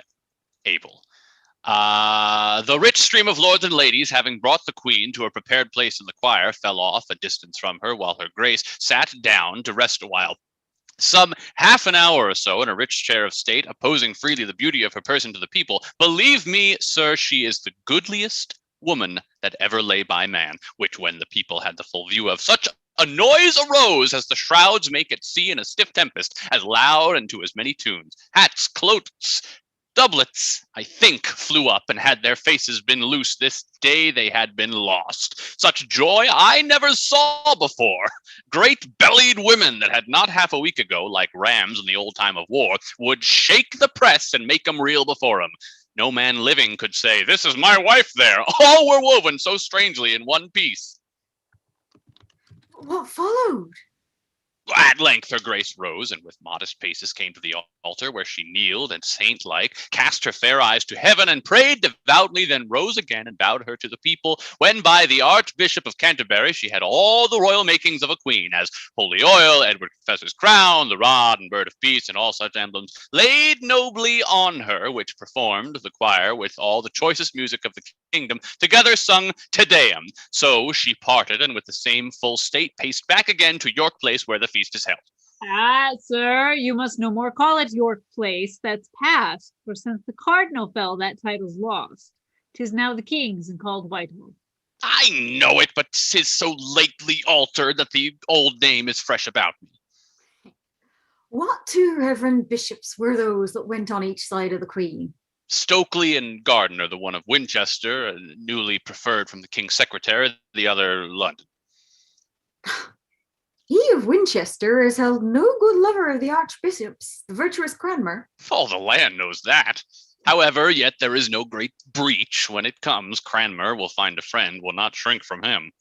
S1: able. The rich stream of lords and ladies, having brought the queen to a prepared place in the choir, fell off a distance from her, while her grace sat down to rest a while. Some half an hour or so in a rich chair of state, opposing freely the beauty of her person to the people. Believe me, sir, she is the goodliest woman that ever lay by man, which when the people had the full view of, such a noise arose as the shrouds make at sea in a stiff tempest, as loud and to as many tunes. Hats, cloaks, doublets, I think, flew up, and had their faces been loose this day they had been lost. Such joy I never saw before. Great-bellied women that had not half a week ago, like rams in the old time of war, would shake the press and make 'em reel before 'em. No man living could say, "This is my wife there." All were woven so strangely in one piece.
S13: What followed?
S1: At length her grace rose, and with modest paces came to the altar, where she kneeled, and saint-like cast her fair eyes to heaven, and prayed devoutly, then rose again and bowed her to the people, when by the Archbishop of Canterbury she had all the royal makings of a queen, as holy oil, Edward Confessor's crown, the rod and bird of peace, and all such emblems, laid nobly on her, which performed the choir with all the choicest music of the kingdom, together sung Te Deum. So she parted, and with the same full state paced back again to York Place, where the feast is held.
S4: Sir, you must no more call it York Place, that's past, for since the cardinal fell, that title's lost. 'Tis now the king's and called Whitehall.
S1: I know it, but 'tis so lately altered that the old name is fresh about me.
S13: What two reverend bishops were those that went on each side of the queen?
S1: Stokely and Gardiner, the one of Winchester, newly preferred from the king's secretary, the other London.
S13: He of Winchester has held no good lover of the archbishops, the virtuous Cranmer.
S1: All the land knows that. However, yet there is no great breach when it comes. Cranmer will find a friend, will not shrink from him.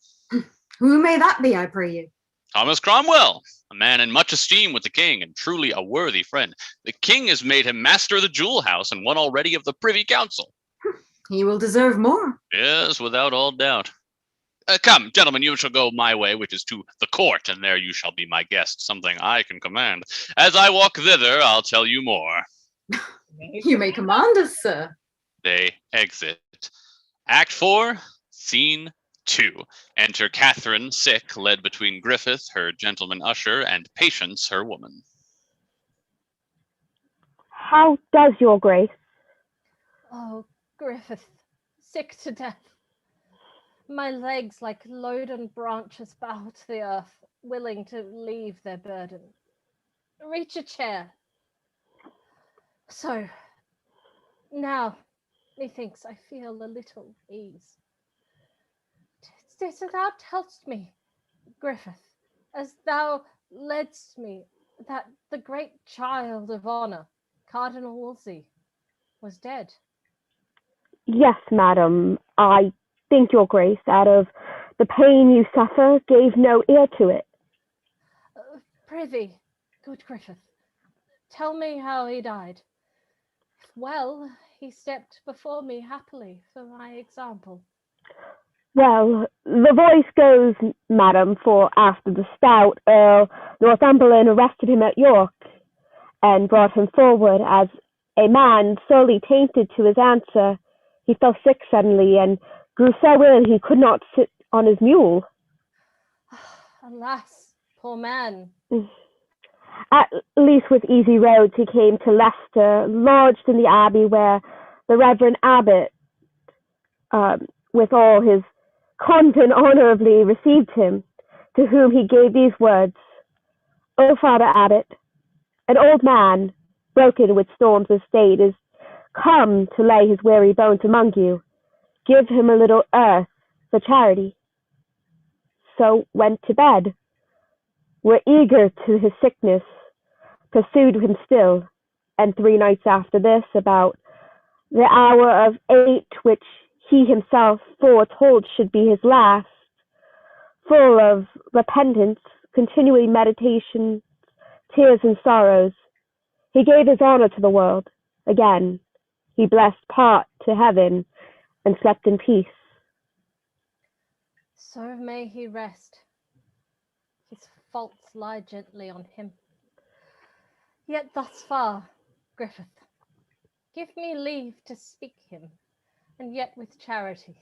S13: Who may that be, I pray you?
S1: Thomas Cromwell, a man in much esteem with the king, and truly a worthy friend. The king has made him master of the jewel house, and one already of the privy council.
S13: He will deserve more.
S1: Yes, without all doubt. Come, gentlemen, you shall go my way, which is to the court, and there you shall be my guest, something I can command. As I walk thither, I'll tell you more.
S13: You may command us, sir.
S1: They exit. Act 4, Scene 2. Enter Catherine, sick, led between Griffith, her gentleman usher, and Patience, her woman.
S6: How does your grace?
S8: Oh, Griffith, sick to death. My legs like loaden branches bow to the earth, willing to leave their burden. Reach a chair. So, now, methinks I feel a little ease. 'Tis thou tell'st me, Griffith, as thou ledst me, that the great child of honour, Cardinal Wolsey, was dead.
S6: Yes, madam, I think your grace, out of the pain you suffer, gave no ear to it.
S8: Prithee, good Griffith, tell me how he died. If well, he stepped before me happily for my example.
S6: Well, the voice goes, madam, for after the stout Earl Northumberland arrested him at York, and brought him forward as a man sorely tainted to his answer, he fell sick suddenly, and grew so ill he could not sit on his mule.
S8: Alas, poor man.
S6: At least with easy roads he came to Leicester, lodged in the abbey where the Reverend Abbot, with all his convent honourably received him, to whom he gave these words: "O Father Abbot, an old man, broken with storms of state, is come to lay his weary bones among you. Give him a little earth for charity." So went to bed. Were eager to his sickness, pursued him still, and 3 nights after this, about the hour of 8, which he himself foretold should be his last, full of repentance, continuing meditation, tears and sorrows. He gave his honor to the world. Again, he blessed part to heaven and slept in peace.
S8: So may he rest. His faults lie gently on him. Yet thus far, Griffith, give me leave to speak him, and yet with charity.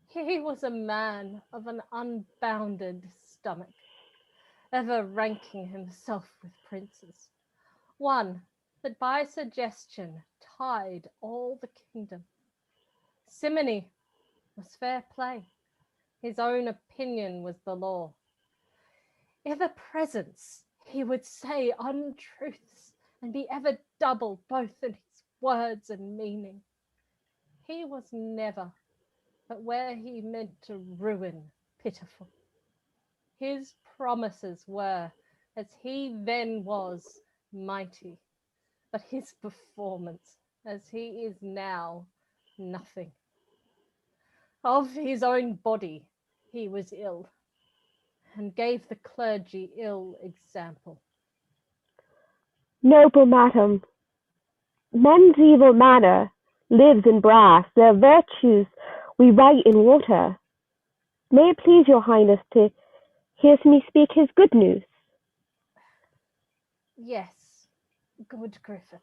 S8: He was a man of an unbounded stomach, ever ranking himself with princes, one that by suggestion tied all the kingdom. Simony was fair play, his own opinion was the law. Ever presence, he would say untruths, and be ever double both in his words and meaning. He was never, but where he meant to ruin, pitiful. His promises were, as he then was, mighty, but his performance, as he is now, nothing. Of his own body he was ill, and gave the clergy ill example.
S6: Noble madam, men's evil manner lives in brass, their virtues we write in water. May it please your highness to hear me speak his good news?
S8: Yes, good Griffith,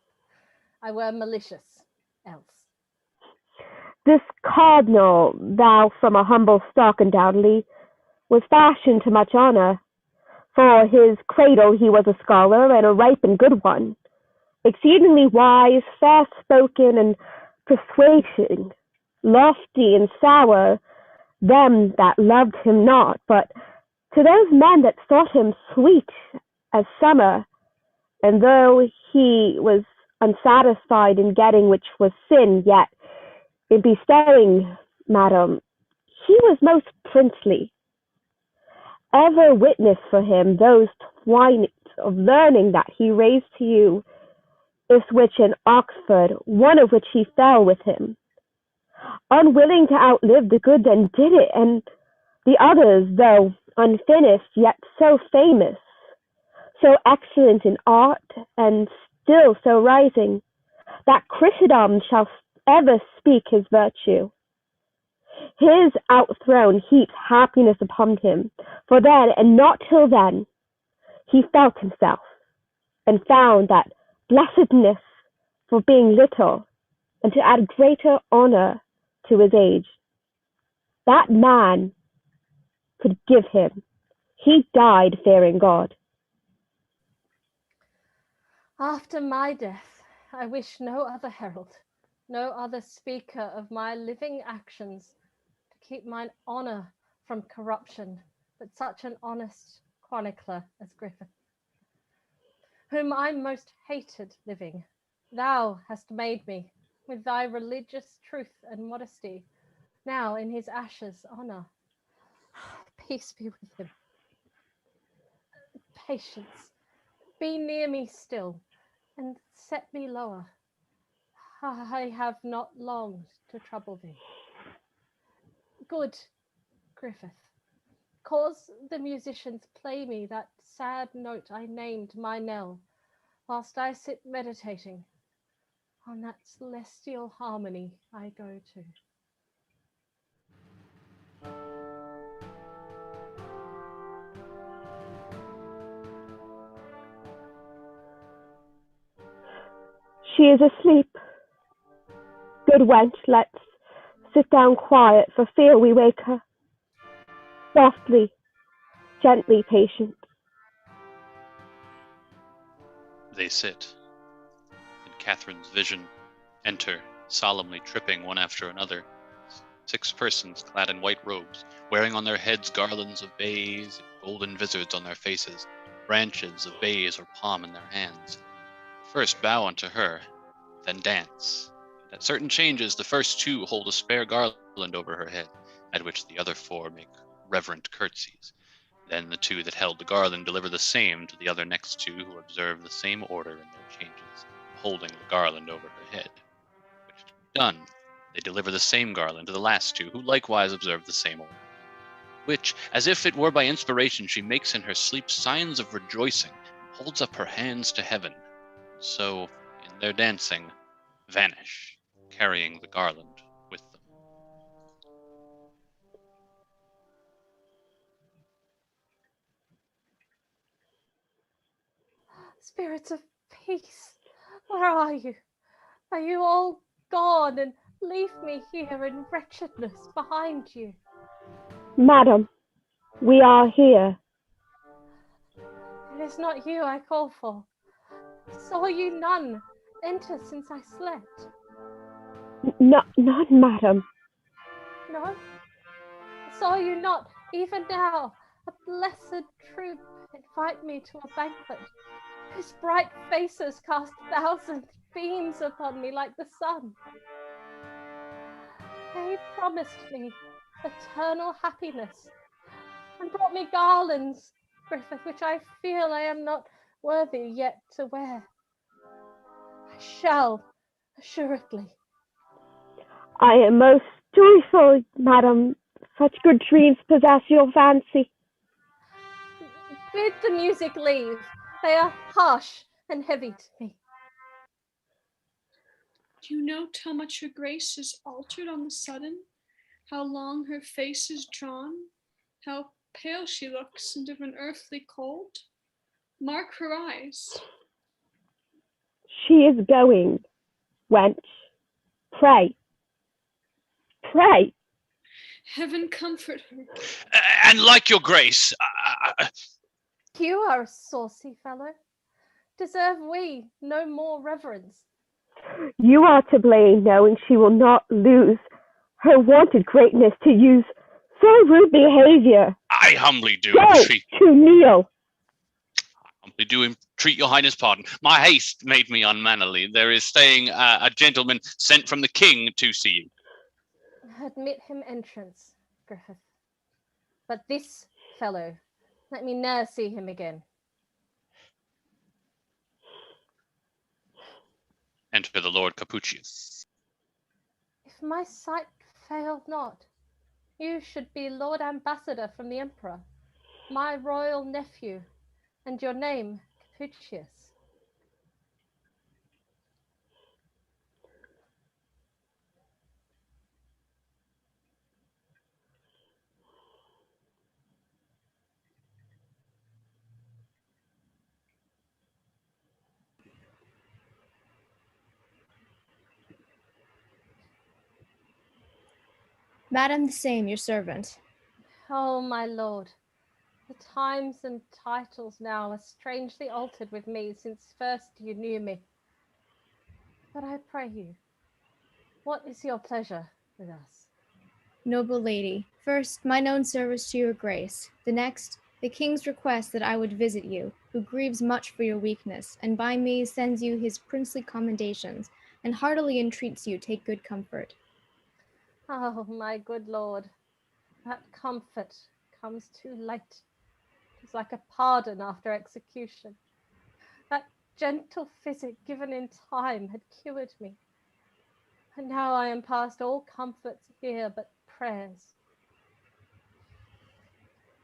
S8: I were malicious else.
S6: This cardinal, thou from a humble stock undoubtedly, was fashioned to much honor. For his cradle he was a scholar, and a ripe and good one, exceedingly wise, fair-spoken, and persuading, lofty and sour, them that loved him not, but to those men that thought him sweet as summer, and though he was unsatisfied in getting which was sin, yet in bestowing, madam, he was most princely. Ever witness for him those twines of learning that he raised to you, is which in Oxford, one of which he fell with him, unwilling to outlive the good and did it, and the others, though unfinished, yet so famous, so excellent in art, and still so rising, that Christendom shall ever speak his virtue. His outthrone heaped happiness upon him, for then, and not till then, he felt himself, and found that blessedness for being little, and to add greater honor to his age. That man could give him. He died fearing God.
S8: After my death, I wish no other herald, no other speaker of my living actions, to keep mine honor from corruption, but such an honest chronicler as Griffith, whom I most hated living. Thou hast made me, with thy religious truth and modesty, now in his ashes honor. Peace be with him. Patience, be near me still, and set me lower. I have not longed to trouble thee. Good Griffith, cause the musicians play me that sad note I named my knell, whilst I sit meditating on that celestial harmony I go to.
S6: She is asleep. Good wench, let's sit down quiet, for fear we wake her. Softly, gently, patient.
S1: They sit. In Catherine's vision, enter, solemnly tripping one after another, 6 persons clad in white robes, wearing on their heads garlands of bays, and golden vizards on their faces, branches of bays or palm in their hands. First bow unto her, then dance. At certain changes, the first 2 hold a spare garland over her head, at which the other 4 make reverent curtsies. Then the 2 that held the garland deliver the same to the other next 2, who observe the same order in their changes, holding the garland over her head. Which done, they deliver the same garland to the last 2, who likewise observe the same order. which, as if it were by inspiration, she makes in her sleep signs of rejoicing, holds up her hands to heaven. So, in their dancing, vanish, carrying the garland with them.
S8: Spirits of peace, where are you? Are you all gone and leave me here in wretchedness behind you?
S6: Madam, we are here.
S8: It is not you I call for. Saw you none enter since I slept?
S6: None, madam.
S8: No? Saw you not, even now, a blessed troop invite me to a banquet, whose bright faces cast 1,000 beams upon me like the sun? They promised me eternal happiness, and brought me garlands, Griffith, which I feel I am not worthy yet to wear. I shall, assuredly.
S6: I am most joyful, madam. Such good dreams possess your fancy.
S8: Bid the music leave. They are harsh and heavy to me.
S11: Do you note how much her grace is altered on the sudden? How long her face is drawn? How pale she looks and of an earthly cold? Mark her eyes.
S6: She is going, wench. Pray. Pray.
S11: Heaven comfort her.
S1: And like your grace,
S8: You are a saucy fellow. Deserve we no more reverence?
S6: You are to blame, knowing she will not lose her wonted greatness to use so rude behavior.
S1: I humbly do
S6: Go
S1: entreat.
S6: to kneel.
S1: Humbly do entreat your highness pardon. My haste made me unmannerly. There is staying a gentleman sent from the king to see you.
S8: Admit him entrance, Griffith. But this fellow, let me ne'er see him again.
S1: Enter the Lord Capucius.
S8: If my sight failed not, you should be Lord Ambassador from the Emperor, my royal nephew, and your name, Capucius.
S3: Madam, the same, your servant.
S8: Oh, my lord, the times and titles now are strangely altered with me since first you knew me. But I pray you, what is your pleasure with us?
S3: Noble lady, first, my known service to your grace. The next, the king's request that I would visit you, who grieves much for your weakness, and by me sends you his princely commendations, and heartily entreats you take good comfort.
S8: Oh, my good lord, that comfort comes too late. It's like a pardon after execution. That gentle physic given in time had cured me. And now I am past all comforts here but prayers.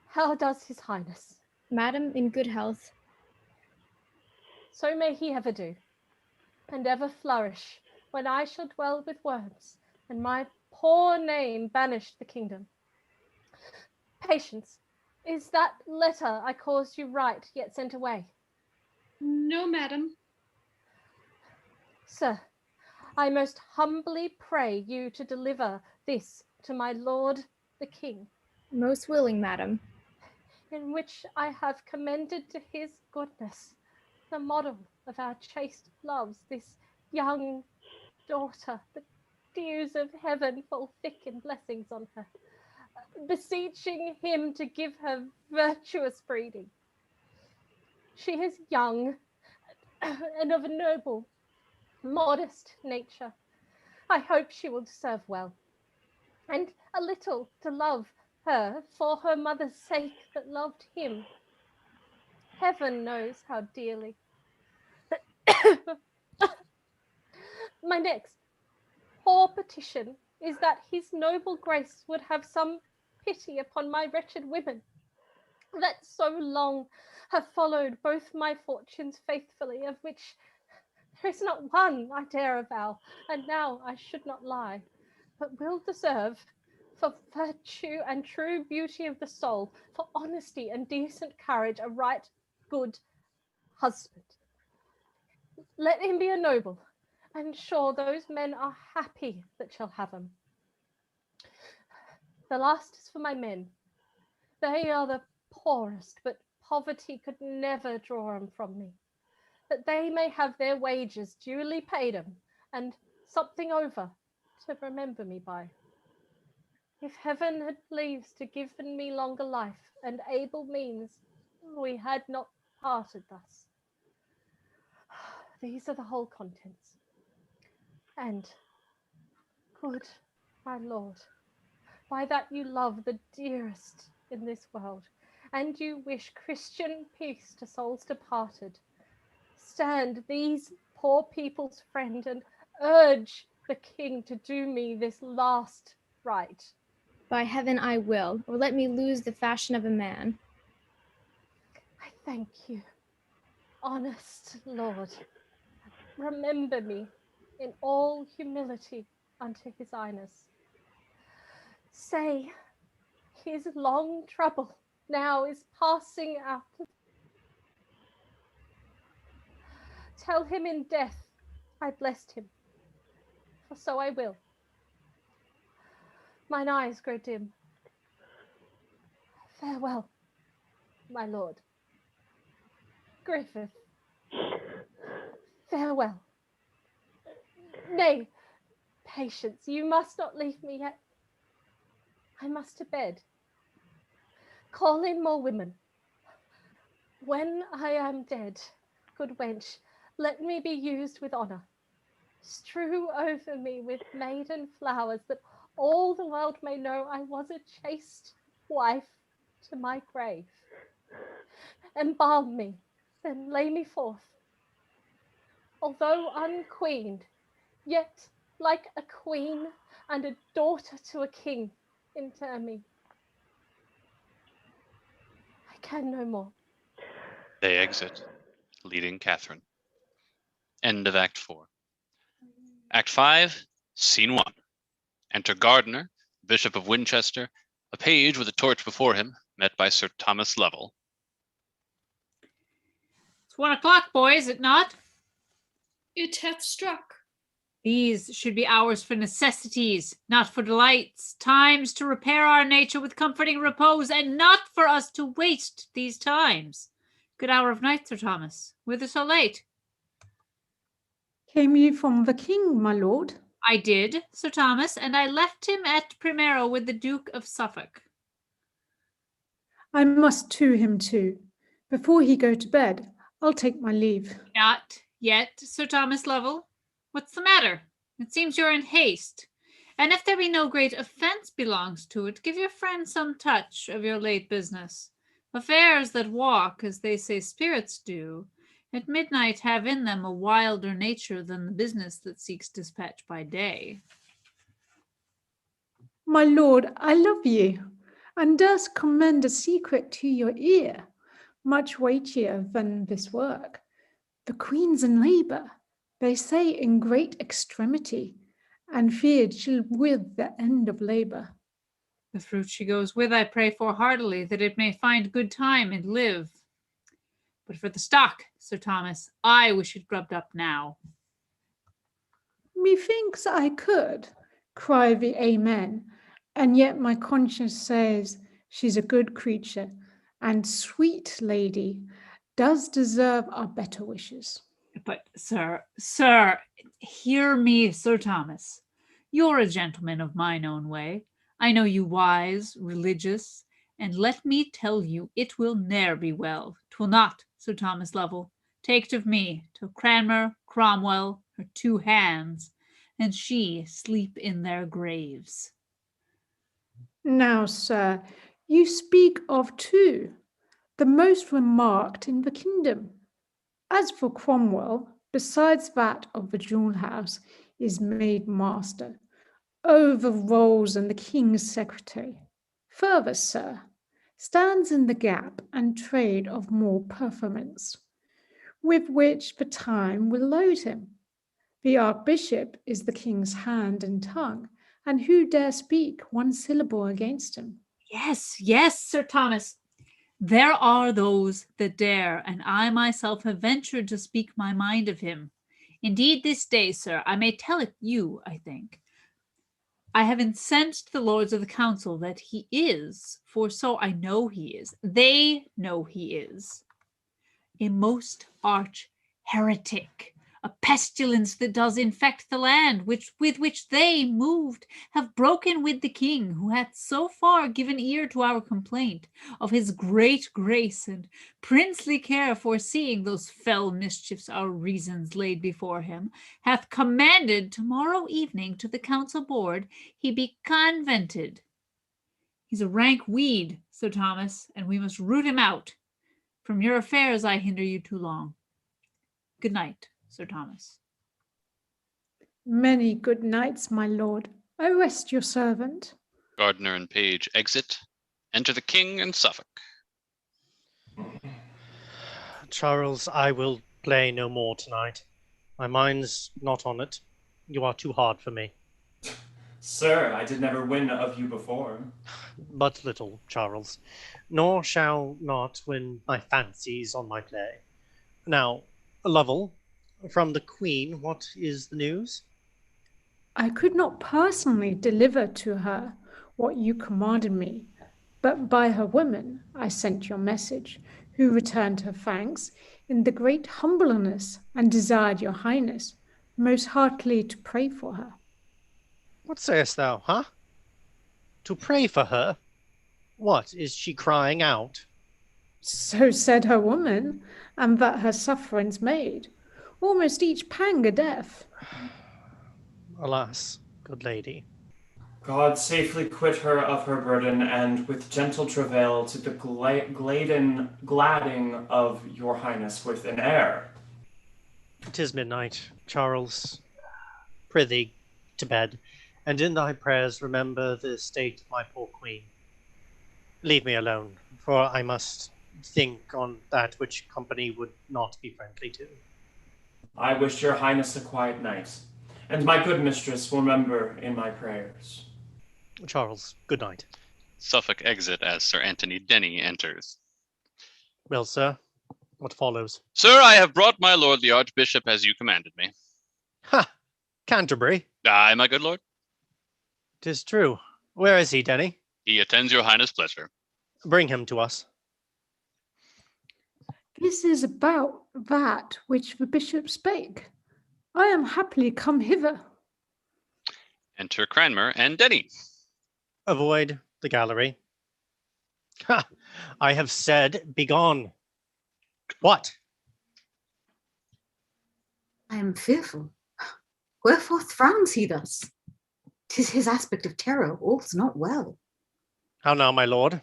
S8: How does his highness?
S3: Madam, in good health.
S8: So may he ever do, and ever flourish, when I shall dwell with worms, and my poor name banish the kingdom. Patience, is that letter I caused you write yet sent away?
S11: No, madam.
S8: Sir, I most humbly pray you to deliver this to my lord the king.
S3: Most willing, madam.
S8: In which I have commended to his goodness the model of our chaste loves, this young daughter, the dews of heaven fall thick in blessings on her, beseeching him to give her virtuous breeding. She is young and of a noble, modest nature. I hope she will serve well, and a little to love her for her mother's sake that loved him. Heaven knows how dearly. My next poor petition is that his noble grace would have some pity upon my wretched women, that so long have followed both my fortunes faithfully, of which there is not one I dare avow, and now I should not lie, but will deserve, for virtue and true beauty of the soul, for honesty and decent courage, a right good husband. Let him be a noble, and sure those men are happy that shall have him. The last is for my men. They are the poorest, but poverty could never draw them from me, that they may have their wages duly paid them, and something over to remember me by. If heaven had pleased to give me longer life and able means, we had not parted thus. These are the whole contents. And, good my Lord, by that you love the dearest in this world, and you wish Christian peace to souls departed, stand these poor people's friend and urge the king to do me this last right.
S3: By heaven I will, or let me lose the fashion of a man.
S8: I thank you, honest Lord. Remember me in all humility unto his highness. Say, his long trouble now is passing out. Tell him in death I blessed him, for so I will. Mine eyes grow dim. Farewell, my lord. Griffith, farewell. Nay, Patience, you must not leave me yet. I must to bed. Call in more women. When I am dead, good wench, let me be used with honour. Strew over me with maiden flowers, that all the world may know I was a chaste wife to my grave. Embalm me, then lay me forth. Although unqueened, yet like a queen and a daughter to a king, inter me. I can no more.
S1: They exit, leading Catherine. End of Act 4. Act 5, Scene 1. Enter Gardiner, Bishop of Winchester, a page with a torch before him, met by Sir Thomas Lovell.
S4: It's 1 o'clock, boys, is it not?
S11: It hath struck.
S4: These should be hours for necessities, not for delights, times to repair our nature with comforting repose, and not for us to waste these times. Good hour of night, Sir Thomas. Whither so late?
S9: Came you from the king, my lord?
S4: I did, Sir Thomas, and I left him at Primero with the Duke of Suffolk.
S9: I must to him too. Before he go to bed, I'll take my leave.
S4: Not yet, Sir Thomas Lovell. What's the matter? It seems you're in haste. And if there be no great offence belongs to it, give your friend some touch of your late business. Affairs that walk, as they say spirits do, at midnight have in them a wilder nature than the business that seeks dispatch by day.
S9: My lord, I love you, and durst commend a secret to your ear, much weightier than this work. The queen's in labour, they say in great extremity, and feared she'll with the end of labour.
S4: The fruit she goes with I pray for heartily, that it may find good time and live. But for the stock, Sir Thomas, I wish it grubbed up now.
S9: Methinks I could, cry the amen, and yet my conscience says she's a good creature, and sweet lady does deserve our better wishes.
S4: But, sir, hear me, Sir Thomas. You're a gentleman of mine own way. I know you wise, religious, and let me tell you, it will ne'er be well. 'Twill not, Sir Thomas Lovell. Take't of me, till Cranmer, Cromwell, her 2 hands, and she sleep in their graves.
S9: Now, sir, you speak of 2, the most remarked in the kingdom. As for Cromwell, besides that of the jewel house, is made master. Oh, the rolls and the king's secretary. Further, sir, stands in the gap and trade of more performance, with which the time will load him. The Archbishop is the king's hand and tongue, and who dare speak one syllable against him?
S4: Yes, yes, Sir Thomas. There are those that dare, and I myself have ventured to speak my mind of him. Indeed, this day, sir, I may tell it you, I think. I have incensed the lords of the council that he is, for so I know he is, they know he is, a most arch heretic, a pestilence that does infect the land, with which they, moved, have broken with the king, who hath so far given ear to our complaint of his great grace and princely care, foreseeing those fell mischiefs our reasons laid before him, hath commanded tomorrow evening to the council board he be convented. He's a rank weed, Sir Thomas, and we must root him out. From your affairs I hinder you too long. Good night, Sir Thomas.
S9: Many good nights, my lord. I rest your servant.
S1: Gardner and page exit. Enter the king and Suffolk.
S7: Charles, I will play no more tonight. My mind's not on it. You are too hard for me.
S14: Sir, I did never win of you before.
S7: But little, Charles, nor shall not win my fancies on my play. Now, Lovell, from the Queen, what is the news?
S9: I could not personally deliver to her what you commanded me, but by her women I sent your message, who returned her thanks in the great humbleness, and desired your highness most heartily to pray for her.
S7: What sayest thou, huh? To pray for her? What, is she crying out?
S9: So said her woman, and that her sufferings made almost each pang a death.
S7: Alas, good lady.
S14: God safely quit her of her burden, and with gentle travail to the gladding of your highness with an air.
S7: 'Tis midnight, Charles. Prithee, to bed, and in thy prayers remember the state of my poor queen. Leave me alone, for I must think on that which company would not be friendly to.
S14: I wish your highness a quiet night, and my good mistress will remember in my prayers.
S7: Charles, good night.
S1: Suffolk exit as Sir Anthony Denny enters.
S7: Well, sir, what follows?
S1: Sir, I have brought my lord the Archbishop as you commanded me.
S7: Ha! Canterbury?
S1: Aye, my good lord.
S7: 'Tis true. Where is he, Denny?
S1: He attends your highness' pleasure.
S7: Bring him to us.
S9: This is about that which the bishop spake. I am happily come hither.
S1: Enter Cranmer and Denny.
S7: Avoid the gallery. Ha! I have said, begone. What?
S13: I am fearful. Wherefore frowns he thus? 'Tis his aspect of terror, all's not well.
S7: How now, my lord?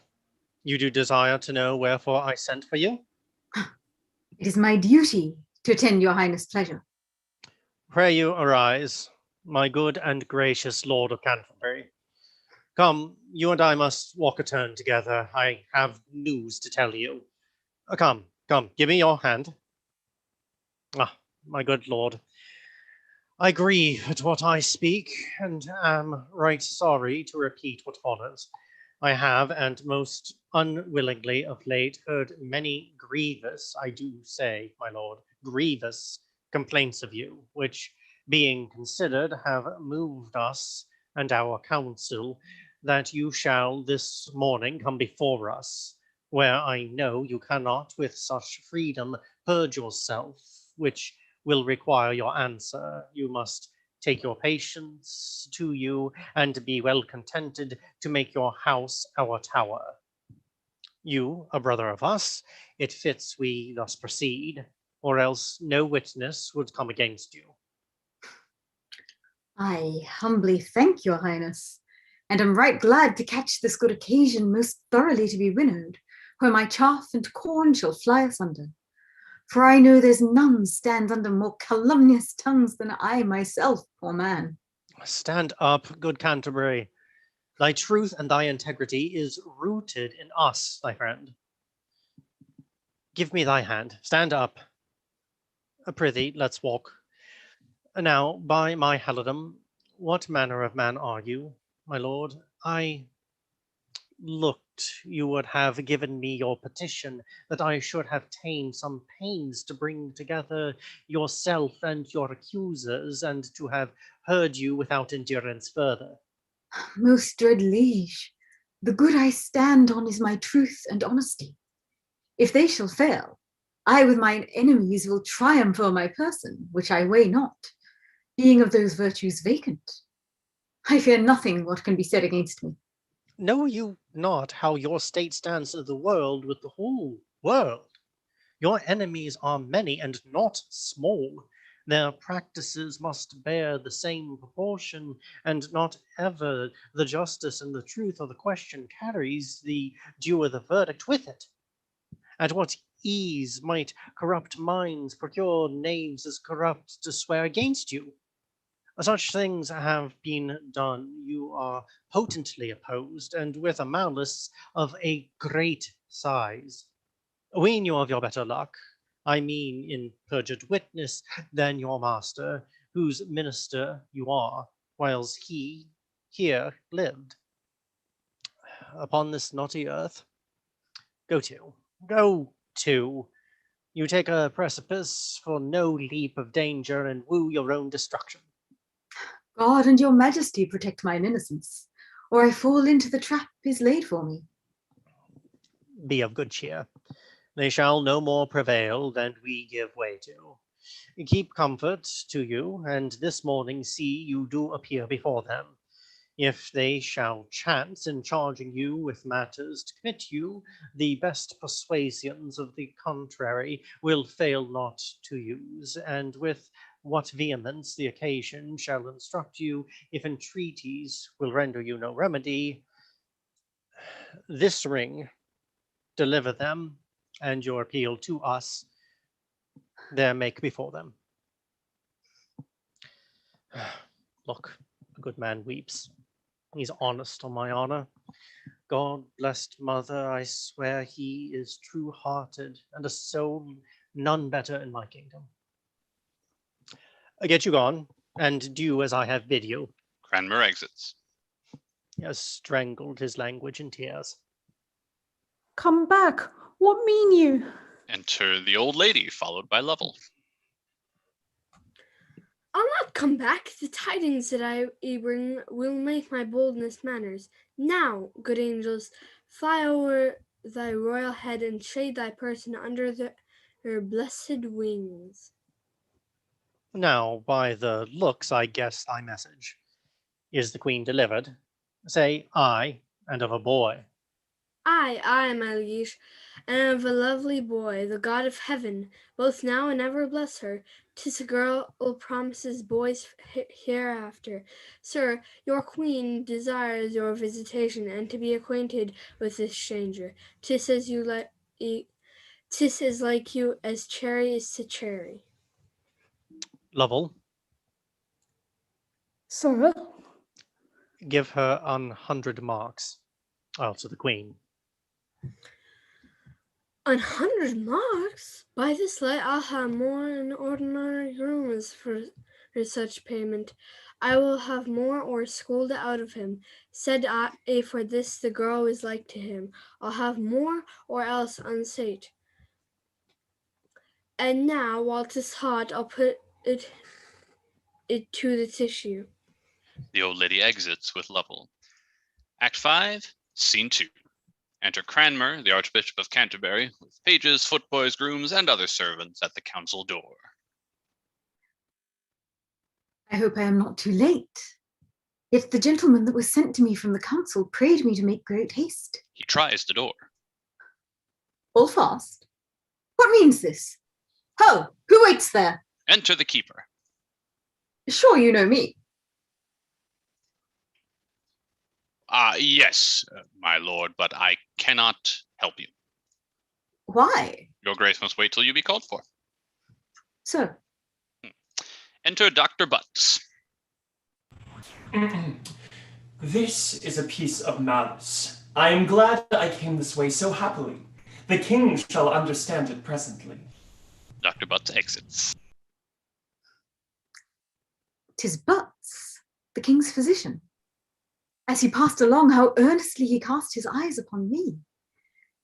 S7: You do desire to know wherefore I sent for you?
S13: It is my duty to attend your highness' pleasure.
S7: Pray you arise, my good and gracious Lord of Canterbury. Come, you and I must walk a turn together. I have news to tell you. Come, give me your hand. Ah, my good lord, I grieve at what I speak, and am right sorry to repeat what follows. I have, and most unwillingly of late, heard many grievous, I do say, my lord, grievous complaints of you, which, being considered, have moved us and our council, that you shall this morning come before us, where I know you cannot with such freedom purge yourself, which will require your answer. You must take your patience to you, and be well contented to make your house our tower. You, a brother of us, it fits we thus proceed, or else no witness would come against you.
S13: I humbly thank your highness, and am right glad to catch this good occasion most thoroughly to be winnowed, where my chaff and corn shall fly asunder. For I know there's none stands under more calumnious tongues than I myself, poor man.
S7: Stand up, good Canterbury. Thy truth and thy integrity is rooted in us, my friend. Give me thy hand. Stand up. Prithee, let's walk. Now, by my halidom, what manner of man are you, my lord? I looked you would have given me your petition, that I should have ta'en some pains to bring together yourself and your accusers, and to have heard you without endurance further.
S13: Most dread liege, the good I stand on is my truth and honesty. If they shall fail, I with mine enemies will triumph o'er my person, which I weigh not, being of those virtues vacant. I fear nothing what can be said against me.
S7: Know you not how your state stands to the world with the whole world? Your enemies are many and not small. Their practices must bear the same proportion, and not ever the justice and the truth of the question carries the due of the verdict with it. At what ease might corrupt minds procure knaves as corrupt to swear against you? Such things have been done, you are potently opposed, and with a malice of a great size. Ween you of your better luck, I mean in perjured witness, than your master, whose minister you are, whiles he here lived. Upon this naughty earth, go to. You take a precipice for no leap of danger, and woo your own destruction.
S13: God and your majesty protect mine innocence, or I fall into the trap is laid for me.
S7: Be of good cheer. They shall no more prevail than we give way to. Keep comfort to you, and this morning see you do appear before them. If they shall chance in charging you with matters to commit you, the best persuasions of the contrary will fail not to use, and with what vehemence the occasion shall instruct you, if entreaties will render you no remedy, this ring deliver them, and your appeal to us there make before them. Look, a good man weeps. He's honest on my honor. God blessed mother, I swear he is true-hearted, and a soul none better in my kingdom. Get you gone, and do as I have bid you.
S1: Cranmer exits.
S7: He has strangled his language in tears.
S9: Come back. What mean you?
S1: Enter the old lady, followed by Lovell.
S15: I'll not come back. The tidings that I bring will make my boldness manners. Now, good angels, fly over thy royal head and shade thy person under their blessed wings.
S7: Now, by the looks, I guess thy message. Is the queen delivered? Say, aye, and of a boy.
S15: Aye, my liege, and of a lovely boy, the God of heaven, both now and ever bless her. 'Tis a girl promises boys hereafter. Sir, your queen desires your visitation, and to be acquainted with this stranger. 'Tis as like you as cherry is to cherry.
S7: Lovell,
S9: Sir?
S7: give her 100 marks. To the queen.
S15: 100 marks? By this light, I'll have more than ordinary grooms for such payment. I will have more or scold it out of him. Said I, for this the girl is like to him. I'll have more or else unsate. And now, while 'tis hot, I'll put it to the tissue.
S1: The old lady exits with Lovell. Act 5, Scene 2. Enter Cranmer, the Archbishop of Canterbury, with pages, footboys, grooms, and other servants at the council door.
S13: I hope I am not too late. Yet the gentleman that was sent to me from the council prayed me to make great haste.
S1: He tries the door.
S13: All fast? What means this? Ho! Who waits there?
S1: Enter the keeper.
S13: Sure you know me.
S1: Yes, my lord, but I cannot help you.
S13: Why?
S1: Your grace must wait till you be called for.
S13: Sir.
S1: Enter Dr. Butts.
S14: This is a piece of malice. I am glad I came this way so happily. The king shall understand it presently.
S1: Dr. Butts exits.
S13: 'Tis Butts, the king's physician. As he passed along, how earnestly he cast his eyes upon me.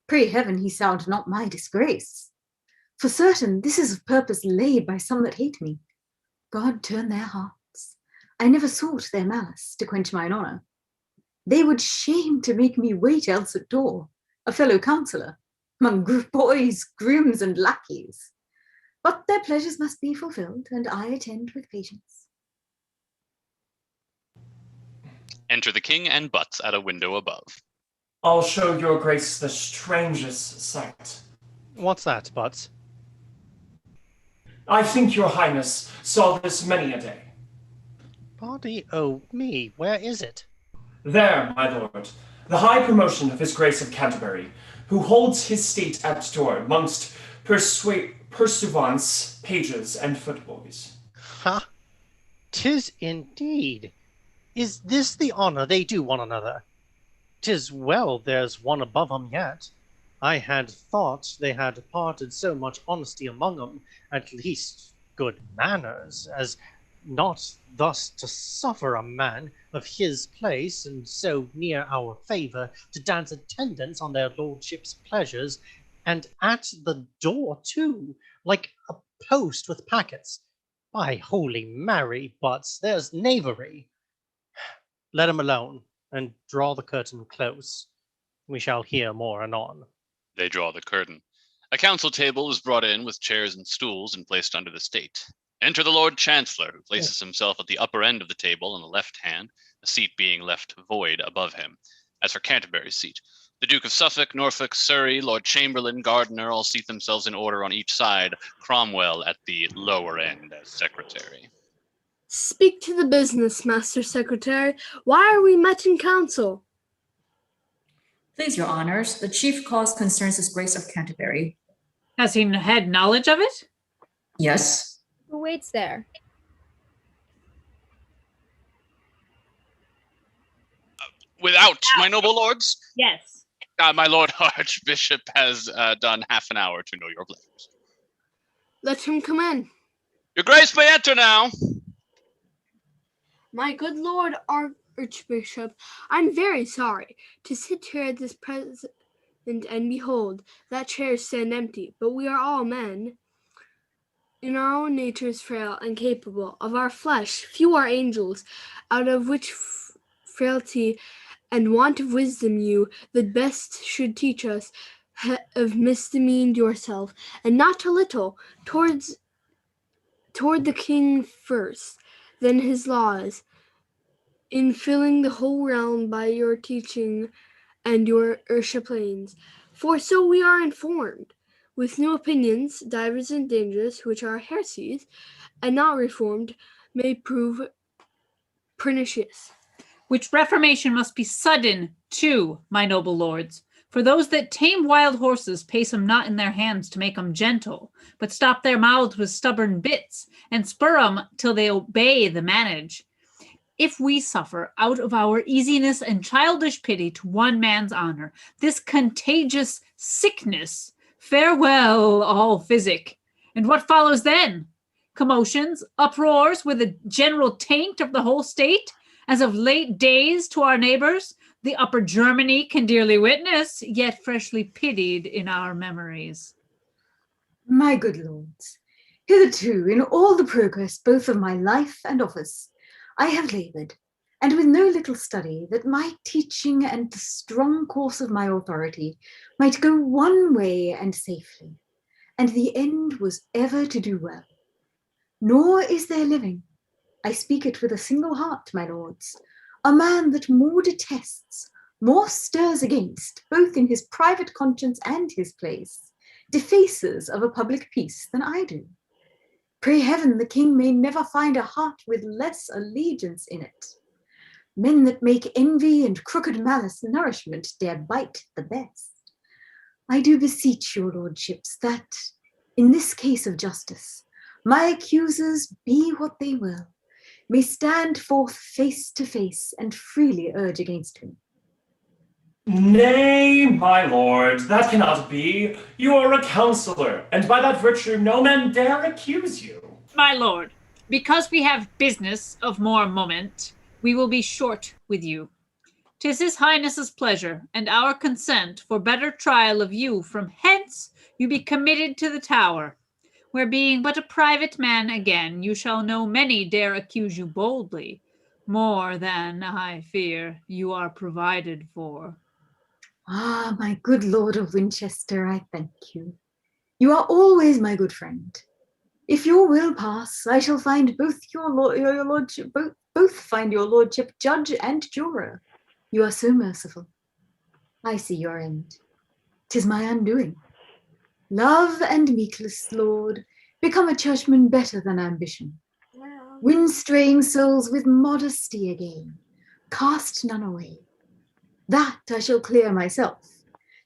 S13: Pray heaven he sound not my disgrace. For certain, this is of purpose laid by some that hate me. God turn their hearts. I never sought their malice to quench mine honour. They would shame to make me wait else at door, a fellow counsellor, among boys, grooms, and lackeys. But their pleasures must be fulfilled, and I attend with patience.
S1: Enter the king and Butts at a window above.
S14: I'll show your grace the strangest sight.
S7: What's that, Butts?
S14: I think your highness saw this many a day.
S7: Body o' me, where is it?
S14: There, my lord, the high promotion of his grace of Canterbury, who holds his state at door amongst pursuivants, pages, and footboys.
S7: Ha! 'Tis indeed. Is this the honour they do one another? 'Tis well there's one above 'em yet. I had thought they had parted so much honesty among 'em, at least good manners, as not thus to suffer a man of his place and so near our favour to dance attendance on their lordships' pleasures, and at the door too, like a post with packets. By Holy Mary, Butts, there's knavery. Let him alone, and draw the curtain close. We shall hear more anon.
S1: They draw the curtain. A council table is brought in with chairs and stools and placed under the state. Enter the Lord Chancellor, who places himself at the upper end of the table on the left hand, a seat being left void above him. As for Canterbury's seat, the Duke of Suffolk, Norfolk, Surrey, Lord Chamberlain, Gardiner all seat themselves in order on each side, Cromwell at the lower end as secretary.
S15: Speak to the business, Master Secretary. Why are we met in council?
S2: Please, your honors, the chief cause concerns his Grace of Canterbury.
S4: Has he had knowledge of it?
S2: Yes.
S3: Who waits there?
S1: Without, my noble lords?
S4: Yes.
S1: My Lord Archbishop has done half an hour to know your pleasures.
S15: Let him come in.
S1: Your Grace may enter now.
S15: My good Lord Archbishop, I'm very sorry to sit here at this present and behold that chairs stand empty, but we are all men. In our own natures frail and capable, of our flesh few are angels, out of which frailty and want of wisdom you, the best, should teach us, have misdemeaned yourself, and not a little, toward the king first, then his laws, in filling the whole realm by your teaching and your chaplains. For so we are informed, with new opinions, divers and dangerous, which are heresies, and not reformed, may prove pernicious.
S4: Which reformation must be sudden, too, my noble lords. For those that tame wild horses pace 'em not in their hands to make 'em gentle, but stop their mouths with stubborn bits, and spur 'em till they obey the manage. If we suffer out of our easiness and childish pity to one man's honor, this contagious sickness, farewell all physic. And what follows then? Commotions, uproars with a general taint of the whole state, as of late days to our neighbors, the upper Germany can dearly witness, yet freshly pitied in our memories.
S13: My good lords, hitherto in all the progress both of my life and office, I have laboured, and with no little study, that my teaching and the strong course of my authority might go one way and safely, and the end was ever to do well. Nor is there living, I speak it with a single heart, my lords, a man that more detests, more stirs against, both in his private conscience and his place, defaces of a public peace than I do. Pray heaven the king may never find a heart with less allegiance in it. Men that make envy and crooked malice nourishment dare bite the best. I do beseech your lordships that, in this case of justice, my accusers be what they will, may stand forth face to face and freely urge against him.
S14: Nay, my lord, that cannot be. You are a counselor, and by that virtue no man dare accuse you.
S4: My lord, because we have business of more moment, we will be short with you. 'Tis his highness's pleasure, and our consent for better trial of you from hence you be committed to the tower, where being but a private man again, you shall know many dare accuse you boldly, more than, I fear, you are provided for.
S13: Ah, my good Lord of Winchester, I thank you. You are always my good friend. If your will pass, I shall find both your lordship, both find your lordship judge and juror. You are so merciful. I see your end. 'Tis my undoing. Love and meekness, Lord, become a churchman better than ambition. Win straying souls with modesty again. Cast none away. That I shall clear myself.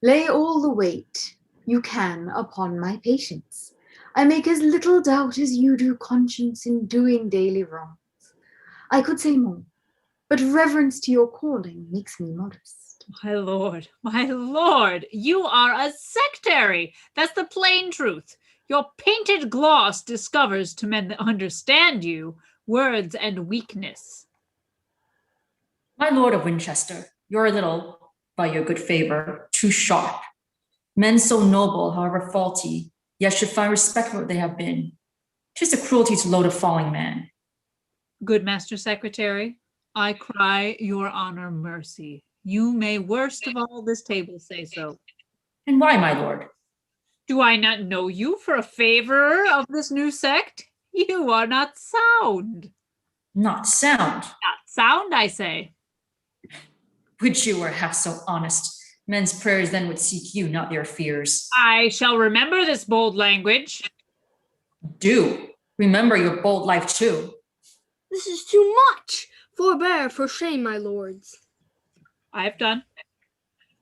S13: Lay all the weight you can upon my patience. I make as little doubt as you do conscience in doing daily wrongs. I could say more, but reverence to your calling makes me modest.
S4: My lord, you are a sectary. That's the plain truth. Your painted gloss discovers to men that understand you words and weakness.
S2: My lord of Winchester, you're a little, by your good favor, too sharp. Men so noble, however faulty, yet should find respect for what they have been. 'Tis a cruelty to load a falling man.
S4: Good Master Secretary, I cry your honor mercy. You may worst of all this table say so.
S2: And why, my lord?
S4: Do I not know you for a favorer of this new sect? You are not sound.
S2: Not sound?
S4: Not sound, I say.
S2: Would you were half so honest. Men's prayers then would seek you, not their fears.
S4: I shall remember this bold language.
S2: Do. Remember your bold life too.
S15: This is too much. Forbear, for shame, my lords.
S4: I have done.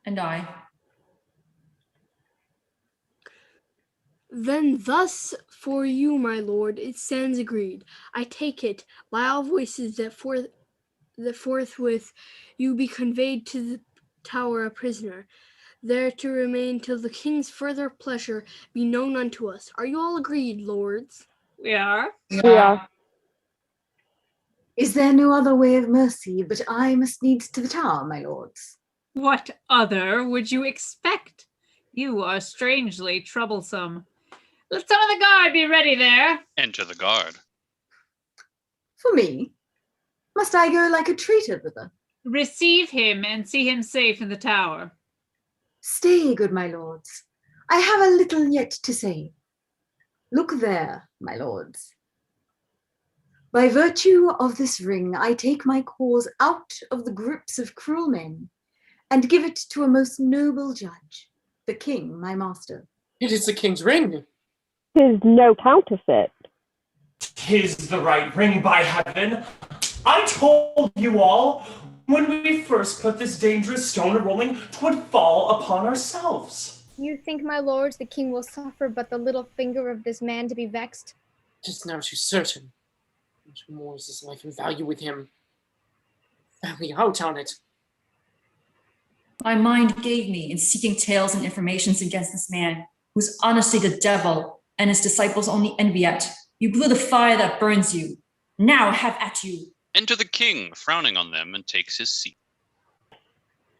S2: And I.
S15: Then thus for you, my lord, it stands agreed. I take it by all voices that forthwith you be conveyed to the tower a prisoner, there to remain till the king's further pleasure be known unto us. Are you all agreed, lords?
S4: We are.
S6: We are.
S13: Is there no other way of mercy but I must needs to the tower, my lords?
S4: What other would you expect? You are strangely troublesome. Let some of the guard be ready there.
S1: Enter the guard.
S13: For me? Must I go like a traitor thither?
S4: Receive him and see him safe in the tower.
S13: Stay, good my lords. I have a little yet to say. Look there, my lords. By virtue of this ring, I take my cause out of the grips of cruel men and give it to a most noble judge, the king, my master.
S10: It is the king's ring.
S6: 'Tis no counterfeit.
S14: 'Tis the right ring, by heaven. I told you all, when we first put this dangerous stone a-rolling, 'twould fall upon ourselves.
S3: You think, my lords, the king will suffer but the little finger of this man to be vexed?
S10: 'Tis now too certain. Much more is his life in value with him. Valley out on it.
S2: My mind gave me in seeking tales and informations against this man, whose honesty the devil and his disciples only envy at. You blew the fire that burns you. Now have at you.
S1: Enter the king, frowning on them, and takes his seat.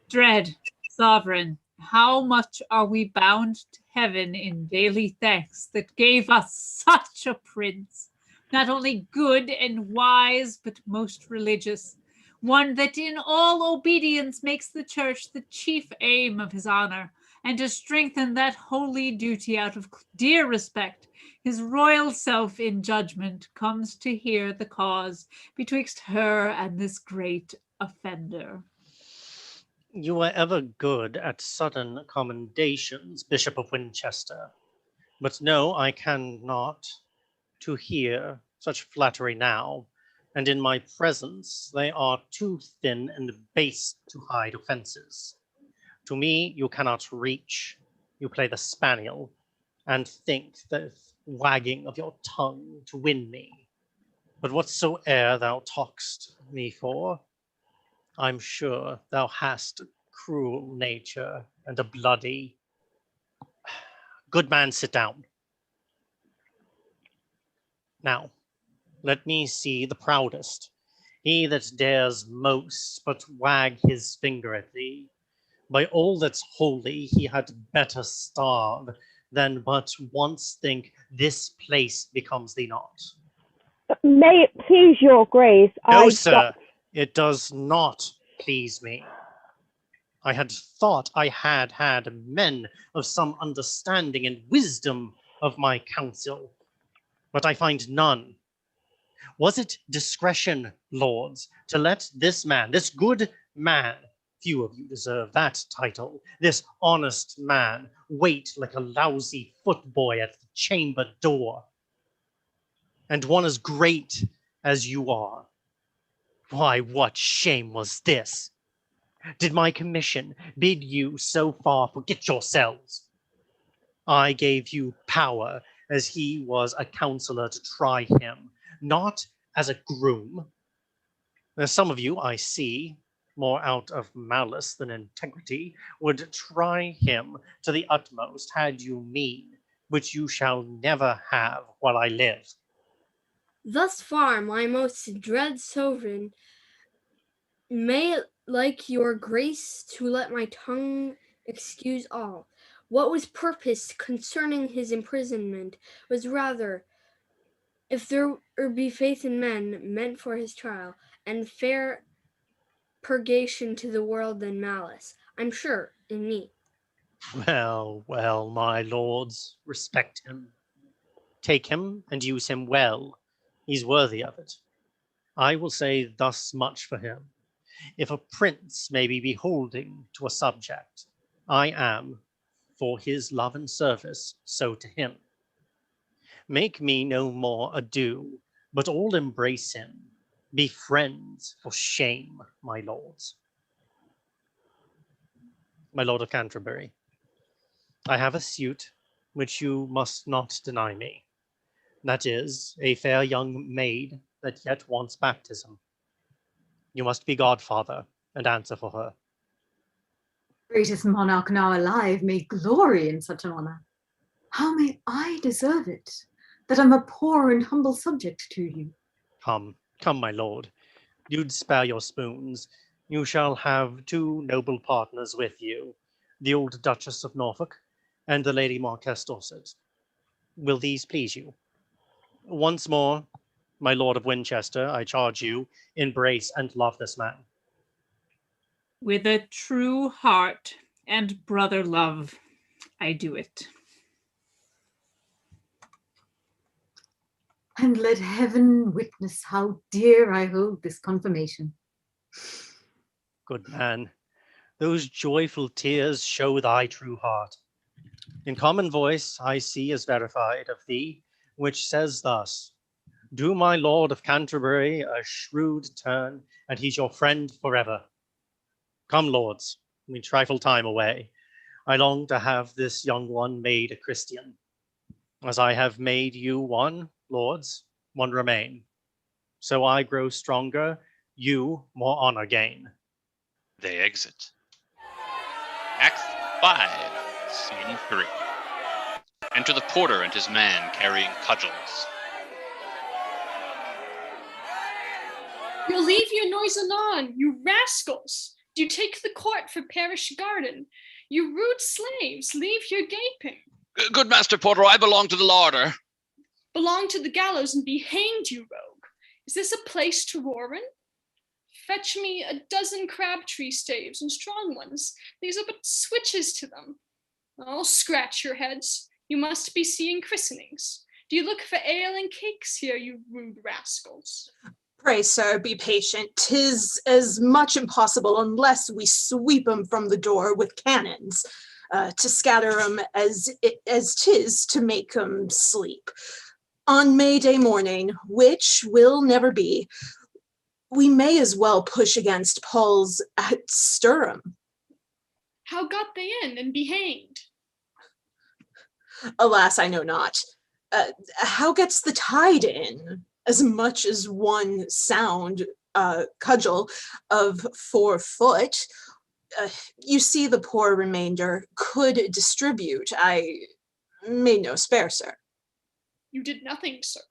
S4: Dread sovereign, how much are we bound to heaven in daily thanks that gave us such a prince, not only good and wise, but most religious, one that in all obedience makes the church the chief aim of his honor, and to strengthen that holy duty out of dear respect, his royal self in judgment comes to hear the cause betwixt her and this great offender.
S7: You were ever good at sudden commendations, Bishop of Winchester, but no, I cannot to hear such flattery now, and in my presence they are too thin and base to hide offences. To me you cannot reach, you play the spaniel, and think the wagging of your tongue to win me. But whatsoe'er thou talk'st me for, I'm sure thou hast a cruel nature and a bloody. Good man, sit down. Now, let me see the proudest, he that dares most but wag his finger at thee. By all that's holy, he had better starve than but once think this place becomes thee not.
S6: May it please your grace,
S7: No, sir, it does not please me. I had thought I had men of some understanding and wisdom of my counsel, but I find none. Was it discretion, lords, to let this man, this good man, few of you deserve that title, this honest man, wait like a lousy footboy at the chamber door? And one as great as you are. Why, what shame was this? Did my commission bid you so far forget yourselves? I gave you power as he was a counselor to try him, not as a groom. Now, some of you, I see, more out of malice than integrity, would try him to the utmost had you mean, which you shall never have while I live.
S15: Thus far, my most dread sovereign, may it like your grace to let my tongue excuse all. What was purposed concerning his imprisonment was rather, if there be faith in men, meant for his trial, and fair purgation to the world than malice, I'm sure, in me.
S7: Well, well, my lords, respect him. Take him and use him well. He's worthy of it. I will say thus much for him. If a prince may be beholding to a subject, I am, for his love and service, so to him. Make me no more ado, but all embrace him. Be friends for shame, my lords. My lord of Canterbury, I have a suit which you must not deny me. That is, a fair young maid that yet wants baptism. You must be godfather and answer for her.
S13: Greatest monarch now alive may glory in such an honor. How may I deserve it, that I'm a poor and humble subject to you?
S7: Come, come, my lord. You'd spare your spoons. You shall have two noble partners with you, the old Duchess of Norfolk and the Lady Marquess Dorset. Will these please you? Once more, my lord of Winchester, I charge you, embrace and love this man.
S4: With a true heart and brother love, I do it.
S13: And let heaven witness how dear I hold this confirmation.
S7: Good man, those joyful tears show thy true heart. In common voice I see as verified of thee, which says thus, do my lord of Canterbury a shrewd turn, and he's your friend forever. Come, lords, we trifle time away. I long to have this young one made a Christian. As I have made you one, lords, one remain. So I grow stronger, you more honor gain.
S1: They exit. Act 5, Scene 3. Enter the porter and his man carrying cudgels.
S11: You'll leave your noise anon, you rascals! Do you take the court for parish garden? You rude slaves, leave your gaping.
S1: Good Master Porter, I belong to the larder.
S11: Belong to the gallows and be hanged, you rogue. Is this a place to roar in? Fetch me a dozen crabtree staves and strong ones. These are but switches to them. I'll scratch your heads. You must be seeing christenings. Do you look for ale and cakes here, you rude rascals?
S12: Pray, sir, be patient. 'Tis as much impossible unless we sweep 'em from the door with cannons, to scatter 'em as 'tis to make 'em sleep. On May Day morning, which will never be, we may as well push against Paul's at Sturham.
S11: How got they in and be hanged?
S12: Alas, I know not. How gets the tide in? as much as one sound cudgel of 4 foot. You see the poor remainder could distribute. I made no spare, sir.
S11: You did nothing, sir.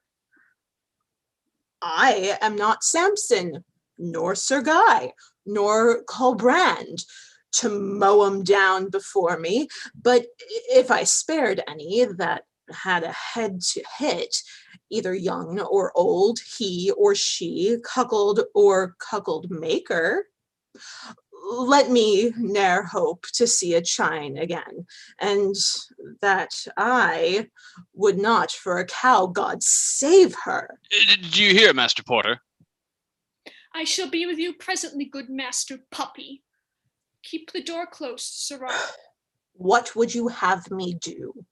S12: I am not Samson, nor Sir Guy, nor Colbrand, to mow 'em down before me, but if I spared any that had a head to hit, either young or old, he or she, cuckold or cuckold maker, let me ne'er hope to see a chine again, and that I would not for a cow, God save her.
S1: Do you hear, Master Porter?
S11: I shall be with you presently, good Master Puppy. Keep the door closed, Sirrah.
S12: What would you have me do?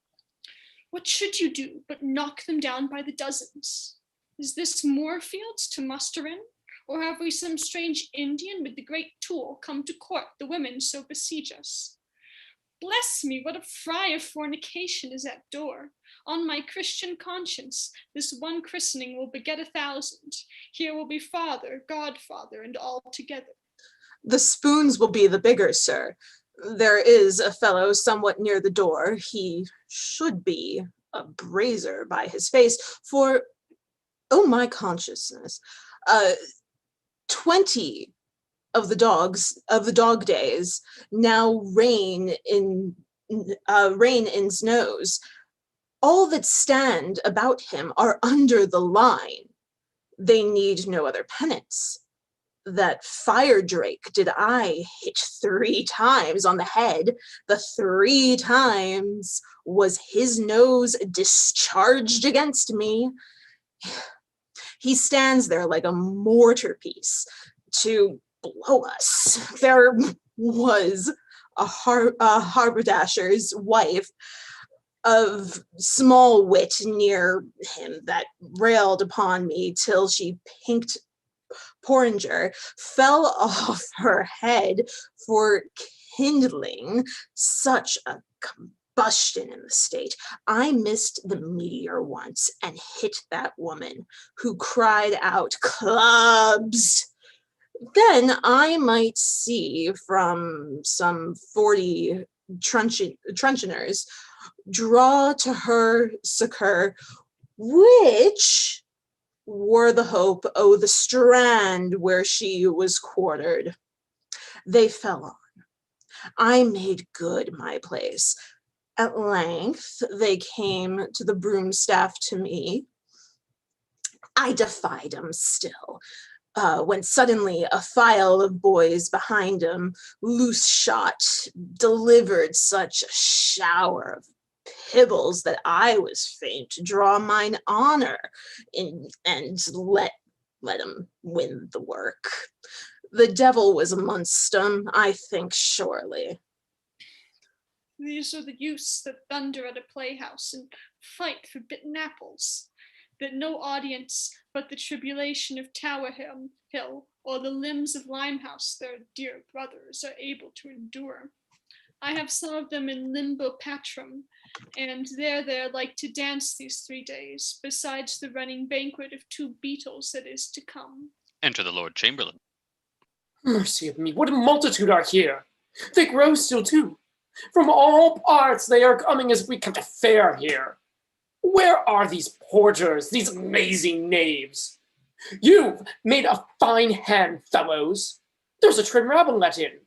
S11: What should you do but knock them down by the dozens? Is this Moorfields to muster in? Or have we some strange Indian with the great tool come to court the women so besiege us? Bless me, what a fry of fornication is at door. On my Christian conscience, this one christening will beget 1,000. Here will be father, godfather, and all together.
S12: The spoons will be the bigger, sir. There is a fellow somewhat near the door. He should be a brazier by his face, for, oh my consciousness, 20 of the dog days now reign in's nose. All that stand about him are under the line. They need no other penance. That fire drake did I hit 3 times on the head. The 3 times was his nose discharged against me. He stands there like a mortar piece to blow us. There was a haberdasher's wife of small wit near him that railed upon me till she pinked porringer, fell off her head for kindling such a combustion in the state. I missed the meteor once and hit that woman, who cried out, "Clubs!" Then I might see from some 40 truncheoners draw to her succor, which were the hope o' the strand where she was quartered. They fell on. I made good my place. At length they came to the broomstaff to me. I defied 'em still, when suddenly a file of boys behind 'em, loose shot, delivered such a shower of pibbles that I was fain to draw mine honor and let 'em win the work. The devil was amongst 'em, I think surely.
S11: These are the youths that thunder at a playhouse and fight for bitten apples, that no audience but the tribulation of Tower Hill or the limbs of Limehouse, their dear brothers, are able to endure. I have some of them in limbo patrum, and there like to dance these 3 days, besides the running banquet of 2 beetles that is to come.
S1: Enter the Lord Chamberlain.
S10: Mercy of me, what a multitude are here! They grow still too. From all parts they are coming as if we kept a fair here. Where are these porters, these lazy knaves? You've made a fine hand, fellows. There's a trim rabble let in.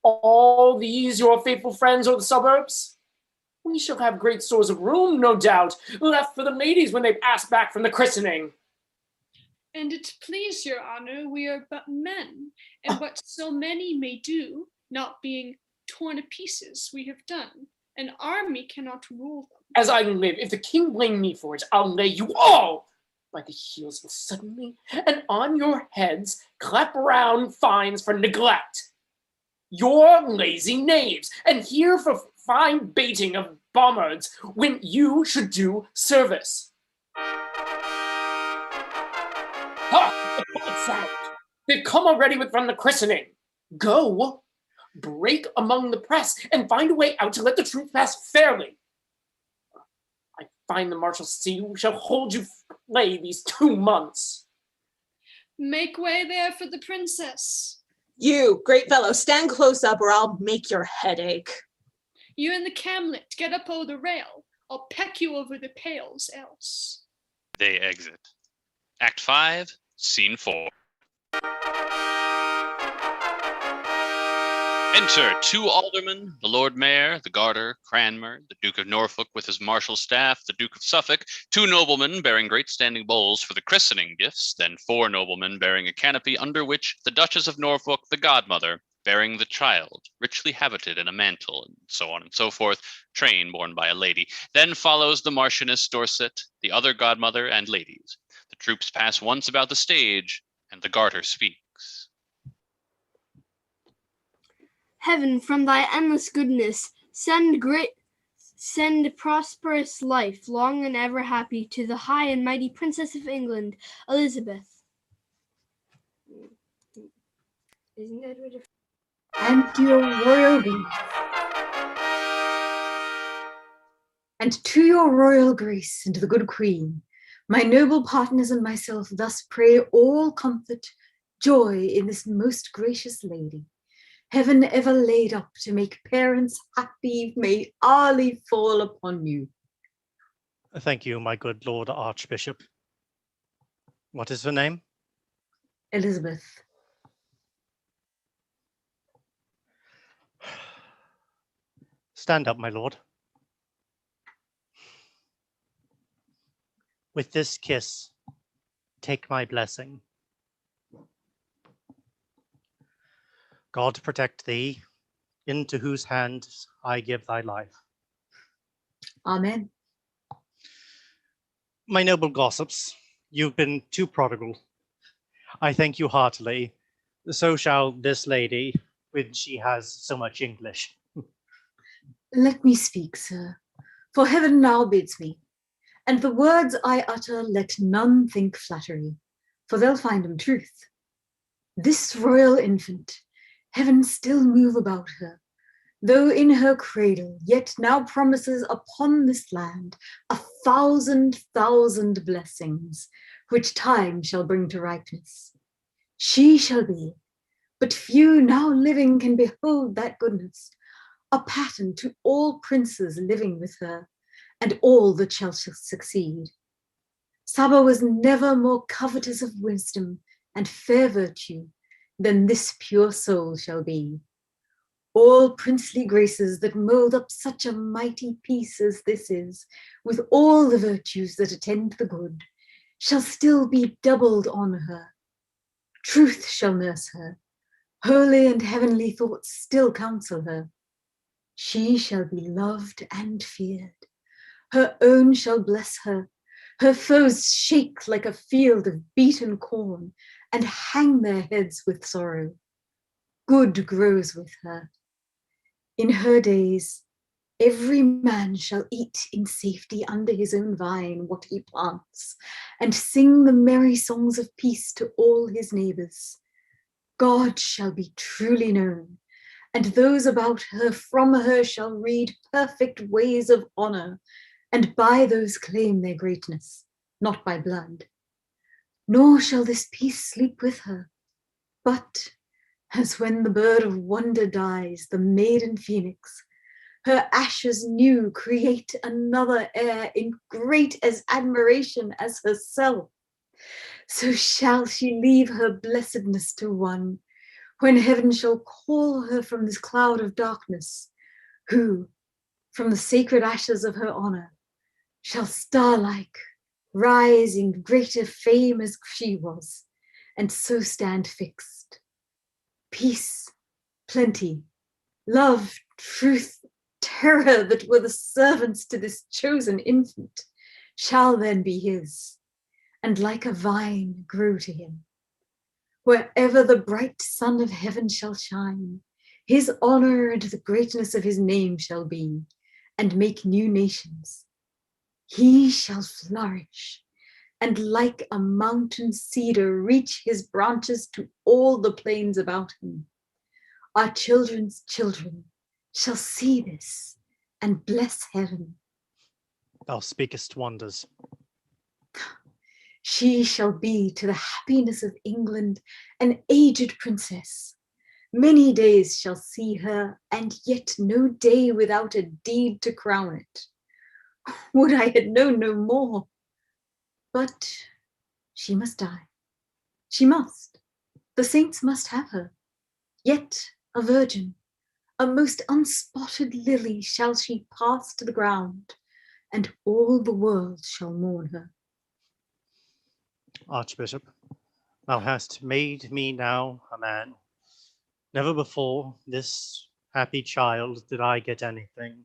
S10: All these your faithful friends of the suburbs? We shall have great stores of room, no doubt, left for the ladies when they pass back from the christening.
S11: And it please your honor, we are but men, and what so many may do, not being torn to pieces, we have done. An army cannot rule them.
S10: As I live, if the king blame me for it, I'll lay you all by the heels and suddenly, and on your heads clap round fines for neglect. You're lazy knaves, and here for fine baiting of bombards when you should do service. Ha! The bullets out! They've come already from the christening. Go, break among the press, and find a way out to let the truth pass fairly. I find the Marshalsea who shall hold you for play these 2 months.
S11: Make way there for the princess.
S12: You, great fellow, stand close up or I'll make your head ache.
S11: You in the camlet, get up o'er the rail. I'll peck you over the pales else.
S1: They exit. Act 5, Scene 4. Enter 2 aldermen, the Lord Mayor, the Garter, Cranmer, the Duke of Norfolk with his martial staff, the Duke of Suffolk, 2 noblemen bearing great standing bowls for the christening gifts, then 4 noblemen bearing a canopy under which the Duchess of Norfolk, the godmother, bearing the child, richly habited in a mantle, and so on and so forth, train borne by a lady. Then follows the Marchioness Dorset, the other godmother, and ladies. The troops pass once about the stage, and the Garter speaks.
S15: Heaven, from thy endless goodness, send prosperous life, long and ever happy, to the high and mighty Princess of England, Elizabeth. Isn't that what it...
S13: And to your royal grace. And to your royal grace and the good queen, my noble partners and myself thus pray all comfort, joy in this most gracious lady. Heaven ever laid up to make parents happy may hourly fall upon you.
S7: Thank you, my good Lord Archbishop. What is her name?
S13: Elizabeth.
S7: Stand up, my lord. With this kiss, take my blessing. God protect thee, into whose hands I give thy life.
S13: Amen.
S7: My noble gossips, you've been too prodigal. I thank you heartily. So shall this lady, when she has so much English.
S13: Let me speak, sir, for heaven now bids me, and the words I utter let none think flattery, for they'll find 'em truth. This royal infant, heaven still move about her, though in her cradle, yet now promises upon this land 1,000,000 blessings, which time shall bring to ripeness. She shall be, but few now living can behold that goodness, a pattern to all princes living with her, and all that shall succeed. Saba was never more covetous of wisdom and fair virtue than this pure soul shall be. All princely graces that mold up such a mighty piece as this is, with all the virtues that attend the good, shall still be doubled on her. Truth shall nurse her, holy and heavenly thoughts still counsel her. She shall be loved and feared. Her own shall bless her. Her foes shake like a field of beaten corn and hang their heads with sorrow. Good grows with her. In her days, every man shall eat in safety under his own vine what he plants, and sing the merry songs of peace to all his neighbors. God shall be truly known, and those about her from her shall read perfect ways of honor, and by those claim their greatness, not by blood. Nor shall this peace sleep with her, but as when the bird of wonder dies, the maiden phoenix, her ashes new create another heir in great as admiration as herself. So shall she leave her blessedness to one, when heaven shall call her from this cloud of darkness, who, from the sacred ashes of her honor, shall star-like rise in greater fame as she was, and so stand fixed. Peace, plenty, love, truth, terror that were the servants to this chosen infant, shall then be his, and like a vine grow to him. Wherever the bright sun of heaven shall shine, his honor and the greatness of his name shall be, and make new nations. He shall flourish, and like a mountain cedar reach his branches to all the plains about him. Our children's children shall see this and bless heaven.
S7: Thou speakest wonders.
S13: She shall be to the happiness of England an aged princess. Many days shall see her, and yet no day without a deed to crown it. Would I had known no more. But she must die. She must. The saints must have her. Yet a virgin, a most unspotted lily shall she pass to the ground, and all the world shall mourn her.
S7: Archbishop, thou hast made me now a man. Never before this happy child did I get anything.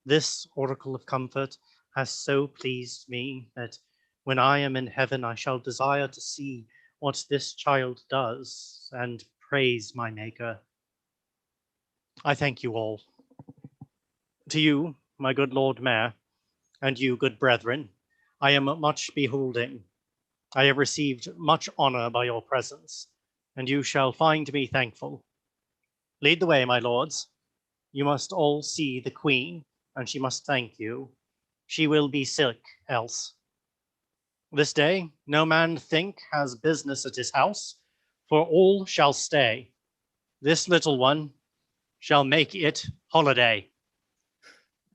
S7: This oracle of comfort has so pleased me that when I am in heaven I shall desire to see what this child does and praise my Maker. I thank you all. To you, my good Lord Mayor, and you, good brethren, I am much beholding. I have received much honor by your presence, and you shall find me thankful. Lead the way, my lords. You must all see the Queen, and she must thank you. She will be sick else. This day no man think has business at his house, for all shall stay. This little one shall make it holiday.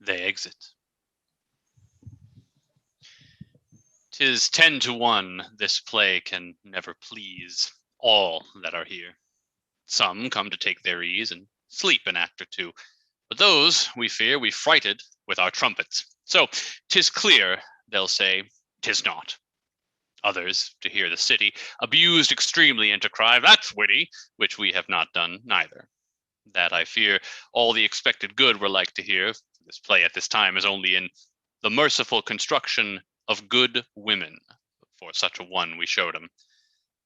S1: They exit. 'Tis 10-1, this play can never please all that are here. Some come to take their ease and sleep an act or two, but those, we fear, we frighted with our trumpets. So 'tis clear, they'll say, 'tis not. Others, to hear the city abused extremely and to cry, that's witty, which we have not done neither. That I fear all the expected good were like to hear. This play at this time is only in the merciful construction of good women. For such a one we showed 'em.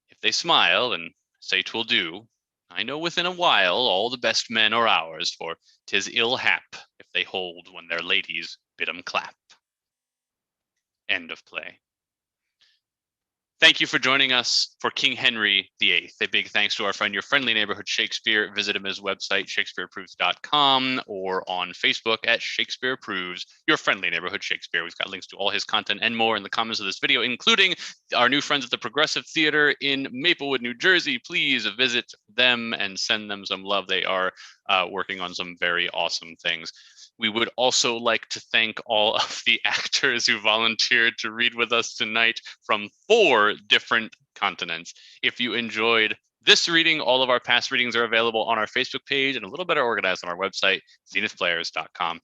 S1: If they smile and say 'twill do, I know within a while all the best men are ours, for 'tis ill hap if they hold when their ladies bid 'em clap. End of play. Thank you for joining us for King Henry VIII. A big thanks to our friend, Your Friendly Neighborhood Shakespeare. Visit him at his website, shakespeareapproves.com, or on Facebook at Shakespeare Approves, Your Friendly Neighborhood Shakespeare. We've got links to all his content and more in the comments of this video, including our new friends at the Progressive Theater in Maplewood, New Jersey. Please visit them and send them some love. They are working on some very awesome things. We would also like to thank all of the actors who volunteered to read with us tonight from 4 different continents. If you enjoyed this reading, all of our past readings are available on our Facebook page and a little better organized on our website, zenithplayers.com.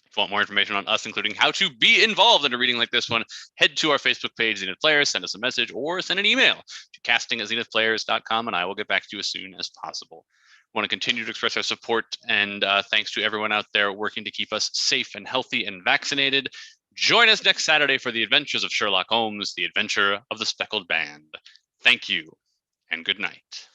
S1: If you want more information on us, including how to be involved in a reading like this one, head to our Facebook page, Zenith Players, send us a message, or send an email to casting@zenithplayers.com, and I will get back to you as soon as possible. Want to continue to express our support and thanks to everyone out there working to keep us safe and healthy and vaccinated. Join us next Saturday for the adventures of Sherlock Holmes, the adventure of the Speckled Band. Thank you and good night.